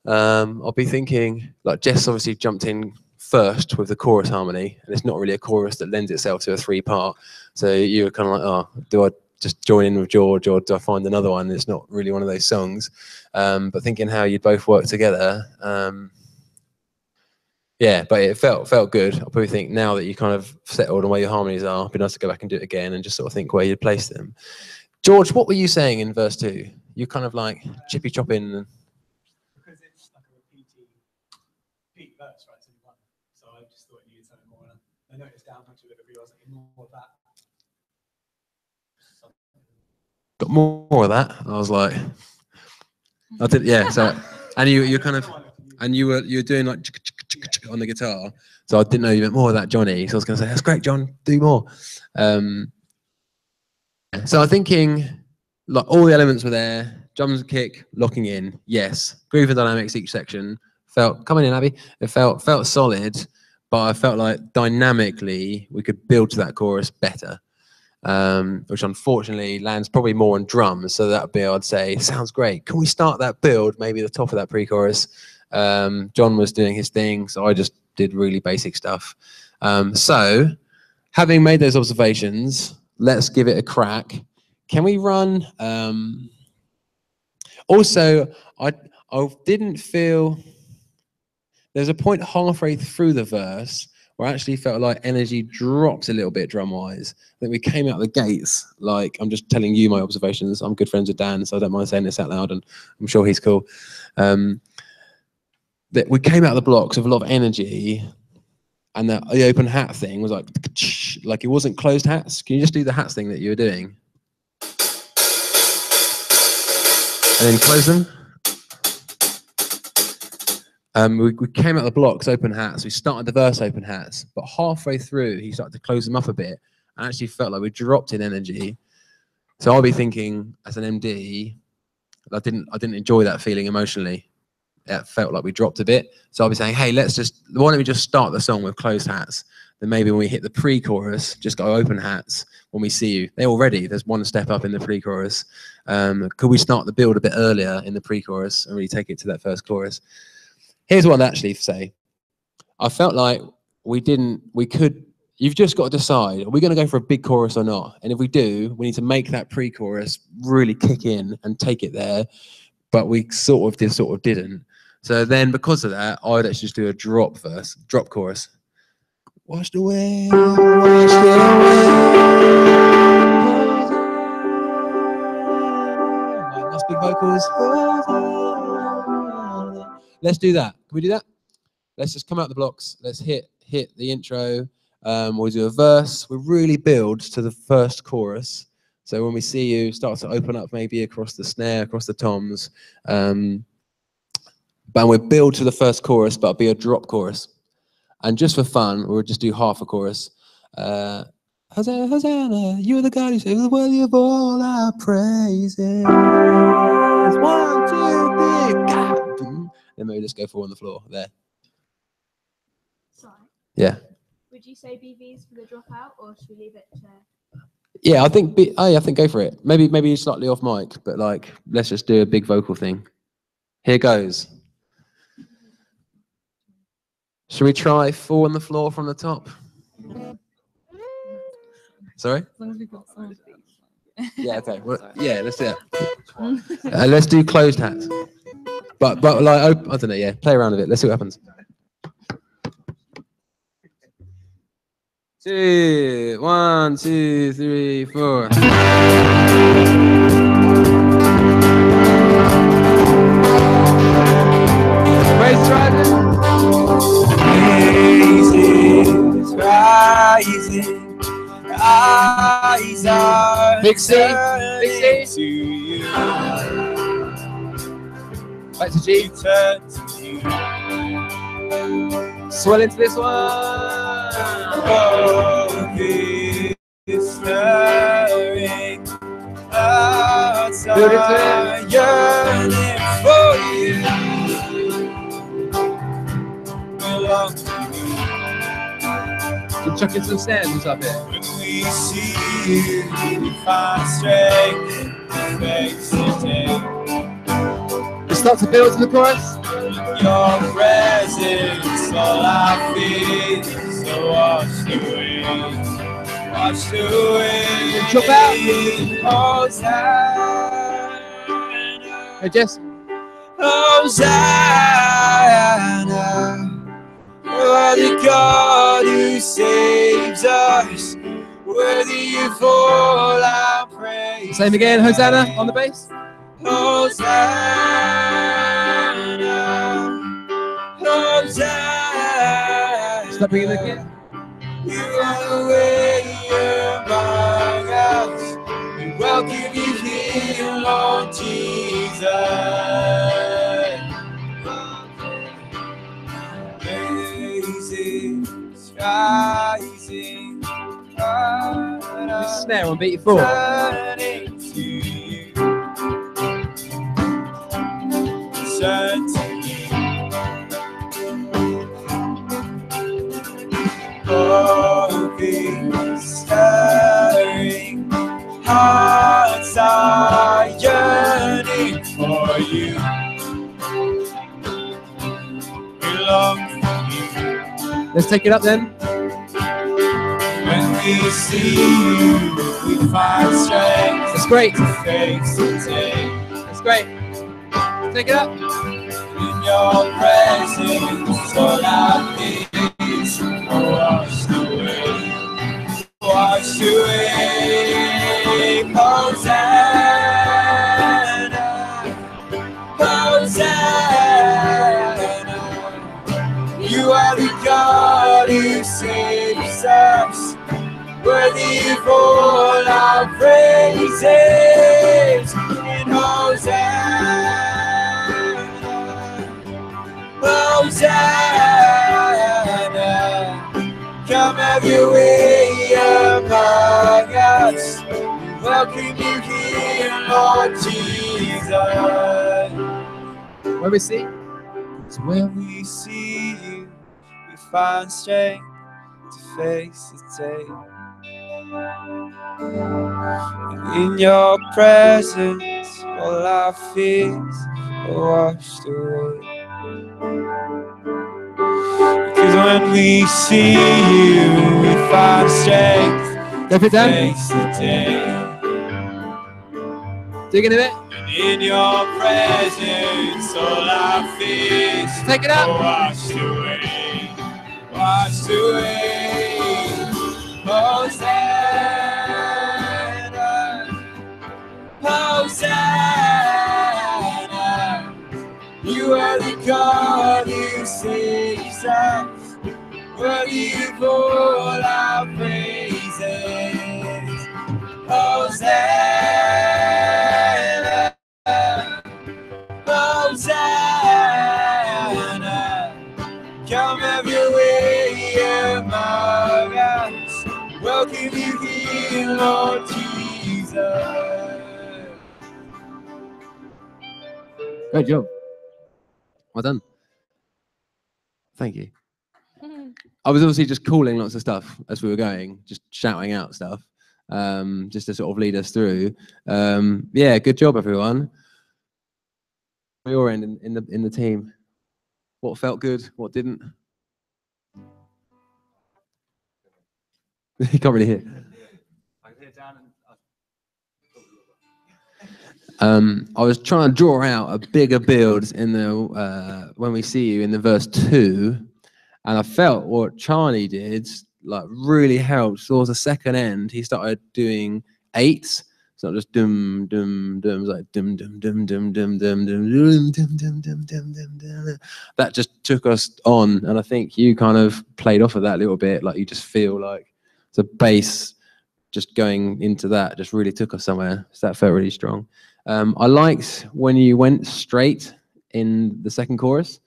I'll be thinking, like Jess obviously jumped in first with the chorus harmony, and it's not really a chorus that lends itself to a 3-part. So you were kind of like, do I just join in with George, or do I find another one? It's not really one of those songs. But thinking how you'd both work together, yeah, but it felt good. I probably think now that you kind of settled on where your harmonies are, it'd be nice to go back and do it again and just sort of think where you'd place them. George, what were you saying in verse 2? You kind of like chippy chopping. Because it's like a repeat verse, right? So I just thought it needed something more. I noticed down much of it, but realised more of that. Got more of that. I was like, I did, yeah. So, and you kind of, and you were doing like on the guitar. So I didn't know you meant more of that, Johnny. So I was going to say, that's great, John. Do more. So I'm thinking, like all the elements were there. Drums, kick, locking in. Yes. Groove and dynamics each section felt coming in, Abby. It felt solid, but I felt like dynamically we could build to that chorus better. which unfortunately lands probably more on drums. So that would be, I'd say, sounds great. Can we start that build, maybe the top of that pre-chorus? John was doing his thing, so I just did really basic stuff. So having made those observations, let's give it a crack. Can we run? Also, I didn't feel, there's a point halfway through the verse where I actually felt like energy dropped a little bit drum-wise. I think we came out the gates, like, I'm just telling you my observations. I'm good friends with Dan, so I don't mind saying this out loud, and I'm sure he's cool. That we came out of the blocks with a lot of energy, and the open hat thing was like it wasn't closed hats. Can you just do the hats thing that you were doing? And then close them. We came out of the blocks, open hats. We started the verse open hats, but halfway through, he started to close them up a bit. I actually felt like we dropped in energy. So I'll be thinking, as an MD, I didn't enjoy that feeling emotionally. It felt like we dropped a bit. So I'll be saying, hey, why don't we just start the song with closed hats? Then maybe when we hit the pre-chorus, just go open hats when we see you. There's one step up in the pre-chorus. Could we start the build a bit earlier in the pre-chorus and really take it to that first chorus? Here's what I'd actually say. I felt like you've just got to decide, are we going to go for a big chorus or not? And if we do, we need to make that pre-chorus really kick in and take it there. But we sort of didn't. So then because of that, I would actually just do a drop chorus. Washed away, washed away. Nice big vocals. Let's do that. Can we do that? Let's just come out the blocks. Let's hit the intro. We'll do a verse. We'll really build to the first chorus. So when we see you, start to open up maybe across the snare, across the toms. But we'll build to the first chorus, but it'll be a drop chorus. And just for fun, we'll just do half a chorus. Hosanna, Hosanna, you are the God who saves the worthy of all our praises. 1, 2, 3, God. Then maybe just go for on the floor there. Sorry. Yeah. Would you say BVs for the dropout, or should we leave it to? Yeah, I think go for it. Maybe slightly off mic, but like let's just do a big vocal thing. Here goes. Should we try 4 on the floor from the top? Sorry? As long as we've got some. Yeah, okay. Well, yeah, let's do that. Let's do closed hats. But like I don't know, yeah, play around with it. Let's see what happens. 2, 1, 2, 3, 4. Raise rising. Praises rising, eyes are Big C, turning to you. Back to G. Turn to you. Swell into this one. Oh, is stirring. Hearts are yearning for you. Belong to you. We're chucking some stands up here. When we see you, we find strength and face the day. Let's start to build to the chorus. Your presence, all I feel, so washed away, washed away. Drop out. Hosanna, Hey, Jess. Hosanna, worthy God who saves us, worthy of all our praise. Same again, Hosanna on the bass. Hosanna, Hosanna. Stop bringing it again. You are the way among us. We welcome you here, Lord Jesus. Praises rising, This snare on beat 4. turning to you. Turn to you. Oh, be stirring. long for you. Let's take it up then. When we see you, we find strength. That's great. To face the day. That's great. Take it up. In your presence, all our needs are washed away. Washed away. Hosanna. Hosanna. You are the God who saves us. Worthy of all our praises. In Hosanna. Hosanna, come have your way among us. Welcome you here, Lord Jesus. Where we see? So when we see you, we find strength to face the day. And in your presence, all our fears are washed away. Because when we see you, we find strength to face the day. Dig into it. And in your presence, all our fears Take it up. are washed away. Washed away. Hosanna. Hosanna. You are the God who saves us. Worthy of all our praises. Hosanna. Hosanna. Come have your way among us. Welcome you here, Lord Jesus. Great job. Well done. Thank you. I was obviously just calling lots of stuff as we were going, just shouting out stuff, just to sort of lead us through. Yeah, good job, everyone. Your end in the team. What felt good? What didn't? You can't really hear. I was trying to draw out a bigger build in the when we see you in the verse 2, and I felt what Charlie did like really helped. Towards the second end, he started doing 8s. It's not just dum dum dum, it's like dum dum dum dum dum dum dum dum dum dum dum dum dum. That just took us on, and I think you kind of played off of that a little bit. Like you just feel like the bass just going into that just really took us somewhere. So that felt really strong. I liked when you went straight in the second chorus.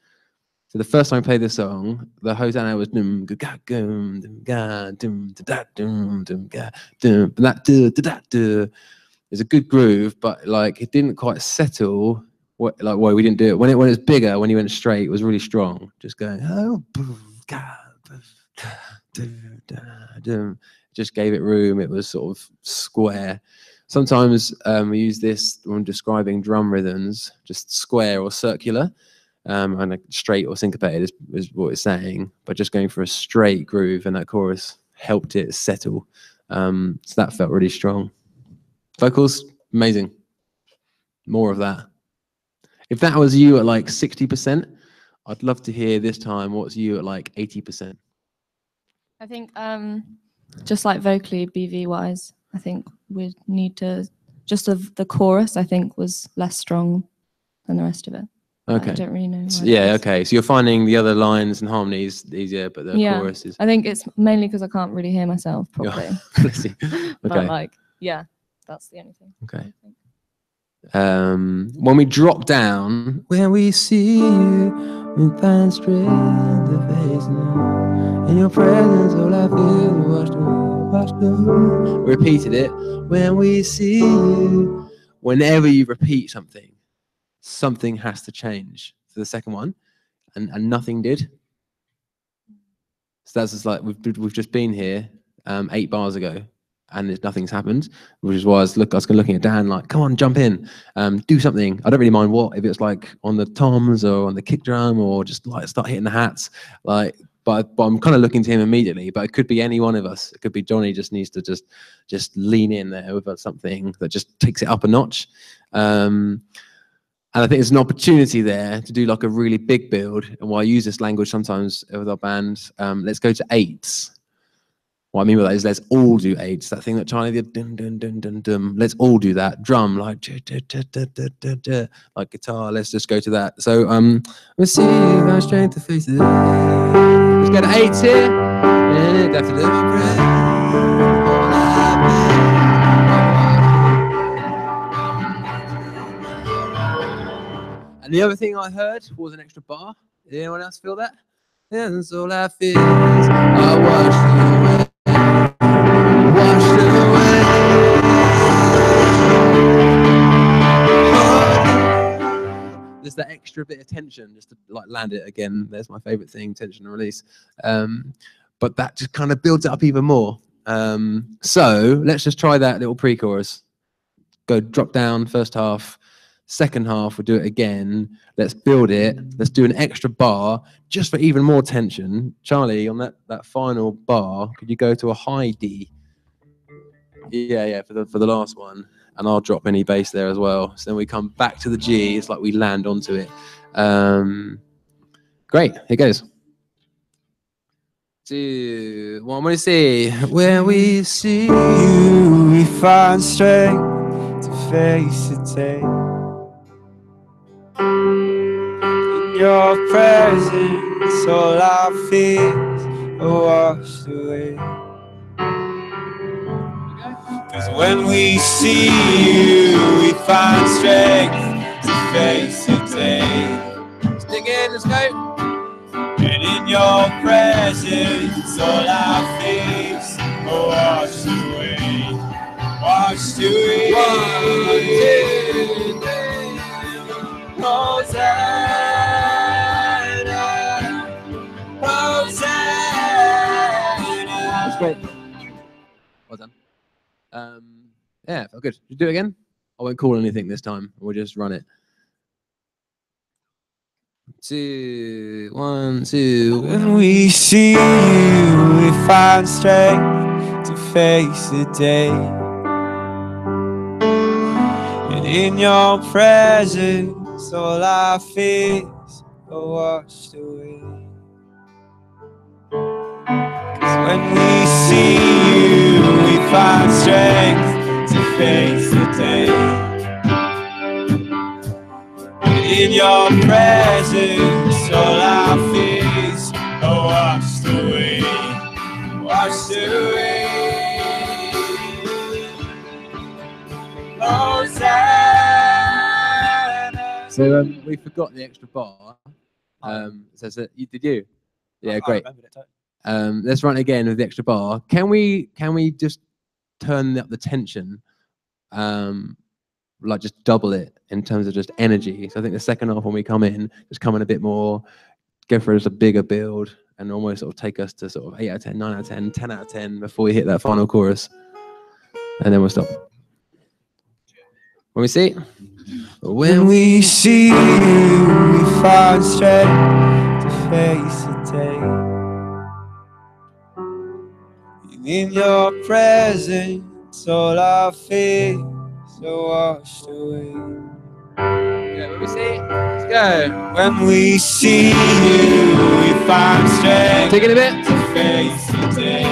So the first time I played the song, the Hosanna was dum ga gum dum ga dum da dum dum ga dum. And that da is a good groove, but like it didn't quite settle. What like why we didn't do it when it was bigger. When you went straight, it was really strong. Just going oh ga dum. Just gave it room. It was sort of square. Sometimes we use this when describing drum rhythms, just square or circular, and like straight or syncopated is what it's saying. But just going for a straight groove in that chorus helped it settle. So that felt really strong. Vocals, amazing. More of that. If that was you at like 60%, I'd love to hear this time what's you at like 80%. I think just like vocally, BV wise, I think we need to just the chorus. I think was less strong than the rest of it. Okay. I don't really know. why Yeah. that is. Okay. So you're finding the other lines and harmonies easier, but the Yeah, chorus is. I think it's mainly because I can't really hear myself properly. Bless you. But Okay. like, yeah, that's the only thing. Okay. When we drop down, when we see you, we find strength to face now. In your presence, all I feel washed away, washed away. Repeated it. When we see you, whenever you repeat something, something has to change. So the second one, and nothing did. So that's just like we've just been here 8 bars ago, and nothing's happened, which is why I was looking at Dan like, come on, jump in, do something. I don't really mind what, if it's like on the toms or on the kick drum or just like start hitting the hats, like. But I'm kind of looking to him immediately. But it could be any one of us. It could be Johnny just needs to just lean in there with something that just takes it up a notch. And I think there's an opportunity there to do like a really big build. And while I use this language sometimes with our band, let's go to eights. What I mean by that is let's all do eights. That thing that Charlie did, dun, dun, dun, dun, dun. Let's all do that. Drum, like guitar. Let's just go to that. So let's see our strength to face it. Let's go to eights here. And after and the other thing I heard was an extra bar. Did anyone else feel that? Yeah, that's all I feel. I washed away. Washed away. There's that extra bit of tension just to like land it again. There's my favorite thing, tension and release. But that just kind of builds it up even more. So let's just try that little pre-chorus. Go drop down first half. Second half, we'll do it again. Let's build it. Let's do an extra bar just for even more tension. Charlie, on that final bar, could you go to a high D? Yeah, for the last one. And I'll drop any bass there as well. So then we come back to the G. It's like we land onto it. Great. Here goes. 2, 1. What do you see? When we see you, we find strength to face the day. In your presence, all our fears are washed away. 'Cause when we see you, we find strength to face the day. Stick in, let's go. And in your presence, all our fears are washed away. Washed away. 1, 2, 3. Hosanna, Hosanna. That's great. Well done. Yeah, felt good. Should we do it again? I won't call anything this time. We'll just run it. 2, 1, 2. When we see you, we find strength to face the day. And in your presence, all our fears are washed away. 'Cause when we see you, we find strength to face the day. In your presence, all our fears are washed away, washed away. Hosanna. So we forgot the extra bar. So did you? Yeah, great. Let's run it again with the extra bar. Can we just turn up the tension? Like just double it in terms of just energy. So I think the second half when we come in, just come in a bit more, go for just a bigger build and almost sort of take us to sort of 8 out of 10, 9 out of 10, 10 out of 10 before we hit that final chorus. And then we'll stop. When we see? When we see you, we find strength to face the day. And in your presence, all our fears are washed away. Yeah, when we see, let's go. When we see you, we find strength Take it a bit. to face the day.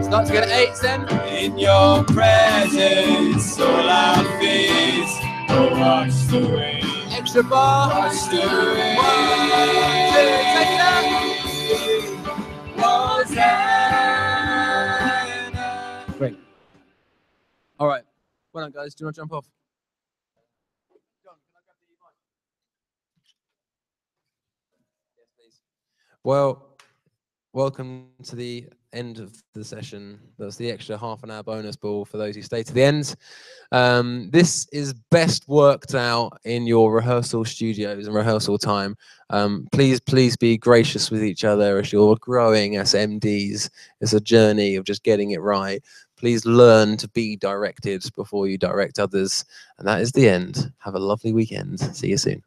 Start to get at 8s then. In your presence, all our fears are washed away. Extra bar. Washed away. 1, 2, take it out. Hosanna. Great. All right. Well done, guys. Do not jump off. Well, welcome to the end of the session. That's the extra half an hour bonus ball for those who stay to the end. This is best worked out in your rehearsal studios and rehearsal time. Please be gracious with each other as you're growing as MDs. It's a journey of just getting it right. Please learn to be directed before you direct others. And that is the end. Have a lovely weekend. See you soon.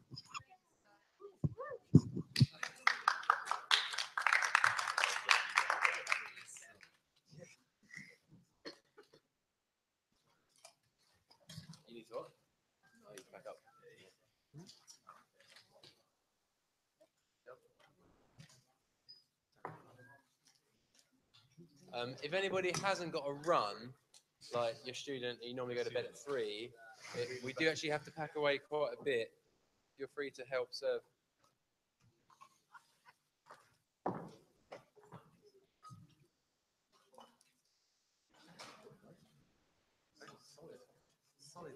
If anybody hasn't got a run, like your student, you normally go to bed at 3, we do actually have to pack away quite a bit. You're free to help serve. Solid.